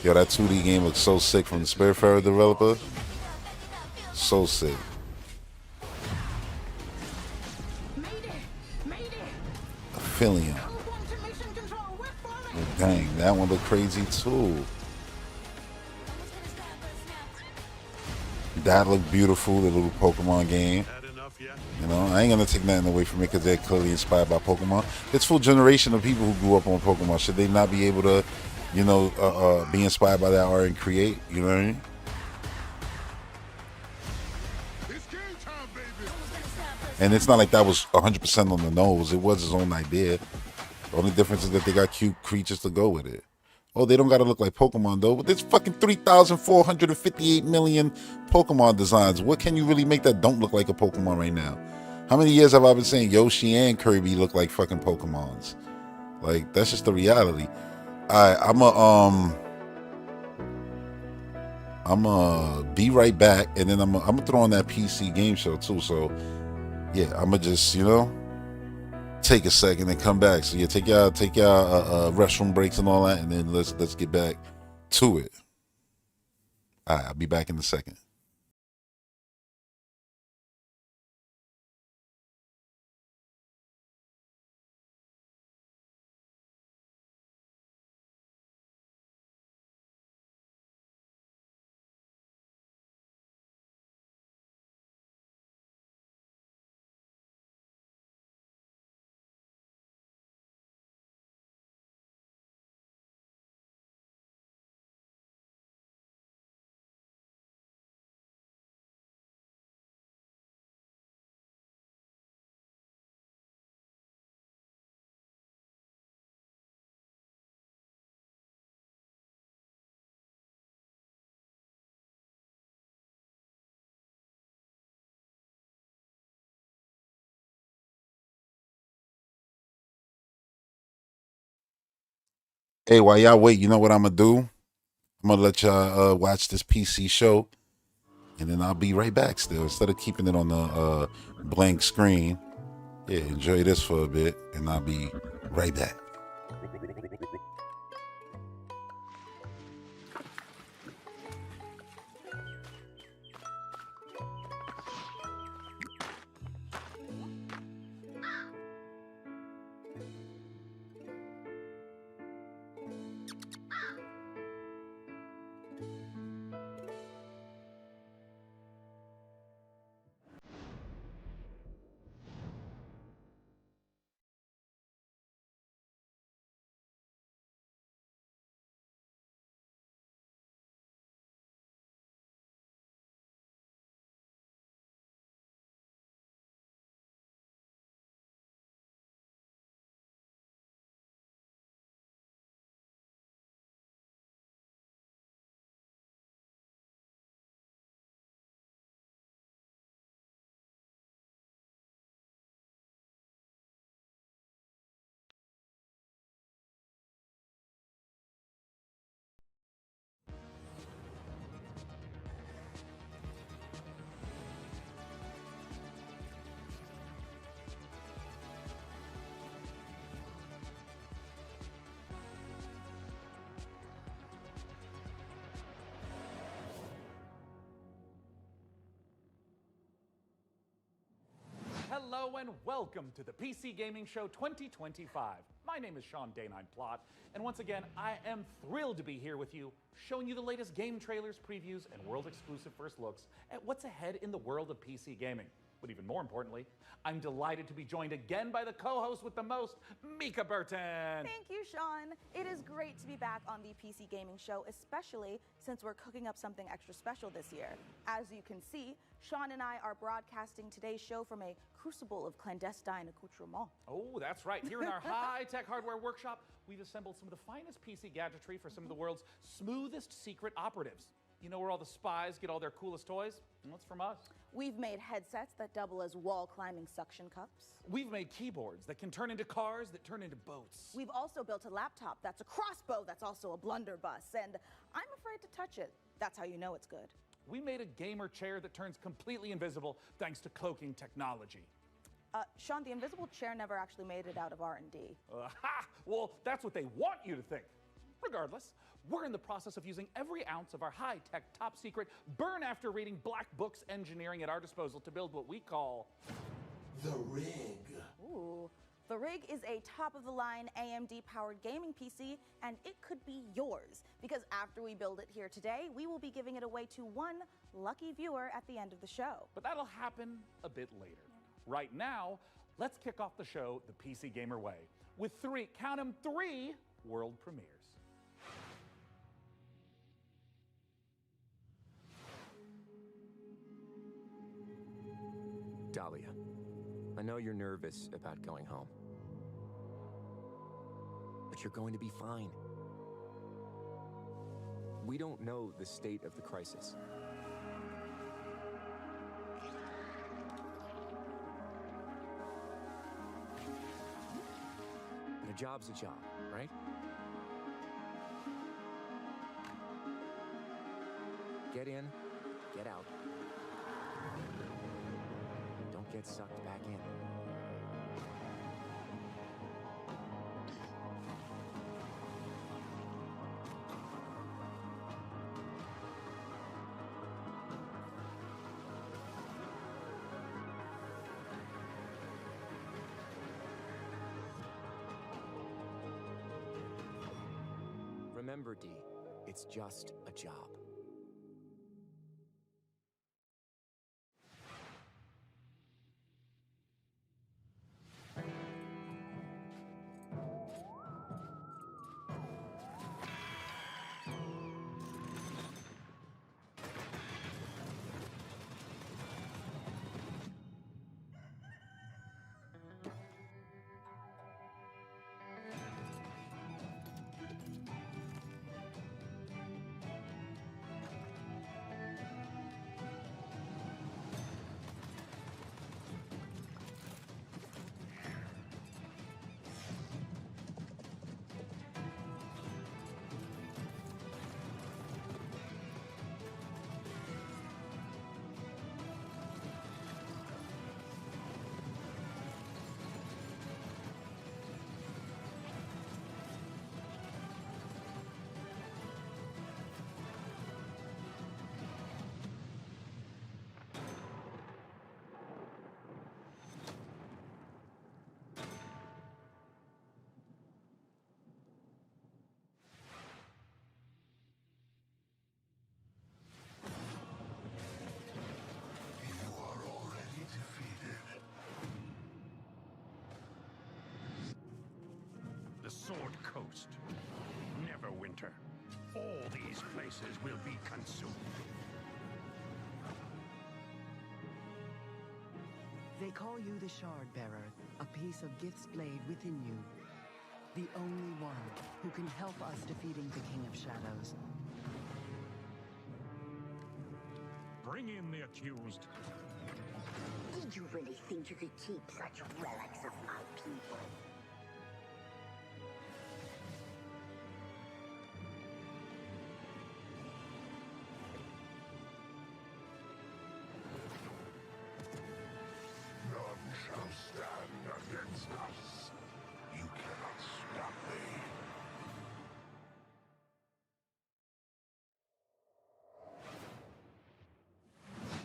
Yo, that 2D game looks so sick from the Spiritfarer developer. So sick. Affiliate. Dang, that one looked crazy too. That looked beautiful, the little Pokemon game. You know, I ain't gonna take nothing away from it because they're clearly inspired by Pokemon. It's full generation of people who grew up on Pokemon. Should they not be able to, you know, be inspired by that art and create? You know what I mean? And it's not like that was 100% on the nose. It was his own idea. The only difference is that they got cute creatures to go with it. Oh, they don't gotta look like Pokemon though. But there's fucking 3,458 million Pokemon designs. What can you really make that don't look like a Pokemon right now? How many years have I been saying Yoshi and Kirby look like fucking Pokemons? Like, that's just the reality. I'm be right back, and then I'm gonna throw on that PC game show too. So yeah, I'm gonna just, you know, take a second and come back. So yeah, take y'all restroom breaks and all that, and then let's get back to it. All right, I'll be back in a second. Hey, while y'all wait, you know what I'm gonna do? I'm gonna let y'all watch this PC show, and then I'll be right back still. Instead of keeping it on the blank screen, yeah, enjoy this for a bit, and I'll be right back. hello, and welcome to the PC Gaming Show 2025. My name is Sean Day9 Plot, and once again, I am thrilled to be here with you, showing you the latest game trailers, previews, and world-exclusive first looks at what's ahead in the world of PC gaming. But even more importantly, I'm delighted to be joined again by the co-host with the most, Mika Burton. Thank you, Sean. It is great to be back on the PC Gaming Show, especially since we're cooking up something extra special this year. As you can see, Sean and I are broadcasting today's show from a crucible of clandestine accoutrements. Oh, that's right. Here in our high-tech hardware workshop, we've assembled some of the finest PC gadgetry for some of the world's smoothest secret operatives. You know where all the spies get all their coolest toys? And that's from us. We've made headsets that double as wall-climbing suction cups. We've made keyboards that can turn into cars that turn into boats. We've also built a laptop that's a crossbow that's also a blunderbuss, and I'm afraid to touch it. That's how you know it's good. We made a gamer chair that turns completely invisible thanks to cloaking technology. Sean, the invisible chair never actually made it out of R&D. Well, that's what they want you to think. Regardless, we're in the process of using every ounce of our high-tech, top-secret, burn-after-reading black books engineering at our disposal to build what we call the Rig. Ooh. The Rig is a top-of-the-line AMD-powered gaming PC, and it could be yours. Because after we build it here today, we will be giving it away to one lucky viewer at the end of the show. But that'll happen a bit later. Right now, let's kick off the show the PC Gamer way with three world premieres. Dahlia, I know you're nervous about going home, but you're going to be fine. We don't know the state of the crisis. But a job's a job, right? Get in, get out. Don't get sucked back in. Remember, Dee, it's just a job. The Sword Coast. Neverwinter. All these places will be consumed. They call you the Shard Bearer, a piece of Gith's blade within you. The only one who can help us defeating the King of Shadows. Bring in the accused. Did you really think you could keep such relics of my people? None shall stand against us. You cannot stop me.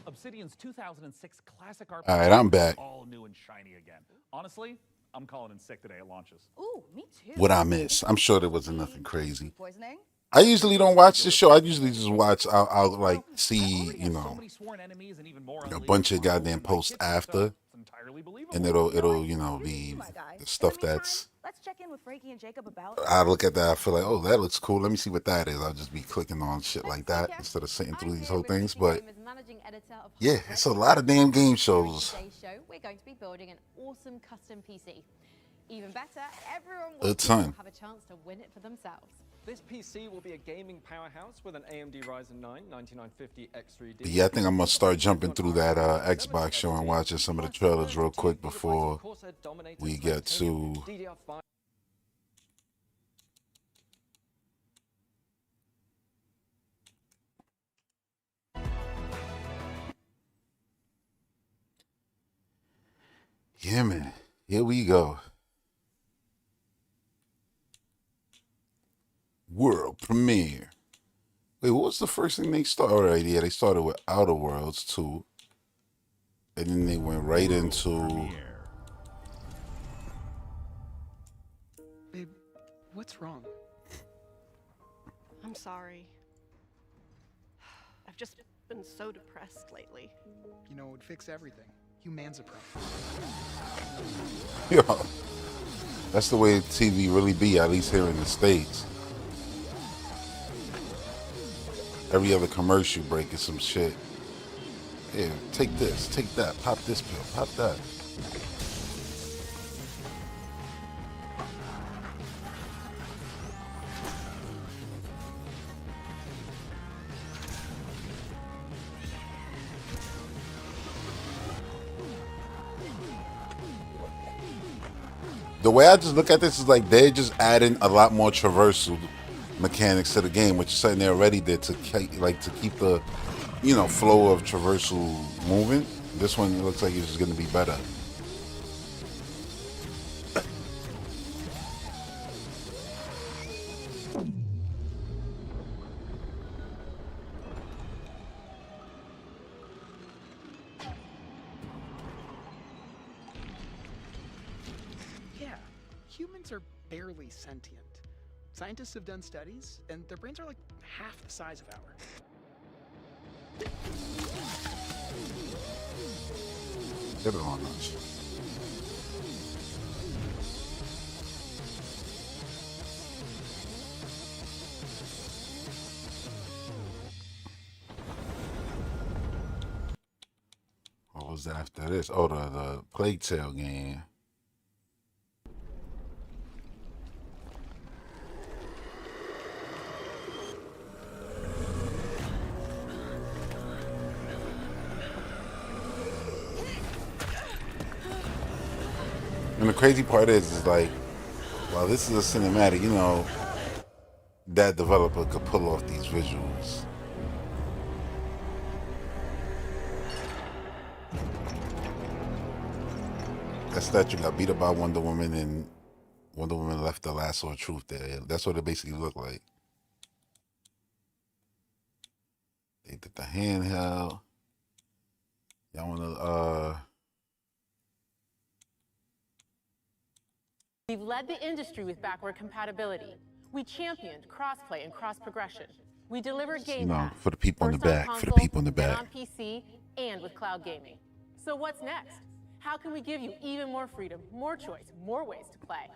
A Obsidian's 2006 classic RPG All right, I'm back. all new and shiny again. Honestly, I'm calling in sick today it launches. Ooh, me too. What I miss? I'm sure there wasn't nothing crazy. Poisoning? I usually don't watch the show. I usually just watch. I'll like see, you know, a bunch of goddamn posts after, and it'll you know be the stuff that's. Let's check in with Frankie and Jacob about. I look at that. I feel like, oh, that looks cool. Let me see what that is. I'll just be clicking on shit like that instead of sitting through these whole things. But yeah, it's a lot of damn game shows. Today's show, we're going to be building an awesome custom PC. Even better, everyone A will ton. have a chance to win it for themselves. This PC will be a gaming powerhouse with an AMD Ryzen 9 9950 X3D. But yeah, I think I'm gonna start jumping through that Xbox show and watching some of the trailers real quick before we get to. Yeah, man. Here we go. World premiere. Wait, what was the first thing they started? All right, yeah, they started with Outer Worlds 2. And then they went right into... Babe, what's wrong? I'm sorry. I've just been so depressed lately. You know, it would fix everything. Humanzapro. Yo, that's the way TV really be, at least here in the States. Every other commercial break is some shit. Here, take this, take that, pop this pill, pop that. The way I just look at this is like they're just adding a lot more traversal mechanics to the game, which is something they already did to keep the, you know, flow of traversal moving. This one looks like it's just going to be better. Yeah, humans are barely sentient. Scientists have done studies, and their brains are like half the size of ours. Get it on us. What was after this? Oh, the Plague Tale game. And the crazy part is like, while this is a cinematic, you know, that developer could pull off these visuals. That statue got beat up by Wonder Woman, and Wonder Woman left the lasso of truth there. That's what it basically looked like. They did the handheld. Y'all wanna We've led the industry with backward compatibility. We championed crossplay and cross-progression. We delivered Game Pass, for the people in the first on back, for the console, people in the then back. on PC, and with cloud gaming. So what's next? How can we give you even more freedom, more choice, more ways to play?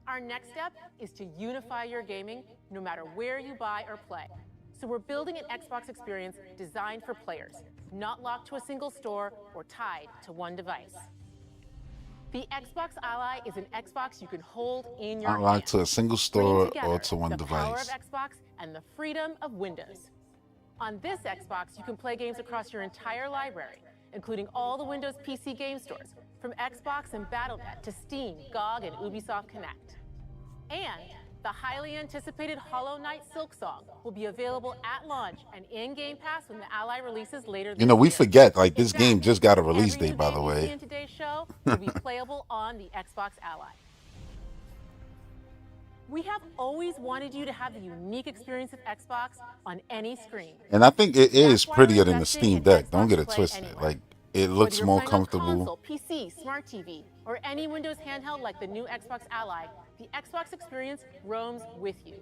Our next step is to unify your gaming no matter where you buy or play. So we're building an Xbox experience designed for players, not locked to a single store or tied to one device. The Xbox Ally is an Xbox you can hold in your Not hand. locked to a single store Bringing or together to one the power device. of Xbox and the freedom of Windows. On this Xbox, you can play games across your entire library, including all the Windows PC game stores, from Xbox and Battle.net to Steam, GOG, and Ubisoft Connect. And the highly anticipated Hollow Knight Silksong will be available at launch and in Game Pass when the Ally releases later this You know, we year. forget, like, this game just got a release Every new date, by the game you see way. in today's show will be playable on the Xbox Ally. We have always wanted you to have the unique experience of Xbox on any screen. And I think it is That's why prettier we're than the investing Steam in Deck. Don't Xbox get it Play twisted. Anywhere. Like, it Whether looks you're more playing on comfortable. console, PC, smart TV, or any Windows handheld like the new Xbox Ally, the Xbox experience roams with you.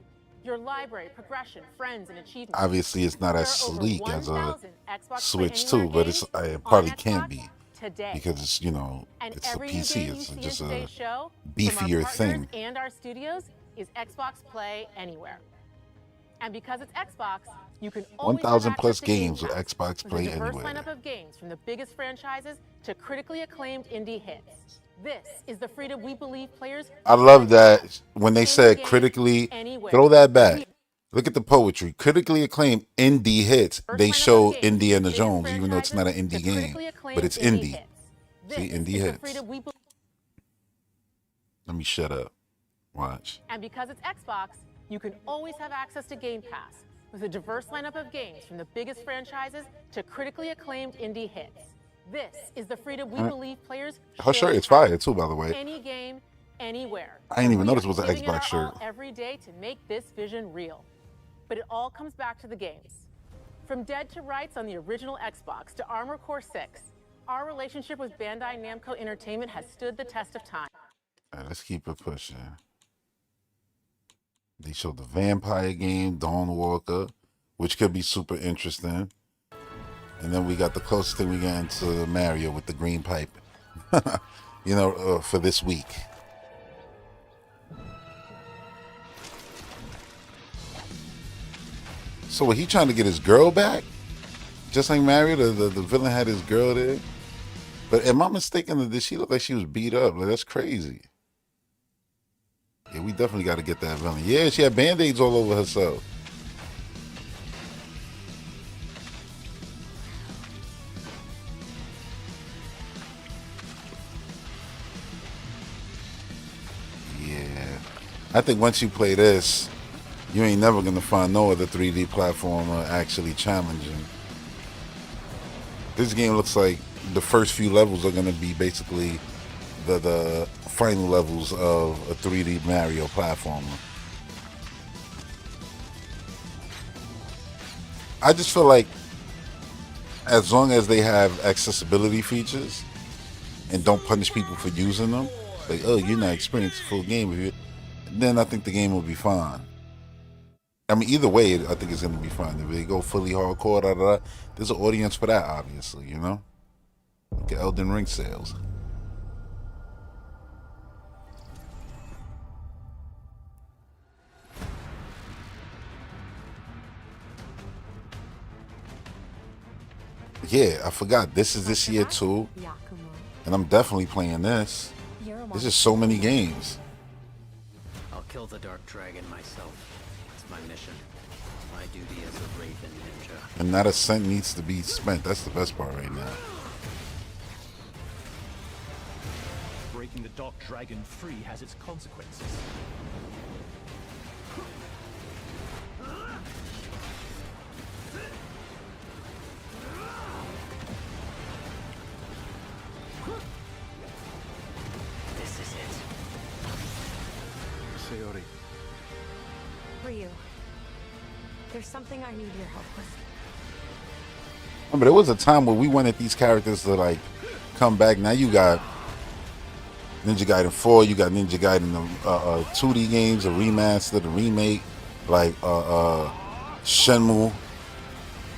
Your library, progression, friends, and achievements. Obviously, it's not There as are over sleek as a 1,000 Xbox Play Switch Anywhere too, but games it on probably Xbox can be today. because it's, you know, And it's a every new PC. game you It's see in just a today's show, from beefier our partners thing. and our studios, is Xbox Play Anywhere. And because it's Xbox, you can always have 1,000 access plus to Game games with Pass, Xbox with Play a diverse Anywhere. lineup of games from the biggest franchises to critically acclaimed indie hits. This is the freedom we believe players. I love that when they Any said game, critically, anywhere. throw that back. Look at the poetry. Critically acclaimed indie hits. They show Indiana Jones, even though it's not an indie game, but it's indie. See, indie hits. Let me shut up. Watch. And because it's Xbox, you can always have access to Game Pass with a diverse lineup of games from the biggest franchises to critically acclaimed indie hits. This is the freedom we believe players Her should shirt is have. fire too, by the way. Any game, anywhere. I didn't even We notice are it was an giving it Xbox our shirt. all every day to make this vision real. But it all comes back to the games. From Dead to Rights on the original Xbox to Armored Core 6, our relationship with Bandai Namco Entertainment has stood the test of time. All right, let's keep it pushing. They showed the vampire game, Dawn Walker, which could be super interesting. And then we got the closest thing we got into Mario with the green pipe, you know, for this week. So he trying to get his girl back? Just like Mario, the villain had his girl there. But am I mistaken? Did she look like she was beat up? Like, that's crazy. Yeah, we definitely got to get that villain. Yeah, she had Band-Aids all over herself. Yeah. I think once you play this, you ain't never going to find no other 3D platformer actually challenging. This game looks like the first few levels are going to be basically the final levels of a 3D Mario platformer. I just feel like as long as they have accessibility features and don't punish people for using them, like, oh, you're not experiencing the full game of it, then I think the game will be fine. I mean, either way, I think it's going to be fine. If they go fully hardcore, there's an audience for that, obviously, you know? Look at Elden Ring sales. Yeah, I forgot. This is this year too. And I'm definitely playing this. There's just so many games. I'll kill the Dark Dragon myself. It's my mission. My duty as a Raven Ninja. And not a cent needs to be spent. That's the best part right now. Breaking the Dark Dragon free has its consequences. This is it. Sayori. Ryu, there's something I need your help with. Remember, there was a time where we wanted these characters to like come back. Now you got Ninja Gaiden 4, you got Ninja Gaiden 2D games, a remaster, the remake, like Shenmue,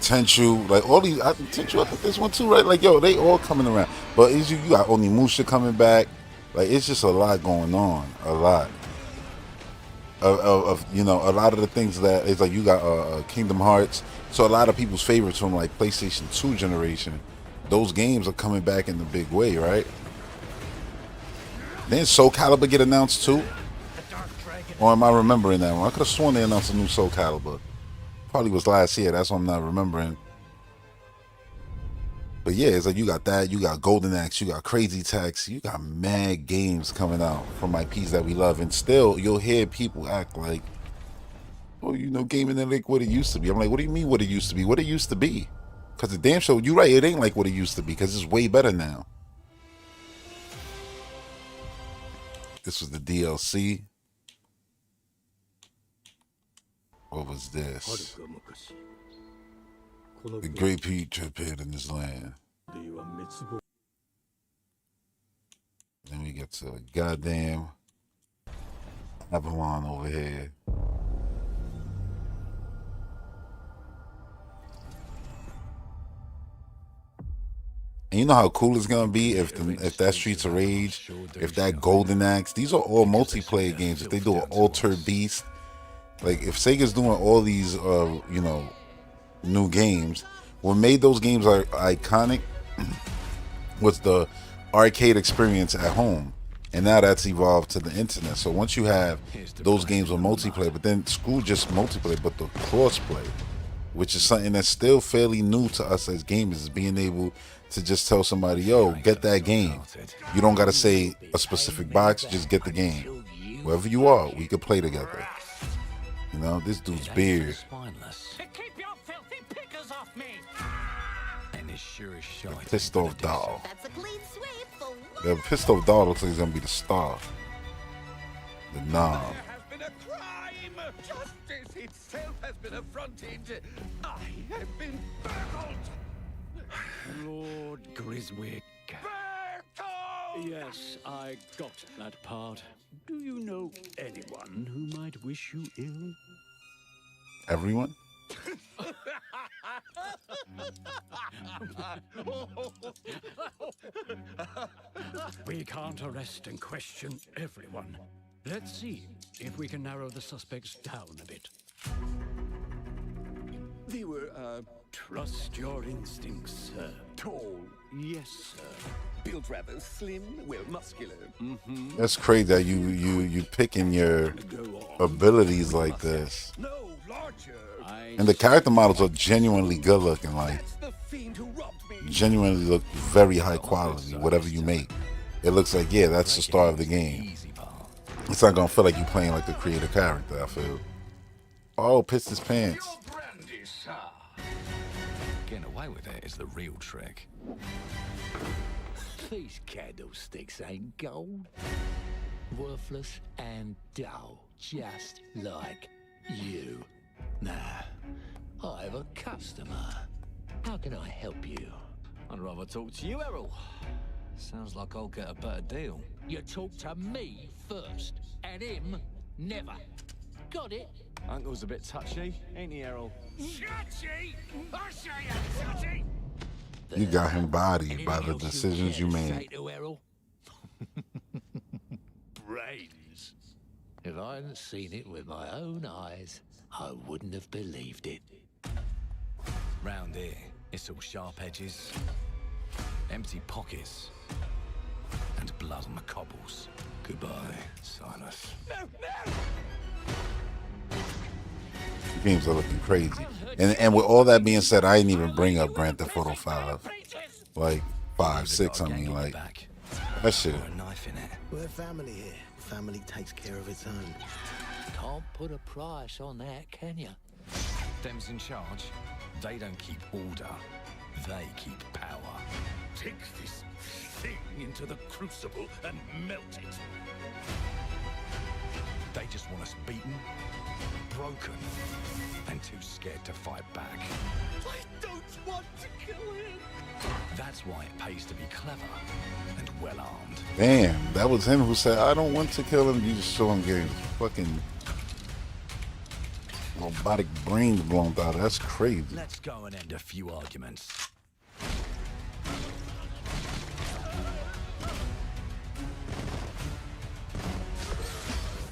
Tenchu, like all these. Tenchu, I think this one too, right? Like, yo, they all coming around. But it's, you got Onimusha coming back. Like, it's just a lot going on. A lot of you know, a lot of the things that it's like you got Kingdom Hearts. So a lot of people's favorites from like PlayStation 2 generation, those games are coming back in a big way, right? Didn't Soul Calibur get announced too? Or am I remembering that one? I could have sworn they announced a new Soul Calibur. Probably was last year, that's what I'm not remembering. But yeah, it's like you got that, you got Golden Axe, you got Crazy Taxi, you got mad games coming out from IPs that we love. And still, you'll hear people act like, oh, you know, gaming ain't like what it used to be. I'm like, what do you mean what it used to be? What it used to be? Because the damn show, you're right, it ain't like what it used to be because it's way better now. This was the DLC. What was this? The great Pete appeared in this land. Then we get to a goddamn Avalon over here. And you know how cool it's gonna be if that Streets of Rage, if that Golden Axe, these are all multiplayer games. If they do an Altered Beast, like if Sega's doing all these, you know, new games, what made those games are iconic was the arcade experience at home, and now that's evolved to the internet. So once you have those games with multiplayer, but then screw just multiplayer, but the crossplay, which is something that's still fairly new to us as gamers, is being able to just tell somebody, yo, get that game. You don't gotta say a specific box, just get the game. Wherever you are, we could play together. You know, this dude's beard. Keep your filthy pickers off me! And it sure is shite. Pissed off doll. That's a clean sweep for The pissed off doll looks like he's gonna be the star. The knob. There has been a crime! Justice itself has been affronted! I have been burgled! Lord Griswick. Yes, I got that part. Do you know anyone who might wish you ill? Everyone? We can't arrest and question everyone. Let's see if we can narrow the suspects down a bit. They were, trust your instincts, sir. Tall, yes, sir. Built rather slim, well muscular. That's crazy that you picking your abilities like this. No, larger. And the character models are genuinely good looking, like The fiend who robbed me. genuinely look very high quality, whatever you make. It looks like, yeah, that's the star of the game. It's not gonna feel like you're playing like the creative character, I feel. Oh, pissed his pants. Getting away with it is the real trick. These candlesticks ain't gold. Worthless and dull, just like you. Nah, I have a customer. How can I help you? I'd rather talk to you, Errol. Sounds like I'll get a better deal. You talk to me first, and him never. Got it? Uncle's a bit touchy, ain't he, Errol? Touchy? I say I'm touchy! You got him bodied by the decisions you Say made. to Errol? Brains. If I hadn't seen it with my own eyes, I wouldn't have believed it. Round here, it's all sharp edges, empty pockets, and blood on the cobbles. Goodbye, Silas. No, no! Games are looking crazy. And with all that being said, I didn't even bring up Grand Theft Auto 5. Like 5, 6, I mean, like that shit. We're family here. Family takes care of its own. Can't put a price on that, can you? Them's in charge. They don't keep order. They keep power. Take this thing into the crucible and melt it. They just want us beaten, broken, and too scared to fight back. I don't want to kill him! That's why it pays to be clever and well-armed. Damn, that was him who said, I don't want to kill him. You just saw him getting fucking robotic brains blown out. That's crazy. Let's go and end a few arguments.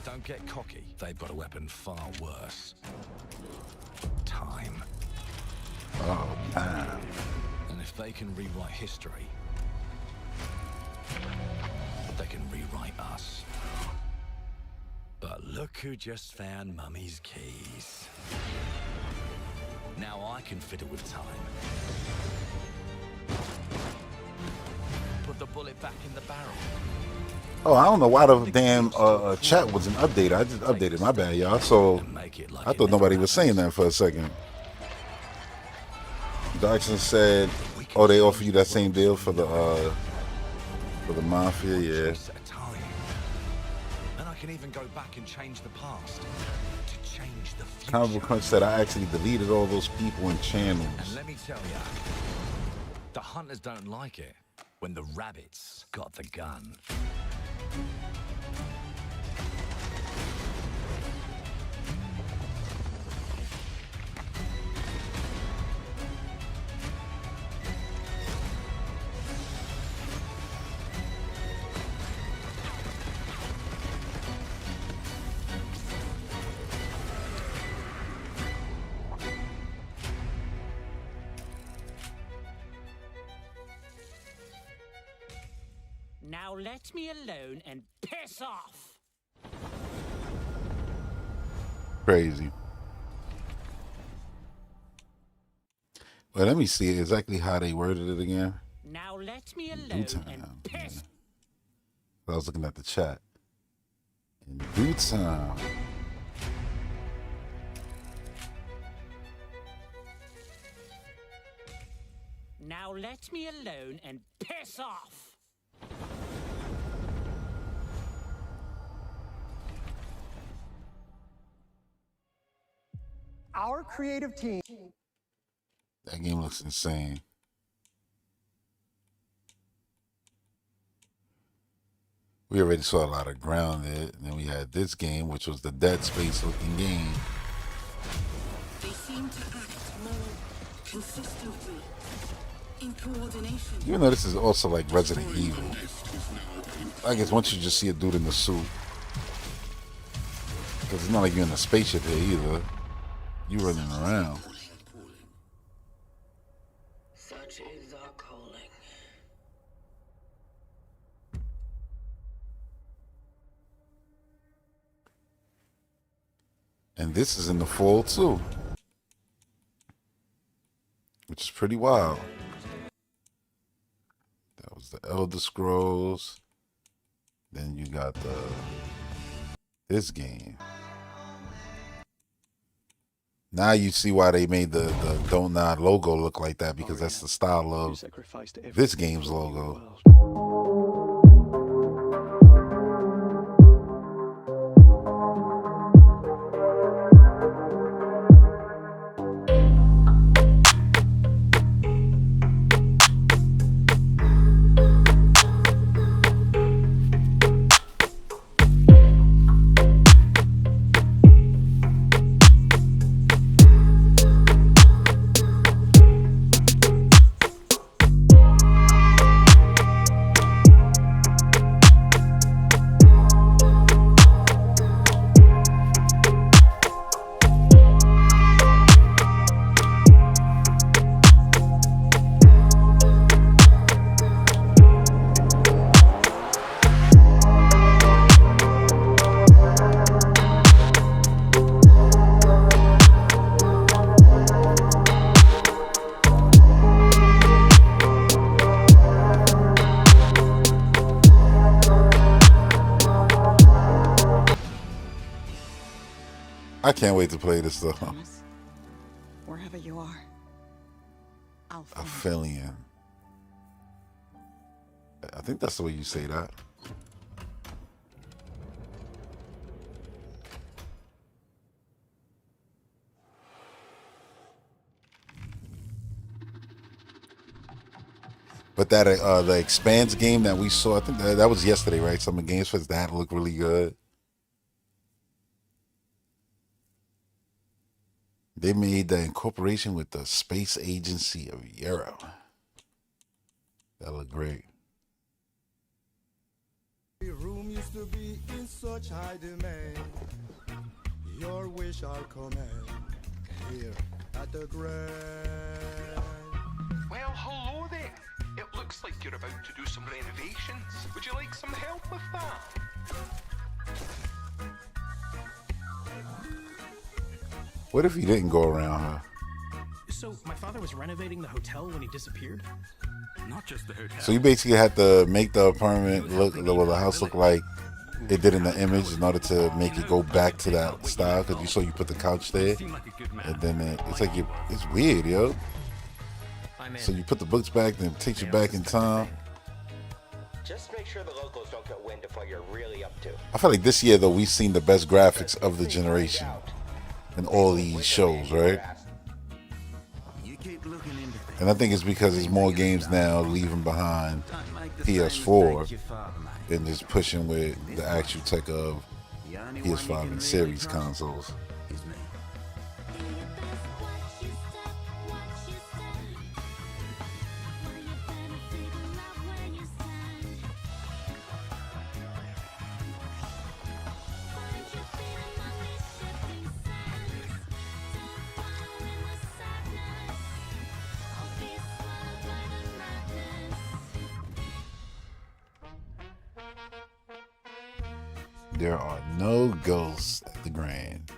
Don't get cocky. They've got a weapon far worse. Time. Oh, man. And if they can rewrite history, they can rewrite us. But look who just found Mummy's keys. Now I can fiddle with time. Put the bullet back in the barrel. Oh, I don't know why the damn chat wasn't updated. I just updated. My bad, y'all. So I thought nobody was saying that for a second. Jackson said, "Oh, they offer you that same deal for the Mafia, yeah." And I can even go back and change the past to change the future. Comic Book Crunch said I actually deleted all those people and channels. And let me tell ya, the hunters don't like it when the rabbits got the gun. Now let me alone and piss off. Crazy. Well, let me see exactly how they worded it again. Now let me alone and piss. I was looking at the chat. In due time. Now let me alone and piss off. Our creative team. That game looks insane. We already saw a lot of Grounded, and then we had this game, which was the Dead Space looking game. They seem to act more consistently in coordination. Even though this is also like Resident Evil. I guess once you just see a dude in the suit. Because it's not like you're in a spaceship here either. You running around. Such is our calling. And this is in the fall too. Which is pretty wild. That was the Elder Scrolls. Then you got this game. Now you see why they made the Don't Nod logo look like that, because that's the style of this game's logo. I can't wait to play this though. Wherever you are, Aphelion. I think that's the way you say that. But that the Expanse game that we saw, I think that was yesterday, right? Some of the games for that look really good. They made the incorporation with the Space Agency of Europe. That looked great. Your room used to be in such high demand. Your wish I'll command here at the Grand. Well, hello there. It looks like you're about to do some renovations. Would you like some help with that? What if he didn't go around her? So my father was renovating the hotel when he disappeared? Not just the hotel. So you basically had to make the apartment look, well, the house look like it did in the image in order to make it go back to that style. Because you saw you put the couch there, and then it's like it's weird, yo. So you put the books back, then it takes you back in time. Just make sure the locals don't get wind of what you're really up to. I feel like this year though we've seen the best graphics of the generation. in all these shows, right? And I think it's because there's more games now leaving behind PS4 and just pushing with the actual tech of PS5 and series consoles. There are no ghosts at the Grand.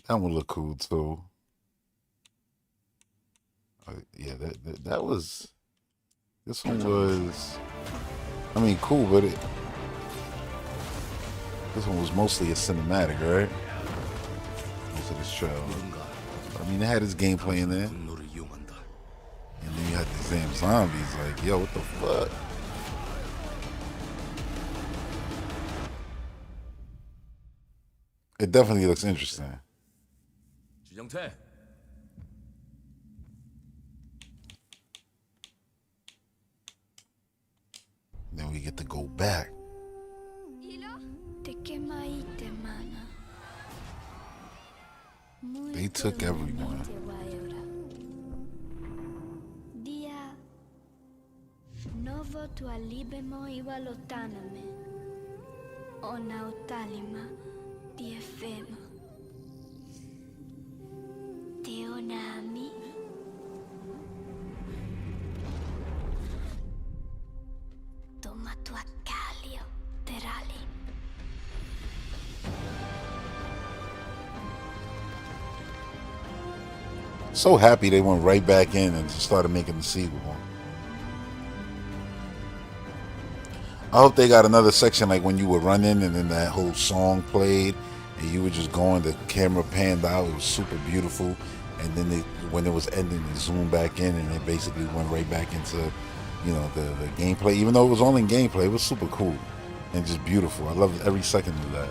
That one look cool too. Yeah, that was. This one was. I mean, cool, but this one was mostly a cinematic, right? Most of this trailer. I mean, it had its gameplay in there. And then you had these damn zombies, like, yo, what the fuck? It definitely looks interesting. Then we get to go back. They took everyone. Novo tu alibemo iwa lotaname. Ona utalima diefemo. Teonami. Toma tu acalio terali. So happy they went right back in and just started making the sequel. I hope they got another section like when you were running and then that whole song played and you were just going, the camera panned out, it was super beautiful, and then when it was ending, it zoomed back in and it basically went right back into, you know, the gameplay. Even though it was only gameplay, it was super cool and just beautiful. I loved every second of that.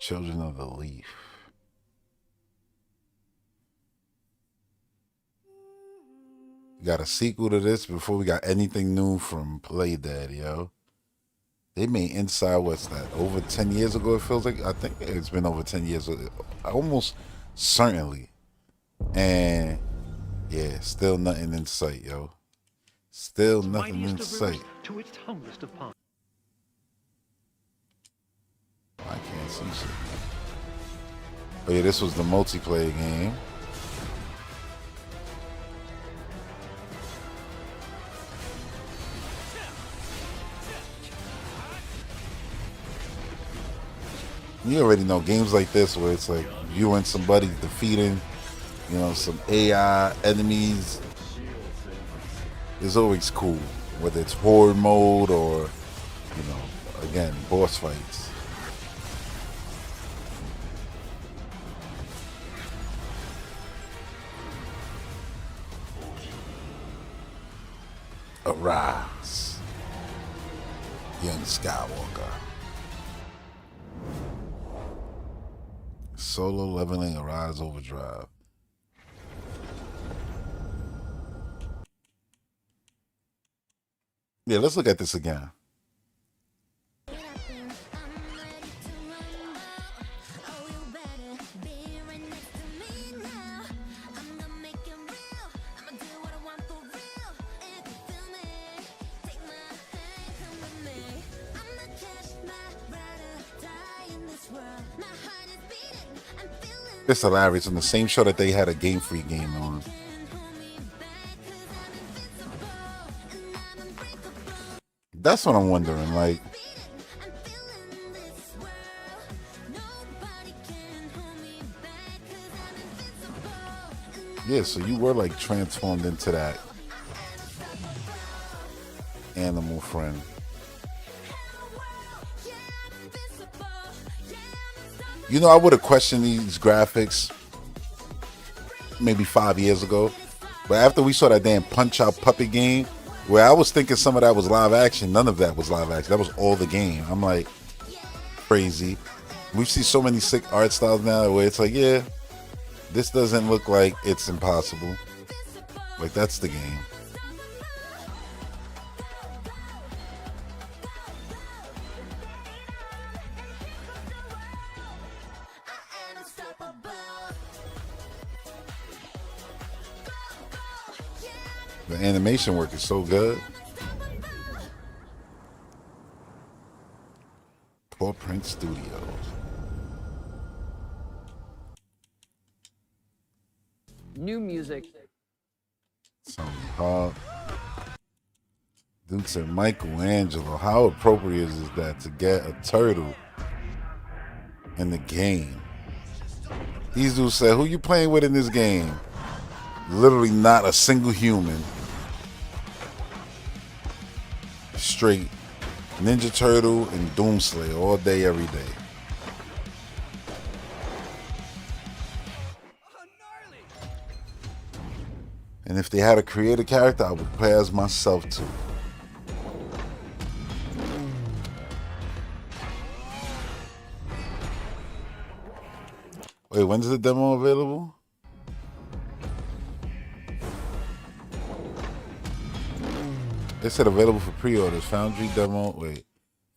Children of the Leaf. We got a sequel to this before we got anything new from Playdead, yo. They made Inside, what's that, over 10 years ago, it feels like? I think it's been over 10 years, almost certainly. And yeah, still nothing in sight, yo. Still nothing in sight. To its humblest of parts. I can't see shit. Oh yeah, this was the multiplayer game. You already know games like this where it's like you and somebody defeating, you know, some AI enemies. It's always cool, whether it's horde mode or, you know, again, boss fights. Arise, young Skywalker. Solo leveling, Arise Overdrive. Yeah, let's look at this again. It's hilarious on the same show that they had a Game Freak game on. That's what I'm wondering. Like, Yeah, so you were like transformed into that animal friend. You know, I would have questioned these graphics maybe 5 years ago. But after we saw that damn Punch-Out puppet game, where I was thinking some of that was live action, none of that was live action. That was all the game. I'm like, crazy. We've seen so many sick art styles now where it's like, yeah, this doesn't look like it's impossible. Like, that's the game. The animation work is so good. Paw Print Studios. New music. Tony Hawk. Dude said Michelangelo. How appropriate is that to get a turtle in the game? These dudes said, who you playing with in this game? Literally not a single human. Straight Ninja Turtle and Doomslayer all day, every day. And if they had a creative character, I would play as myself too. Wait, when's the demo available? They said available for pre-orders. Foundry demo. Wait.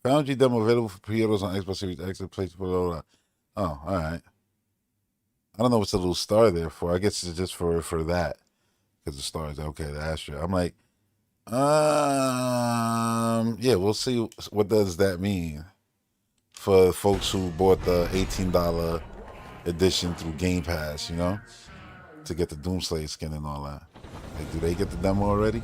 Foundry demo available for pre-orders on Xbox Series X and PlayStation. Oh, all right. I don't know what's the little star there for. I guess it's just for that. Because the star is okay, the asterisk. I'm like, yeah, we'll see what does that mean for folks who bought the $18 edition through Game Pass, you know? To get the Doomslayer skin and all that. Like, do they get the demo already?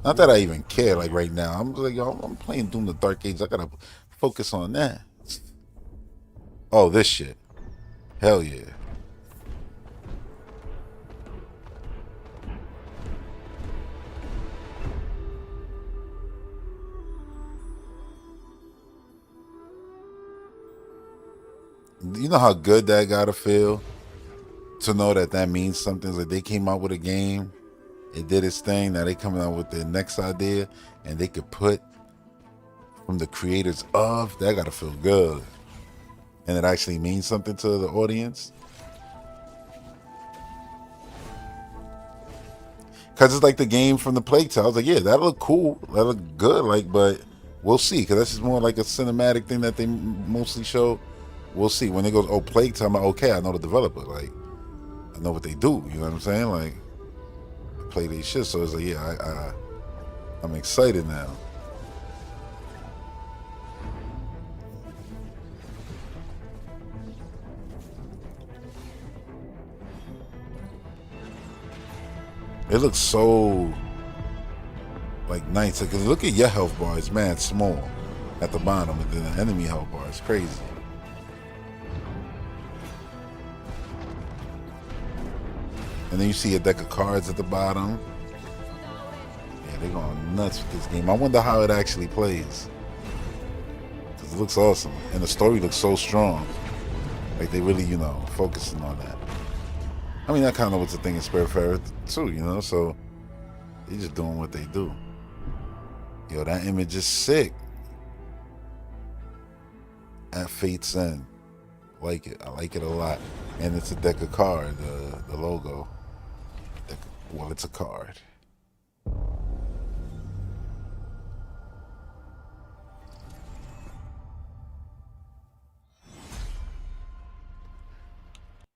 Not that I even care, like, right now. I'm like, yo, I'm playing Doom the Dark Ages. I gotta focus on that. Oh, this shit. Hell yeah. You know how good that gotta feel? To know that that means something. Like, they came out with a game, it did its thing, now they coming out with their next idea, and they could put from the creators of, that gotta feel good. And it actually means something to the audience. Cause it's like the game from the Plague Tale. I was like, yeah, that look cool, that look good, like, but we'll see. Cause that's just more like a cinematic thing that they mostly show. We'll see. When it goes, oh, Plague Tale, I'm like, okay, I know the developer, like, I know what they do. You know what I'm saying? Like, play these shit. So it's like, yeah, I'm excited now. It looks so like nice. Like, look at your health bar; it's mad small at the bottom, and then the enemy health bar is crazy. And then you see a deck of cards at the bottom. Yeah, they're going nuts with this game. I wonder how it actually plays. Because it looks awesome. And the story looks so strong. Like, they really, you know, focusing on that. I mean, that kind of was the thing in Spiritfarer too, you know? So, they're just doing what they do. Yo, that image is sick. At Fate's End. Like it. I like it a lot. And it's a deck of cards, the logo. Well, it's a card.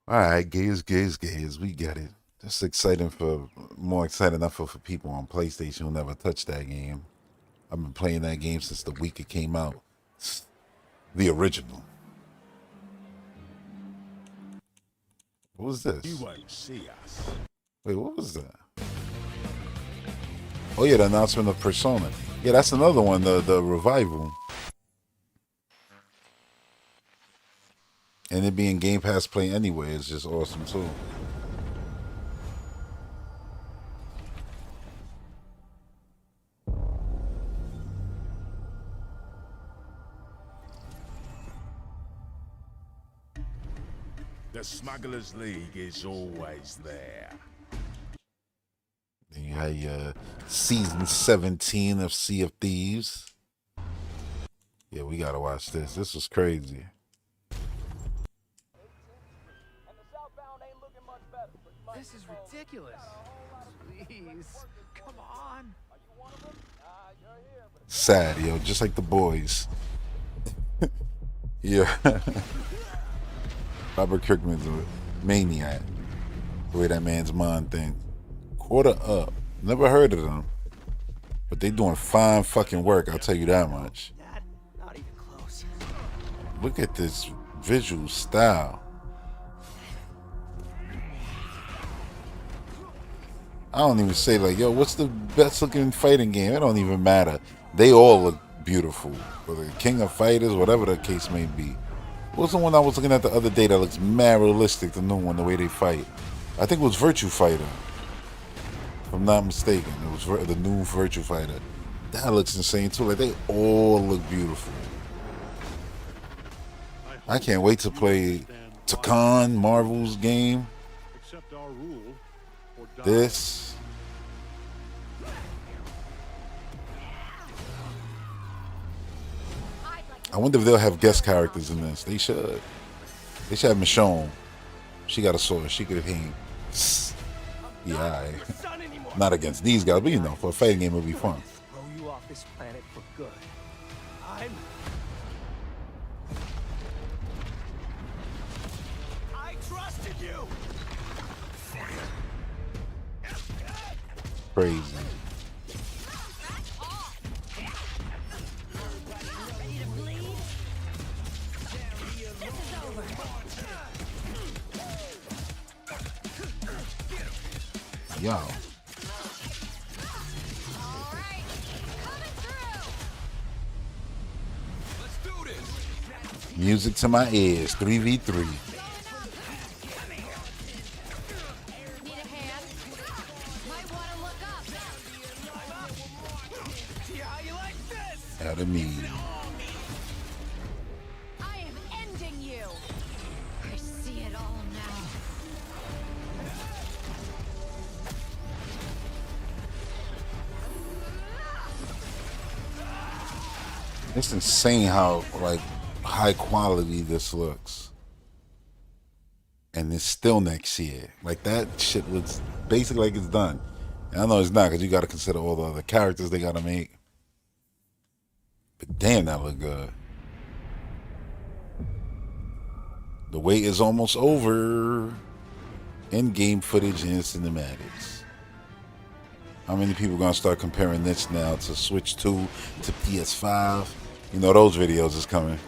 All right, gays. We get it. That's exciting more exciting enough for people on PlayStation who never touched that game. I've been playing that game since the week it came out. The original. What was this? You won't see us. Wait, what was that? Oh yeah, the announcement of Persona. Yeah, that's another one, the revival. And it being Game Pass Play anyway is just awesome too. The Smugglers League is always there. Then you had your season 17 of Sea of Thieves. Yeah, we gotta watch this. This was crazy. This is ridiculous. Please, come on. Sad, yo, just like the boys. Yeah. Robert Kirkman's a maniac. The way that man's mind thinks. Quarter Up. Never heard of them. But they doing fine fucking work, I'll tell you that much. Not even close. Look at this visual style. I don't even say like, yo, what's the best looking fighting game? It don't even matter. They all look beautiful. Whether King of Fighters, whatever the case may be. What's the one I was looking at the other day that looks mad realistic, the new one, the way they fight? I think it was Virtua Fighter. If I'm not mistaken. It was the new Virtua Fighter. That looks insane too. Like, they all look beautiful. I can't wait to play Tekken, Marvel's game. This. I wonder if they'll have guest characters in this. They should. They should have Michonne. She got a sword. She could hang. Yeah, not against these guys, but you know, for a fighting game, it'll be fun. Throw you off this planet for good. I trusted you. Crazy. Yo. Music to my ears, 3v3. Out of me. I am ending you. I see it all now. It's insane how like high quality this looks. And it's still next year. Like, that shit looks basically like it's done. And I know it's not, because you got to consider all the other characters they got to make. But damn, that look good. The wait is almost over. In-game footage and cinematics. How many people are going to start comparing this now to Switch 2, to PS5? You know, those videos is coming.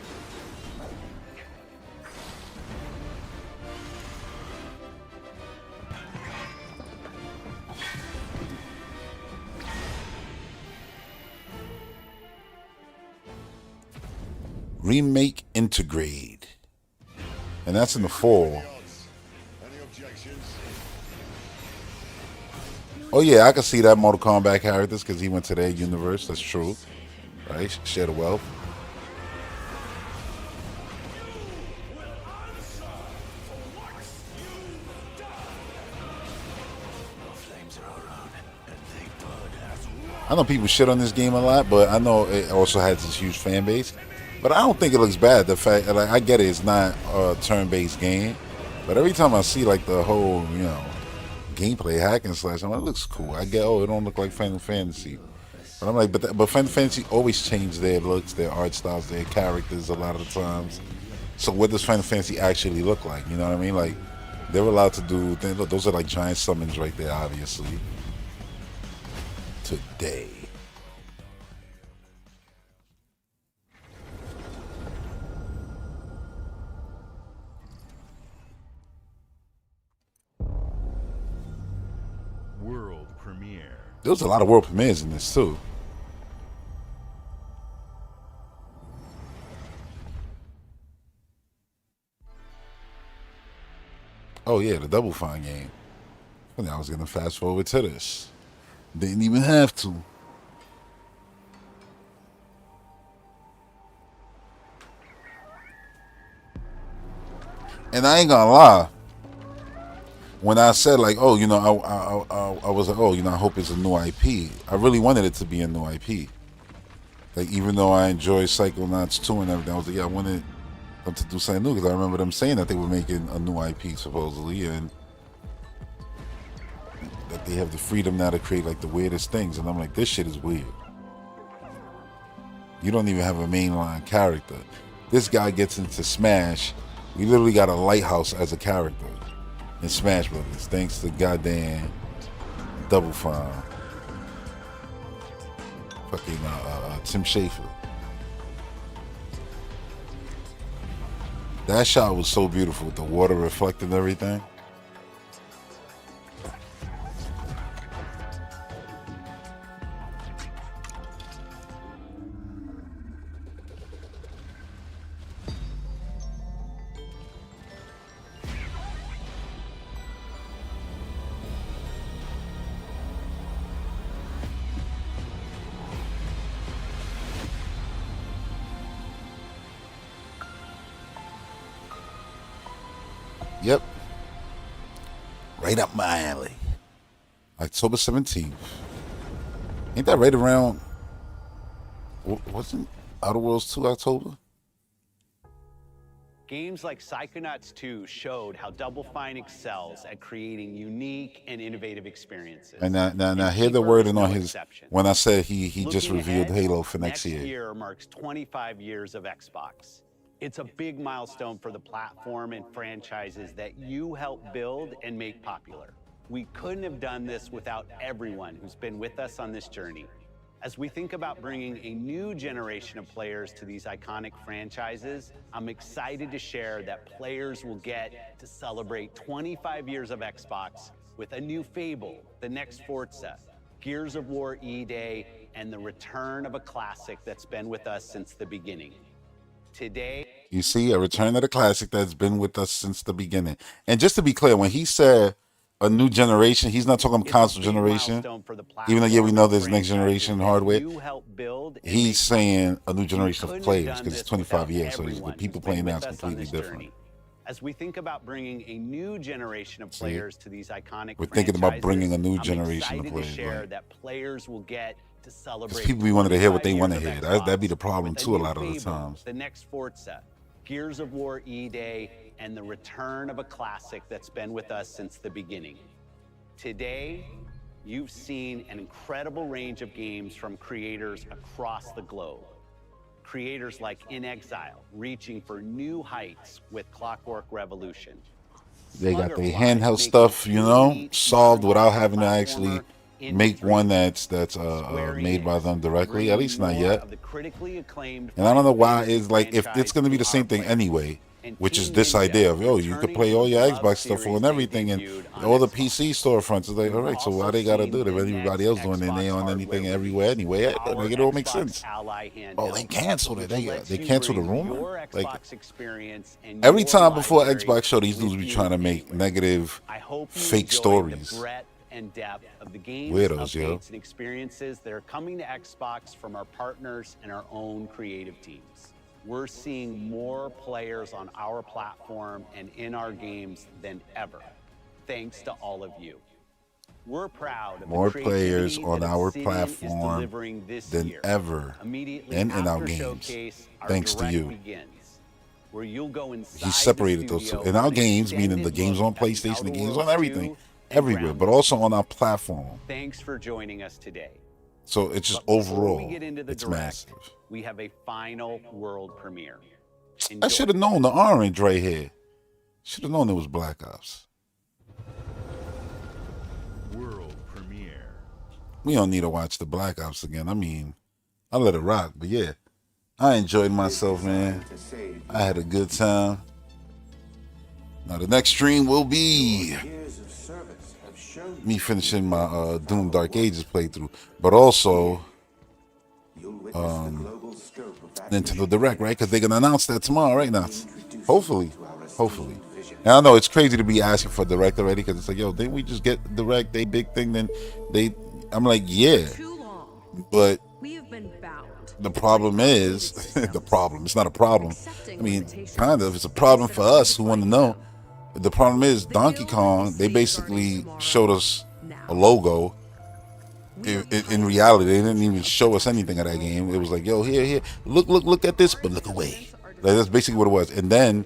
Remake Integrate. And that's in the fall. Oh yeah, I can see that Mortal Kombat characters because he went to their universe. That's true. Right? Share the wealth. I know people shit on this game a lot, but I know it also has this huge fan base. But I don't think it looks bad. The fact, like, I get it, it's not a turn-based game, but every time I see like the whole, you know, gameplay hack and slash, I'm like, it looks cool. I get, oh, it don't look like Final Fantasy, but I'm like, but Final Fantasy always change their looks, their art styles, their characters a lot of the times. So what does Final Fantasy actually look like? You know what I mean? Like, they're allowed to do. Those are like giant summons right there, obviously. Today. World premiere. There was a lot of world premieres in this too. Oh yeah, the Double Fine game. And I was gonna fast forward to this. Didn't even have to. And I ain't gonna lie. When I said like, oh, you know, I was like, oh, you know, I hope it's a new IP. I really wanted it to be a new IP. Like, even though I enjoy Psychonauts 2 and everything, I was like, yeah, I wanted them to do something new because I remember them saying that they were making a new IP supposedly, and that they have the freedom now to create like the weirdest things. And I'm like, this shit is weird. You don't even have a mainline character. This guy gets into Smash. We literally got a lighthouse as a character in Smash Brothers, thanks to goddamn Double Fine. Fucking Tim Schafer. That shot was so beautiful with the water reflecting everything. Yep. Right up my alley. October 17th. Ain't that right around... Wasn't Outer Worlds 2 October? Games like Psychonauts 2 showed how Double Fine excels at creating unique and innovative experiences. And now hear the wording on his... When I said he just revealed Halo for next year. Next year marks 25 years of Xbox. It's a big milestone for the platform and franchises that you helped build and make popular. We couldn't have done this without everyone who's been with us on this journey. As we think about bringing a new generation of players to these iconic franchises, I'm excited to share that players will get to celebrate 25 years of Xbox with a new Fable, the next Forza, Gears of War E-Day, and the return of a classic that's been with us since the beginning. Today, you see, a return of the classic that's been with us since the beginning. And just to be clear, when he said a new generation, he's not talking console generation. Even though, yeah, we know there's next generation hardware. He's saying a new generation of players because it's 25 years. So the people playing now is completely different. As we think about bringing a new generation of players to these iconic We're thinking about bringing a new generation of players. To share that players will get to celebrate. Because people be wanting to hear what they want to hear. That'd be the problem too a lot of the times. The next Forza, Gears of War E-Day, and the return of a classic that's been with us since the beginning. Today, you've seen an incredible range of games from creators across the globe. Creators like In Exile, reaching for new heights with Clockwork Revolution. They got their handheld stuff, you know, solved without having to actually make one that's made by them directly, at least not yet. And I don't know why it's like, if it's going to be the same thing anyway, which is this idea of, yo, you could play all your Xbox stuff on everything, and all the PC storefronts is like, all right, so why they got to do it if everybody else doing it and they on anything everywhere anyway? Like, it all makes sense. Oh, they canceled it. They canceled the rumor? Like, every time before Xbox show, these dudes be trying to make negative, fake stories. And depth of the games, Weirdos, updates, and experiences that are coming to Xbox from our partners and our own creative teams. We're seeing more players on our platform and in our games than ever, thanks to all of you. We're proud of more the players creativity on that our Obsidian platform than ever, Immediately and in our after games, Showcase, our thanks to direct you. begins, where you'll go inside He separated those two. In our games, meaning the games on PlayStation, the games on everything, everywhere, but also on our platform. Thanks for joining us today. So it's just overall, it's massive. We have a final world premiere. I should have known the orange right here. Should have known it was Black Ops. World premiere. We don't need to watch the Black Ops again. I mean, I let it rock, but yeah, I enjoyed myself, man. I had a good time. Now the next stream will be me finishing my Doom Dark Ages playthrough, but also Nintendo Direct, right? Because they're gonna announce that tomorrow, right? Now, hopefully. And I know it's crazy to be asking for direct already, because it's like, yo, didn't we just get direct? They big thing, then they. I'm like, yeah, but the problem is the problem. It's not a problem. I mean, kind of. It's a problem for us who want to know. The problem is Donkey Kong. They basically showed us a logo. In reality, they didn't even show us anything of that game. It was like, yo, here, look at this, but look away. Like, that's basically what it was. And then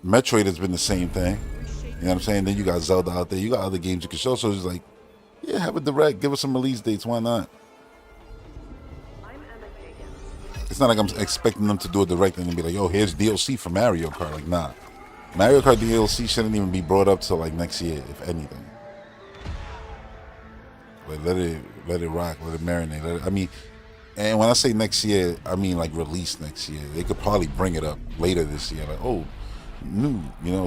Metroid has been the same thing. You know what I'm saying? Then you got Zelda out there. You got other games you can show. So it's like, yeah, have a direct. Give us some release dates. Why not? It's not like I'm expecting them to do a direct and be like, yo, here's DLC for Mario Kart. Like, nah. Mario Kart DLC shouldn't even be brought up till like next year, if anything. Like, let it rock, let it marinate. I mean, and when I say next year, I mean like release next year. They could probably bring it up later this year. Like, oh, new,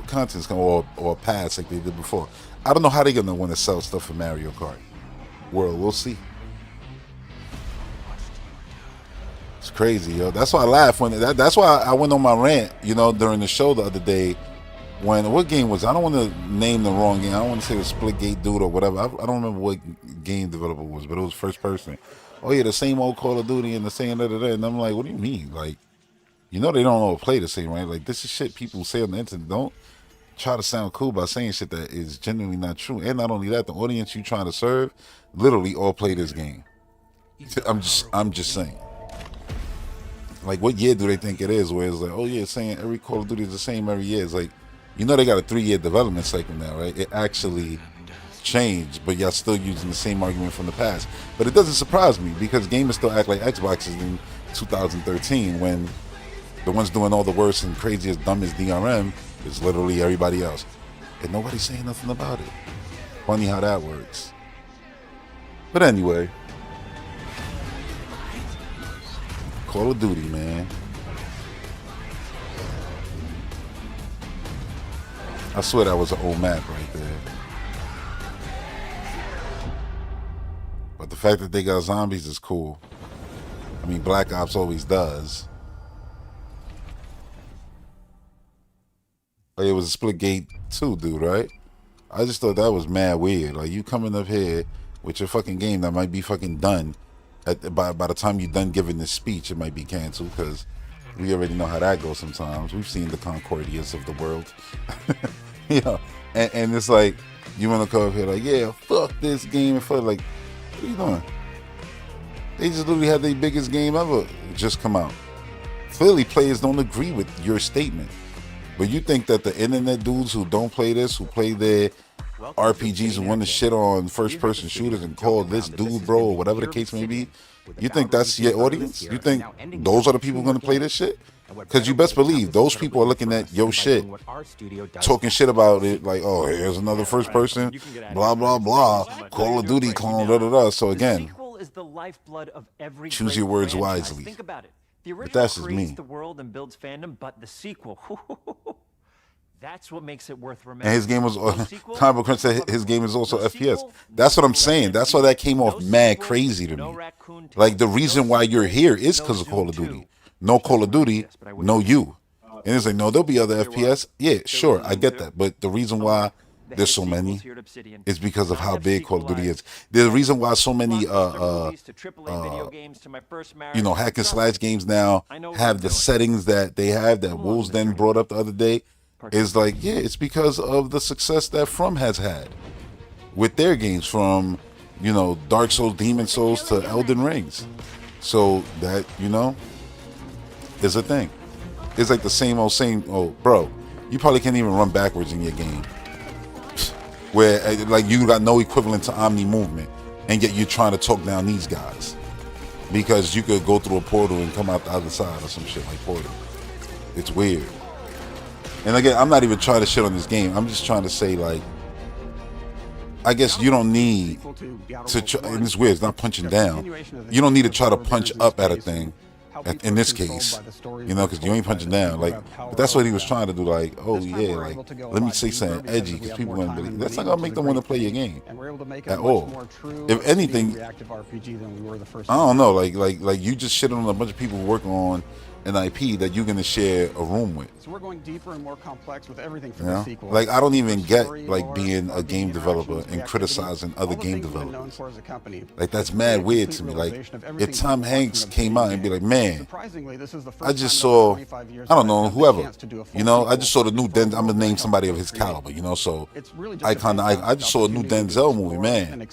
content's coming, or pass like they did before. I don't know how they're gonna want to sell stuff for Mario Kart World. We'll see. It's crazy, yo. That's why I laughed when that's why I went on my rant, during the show the other day. What game was it? I don't want to name the wrong game. I don't want to say the Splitgate dude or whatever. I don't remember what game developer it was, but it was first person. Oh yeah, the same old Call of Duty and the same and I'm like, what do you mean? Like, they don't know how to play the same, right? Like, this is shit people say on the internet. Don't try to sound cool by saying shit that is genuinely not true. And not only that, the audience you trying to serve literally all play this game. I'm just saying. Like, what year do they think it is? Where it's like, oh yeah, saying every Call of Duty is the same every year. It's like, they got a 3-year development cycle now, right? It actually changed, but y'all still using the same argument from the past. But it doesn't surprise me, because gamers still act like Xbox is in 2013, when the ones doing all the worst and craziest, dumbest DRM is literally everybody else. And nobody's saying nothing about it. Funny how that works. But anyway, Call of Duty, man. I swear that was an old map right there. But the fact that they got zombies is cool. I mean, Black Ops always does. Like, it was a Splitgate 2 dude, right? I just thought that was mad weird. Like, you coming up here with your fucking game that might be fucking done. By the time you're done giving this speech, it might be canceled, because we already know how that goes sometimes. We've seen the Concordias of the world. And it's like, you want to come up here like, yeah, fuck this game. And fuck, like, what are you doing? They just literally had their biggest game ever just come out. Clearly, players don't agree with your statement. But you think that the internet dudes who don't play this, who play their RPGs and want to shit on first-person shooters and call this dude bro, or whatever the case may be, you think that's your audience? You think those are the people going to play this shit? Because you best believe those people are looking at your shit, talking shit about it, like, oh, here's another first person, blah, blah, blah, Call of Duty clone, da, da, da. So again, choose your words wisely. Think about it. The original But that's just creates me. the world and builds fandom, but the sequel, that's what makes it worth And remembering. his game was, The sequel, Comic Crunch said his game is also FPS. That's what I'm saying. That's why that came off mad crazy to me. Like, the reason why you're here is because of Call of Duty. No Call of Duty, no you. And it's like, no, there'll be other FPS. Yeah, sure, I get that. But the reason why there's so many is because of how big Call of Duty is. There's a reason why so many hack and slash games now have the settings that they have, that Wolves Den brought up the other day. Is like, yeah, it's because of the success that From has had with their games, from Dark Souls, Demon Souls to Elden Rings. So that is a thing. It's like the same old bro. You probably can't even run backwards in your game, where like you got no equivalent to Omni movement, and yet you're trying to talk down these guys because you could go through a portal and come out the other side or some shit like Portal. It's weird. And again, I'm not even trying to shit on this game. I'm just trying to say, like, I guess you don't need to, and it's weird, it's not punching down. You don't need to try to punch up at a thing, in this case, You know, because you ain't punching down. Like, but that's what he was trying to do. Like, oh yeah, like let me say something edgy because people want to believe. That's not gonna make them want to play your game at all. If anything, I don't know. Like you just shit on a bunch of people working on an IP that you're gonna share a room with. So we're going deeper and more complex with everything from You the know? sequel. Like I don't even get like being a game developer and criticizing other game developers. Like that's mad weird to me. Like if Tom Hanks came out and be like, man, I just saw, I don't know, whoever, you know, I just saw the new Denzel. I'm gonna name somebody of his caliber, you know. So I just saw a new Denzel movie, man.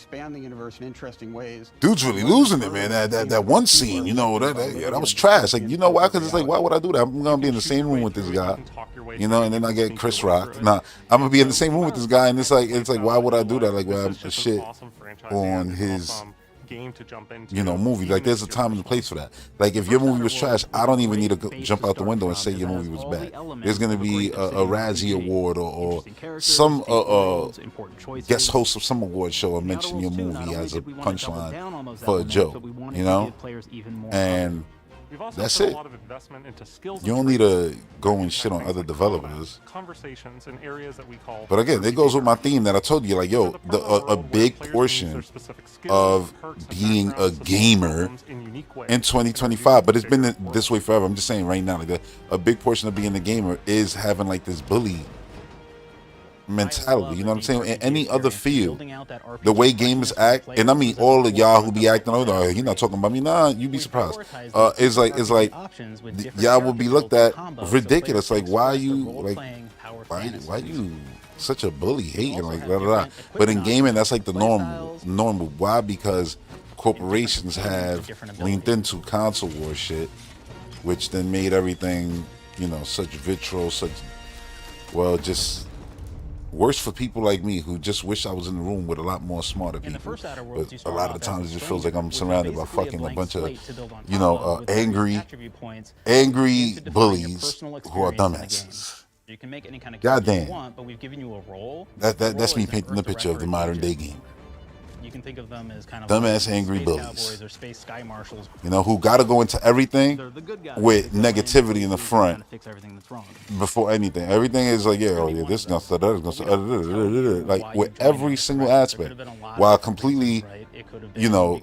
Dude's really losing it, man. That one scene, you know, that was trash. Like, you know why? Because it's like, why would I do that? I'm gonna be in the same room with this guy, you know, and then I get Chris Rock. Nah, I'm gonna be in the same room with this guy, and it's like, why would I do that? Like, well, I'm shit on his, you know, movie. Like, there's a time and a place for that. Like, if your movie was trash, I don't even need to jump out the window and say your movie was bad. There's gonna be a Razzie Award or some guest host of some award show and mention your movie as a punchline for a joke, you know, and that's it. You don't need to go and shit on other developers. But again, it goes with my theme that I told you. Like, yo, a big portion of being a gamer in 2025, but it's been this way forever. I'm just saying right now, like a big portion of being a gamer is having like this bully mentality, you know what I'm saying? In any other field, the way gamers act, and I mean all of y'all who be acting, oh, you're not talking about me, nah, you'd be surprised. It's like y'all will be looked at ridiculous. Like, why are you like, why you such a bully, hating like blah, blah, blah. But in gaming, that's like the normal. Why? Because corporations have leaned into console war shit, which then made everything, you know, such vitriol, such, well, just worse for people like me who just wish I was in the room with a lot more smarter people. But a lot of the times it just feels like I'm surrounded by fucking a bunch of, you know, angry bullies who are dumbasses. You can make any kind of God damn. you want, but we've given you a role. That's me painting the picture of the modern day gamer. You can think of them as kind of dumbass like angry space bullies. cowboys or space sky marshals. You know, who got to go into everything with negativity in the front before anything. Everything is like, yeah, oh yeah, this is gonna start, that is gonna start, like with every single aspect, while completely, you know,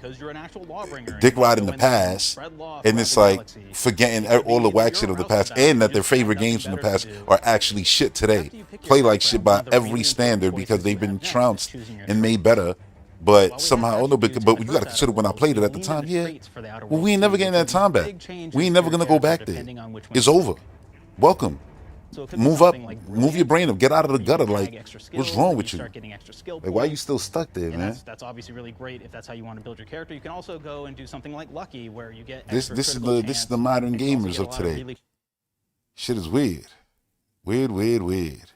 dick riding the past, and it's like forgetting all the whack shit of the past, and that their favorite games from the past are actually shit today. Play like shit by every standard because they've been trounced and made better. But somehow, but you got to consider when I played it at the time, yeah. Well, we ain't never getting that time back. We ain't never gonna go back there. It's over. Welcome. Move up. Move your brain up. Get out of the gutter. Like, what's wrong with you? Like, why are you still stuck there, man? That's obviously really great if that's how you want to build your character. You can also go and do something like Lucky, where you get this is the modern gamers of today. Shit is weird. Weird.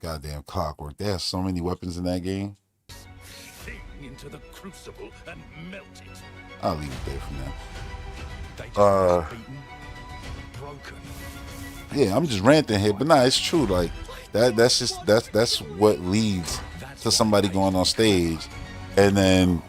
Goddamn Clockwork. There's so many weapons in that game. Into the crucible and melt it. I'll leave it there for now. Yeah, I'm just ranting here, but nah, it's true. Like that's what leads to somebody going on stage, and then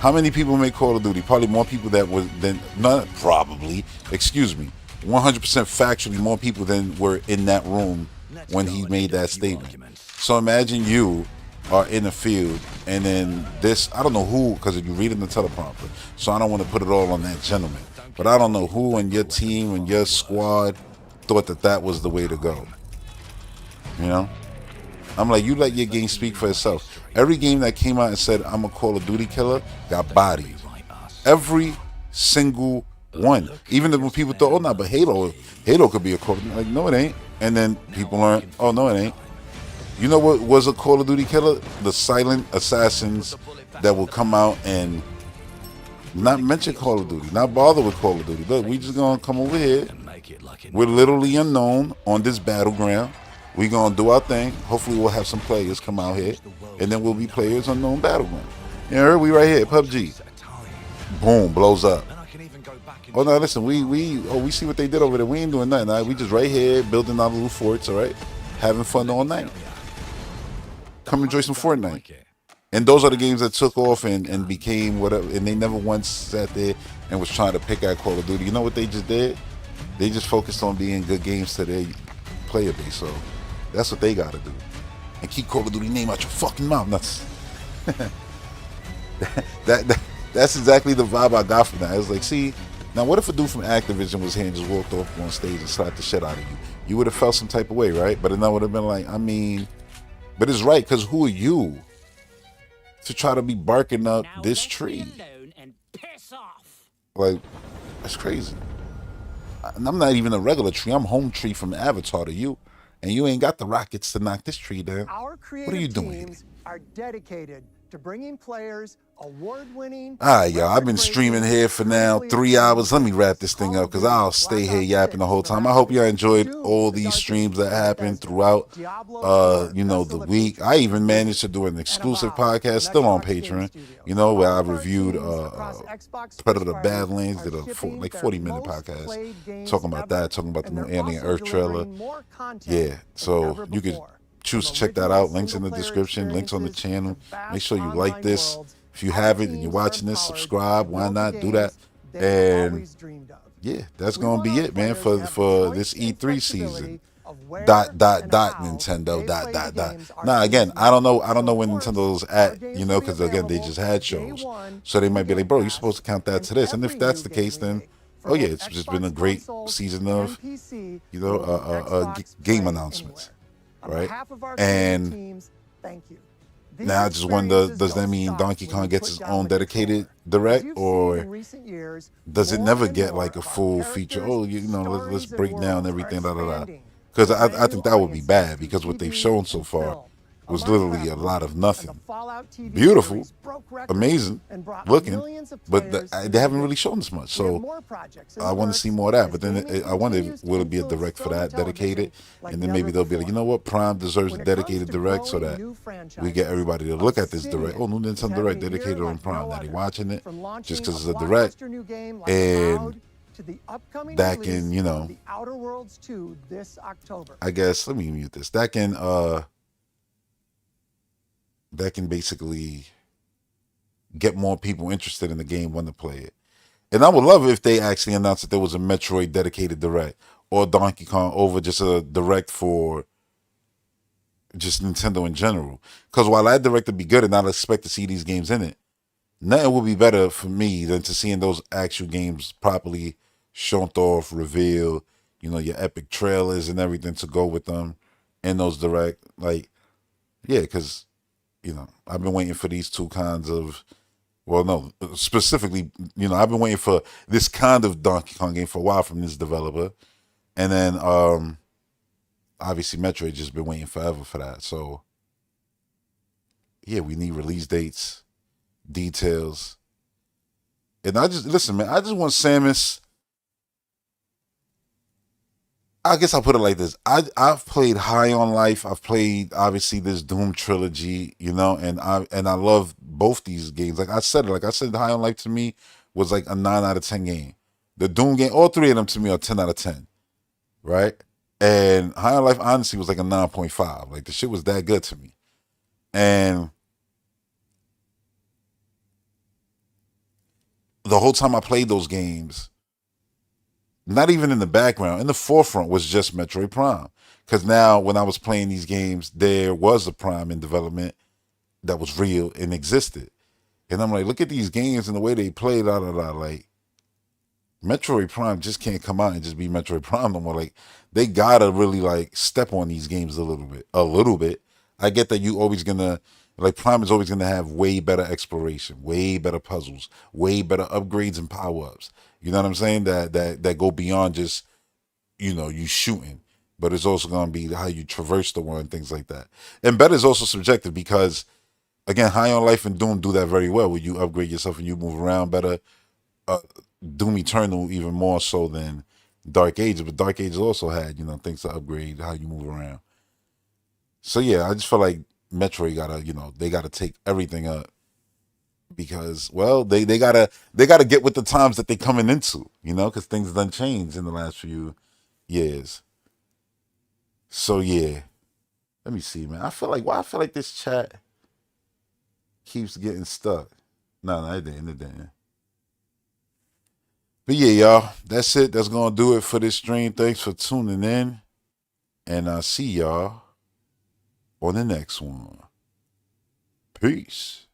how many people make Call of Duty? Probably more people that was than not probably. Excuse me, 100% factually more people than were in that room when he made that statement. So imagine you are in the field, and then this, I don't know who, because you're reading the teleprompter, so I don't want to put it all on that gentleman, but I don't know who in your team and your squad thought that was the way to go. You know? I'm like, you let your game speak for itself. Every game that came out and said, I'm a Call of Duty killer, got bodied. Every single one. Even when people thought, oh no, but Halo could be a Call of Duty. Like, no it ain't. And then people learn, oh no it ain't. You know what was a Call of Duty killer? The silent assassins that will come out and not mention Call of Duty, not bother with Call of Duty. Look, we just gonna come over here. We're literally unknown on this battleground. We gonna do our thing. Hopefully we'll have some players come out here, and then we'll be players unknown battleground. You know, we right here, PUBG. Boom, blows up. Oh no, listen, we see what they did over there. We ain't doing nothing. Right? We just right here building our little forts, all right? Having fun all night. Come enjoy some Fortnite. And those are the games that took off and became whatever. And they never once sat there and was trying to pick at Call of Duty. You know what they just did? They just focused on being good games to their player base. So that's what they got to do. And keep Call of Duty name out your fucking mouth. That's exactly the vibe I got from that. I was like, see, now what if a dude from Activision was here and just walked off on stage and slapped the shit out of you? You would have felt some type of way, right? But then I would have been like, I mean, but it's right, because who are you to try to be barking up this tree? Like, that's crazy. And I'm not even a regular tree. I'm home tree from Avatar to you. And you ain't got the rockets to knock this tree down. Our creative What are you doing here? teams are dedicated to bringing players award-winning. All right, y'all. I've been streaming here for now 3 hours. Let me wrap this thing up because I'll stay here yapping the whole time. I hope y'all enjoyed all these streams that happened throughout, the week. I even managed to do an exclusive podcast still on Patreon, where I reviewed Predator Badlands, did a 40-minute podcast talking about that, talking about the new Alien Earth trailer. Yeah, so you could choose to check that out. Links in the description, links on the channel. Make sure you like this. If you haven't and you're watching this, subscribe. Why not do that? And yeah, that's gonna be it, man, for this E3 season. Nintendo. Now again, I don't know when Nintendo's at, because again they just had shows, so they might be like, bro, you're supposed to count that to this. And if that's the case, then oh yeah, it's just been a great season of game announcements. Right? And now I just wonder, does that mean Donkey Kong gets his own dedicated direct, or does it never get like a full feature? Oh, let's break down everything, Because I think that would be bad, because what they've shown so far was literally a lot of nothing. Beautiful, amazing looking, but they haven't really shown us much. So I want to see more of that. But then I wonder, will it be a direct for that, dedicated? And then maybe they'll be like, you know what, Prime deserves a dedicated direct, so that we get everybody to look at this direct. Oh, new Nintendo Direct dedicated on Prime. Now they're watching it just because it's a direct. And that can, The Outer Worlds 2 this October. I guess, let me mute this. That can basically get more people interested in the game when to play it. And I would love it if they actually announced that there was a Metroid dedicated direct, or Donkey Kong over just a direct for just Nintendo in general. Because while that direct would be good and I'd expect to see these games in it, nothing would be better for me than to seeing those actual games properly shown off, revealed, your epic trailers and everything to go with them in those direct. Like, yeah, because I've been waiting for these two kinds of, specifically, I've been waiting for this kind of Donkey Kong game for a while from this developer. And then, obviously, Metroid just been waiting forever for that. So, yeah, we need release dates, details. And I just want Samus. I guess I'll put it like this. I've played High on Life. I've played obviously this Doom trilogy, and I love both these games. Like I said, High on Life to me was like a 9 out of 10 game. The Doom game, all three of them to me are 10 out of 10. Right? And High on Life honestly was like a 9.5. Like the shit was that good to me. And the whole time I played those games, not even in the background, in the forefront was just Metroid Prime. Because now when I was playing these games, there was a Prime in development that was real and existed. And I'm like, look at these games and the way they play, like, Metroid Prime just can't come out and just be Metroid Prime no more. Like, they gotta really, like, step on these games a little bit. I get that you always gonna, like, Prime is always gonna have way better exploration, way better puzzles, way better upgrades and power-ups. You know what I'm saying? That go beyond just, you shooting. But it's also going to be how you traverse the world and things like that. And better is also subjective because, again, High on Life and Doom do that very well, where you upgrade yourself and you move around better. Doom Eternal even more so than Dark Ages. But Dark Ages also had, things to upgrade how you move around. So, yeah, I just feel like Metroid got to, they got to take everything up. Because, well, they gotta get with the times that they're coming into, because things done changed in the last few years. So yeah, let me see, man. I feel like this chat keeps getting stuck. No, it didn't. But yeah, y'all, that's it. That's gonna do it for this stream. Thanks for tuning in, and I'll see y'all on the next one. Peace.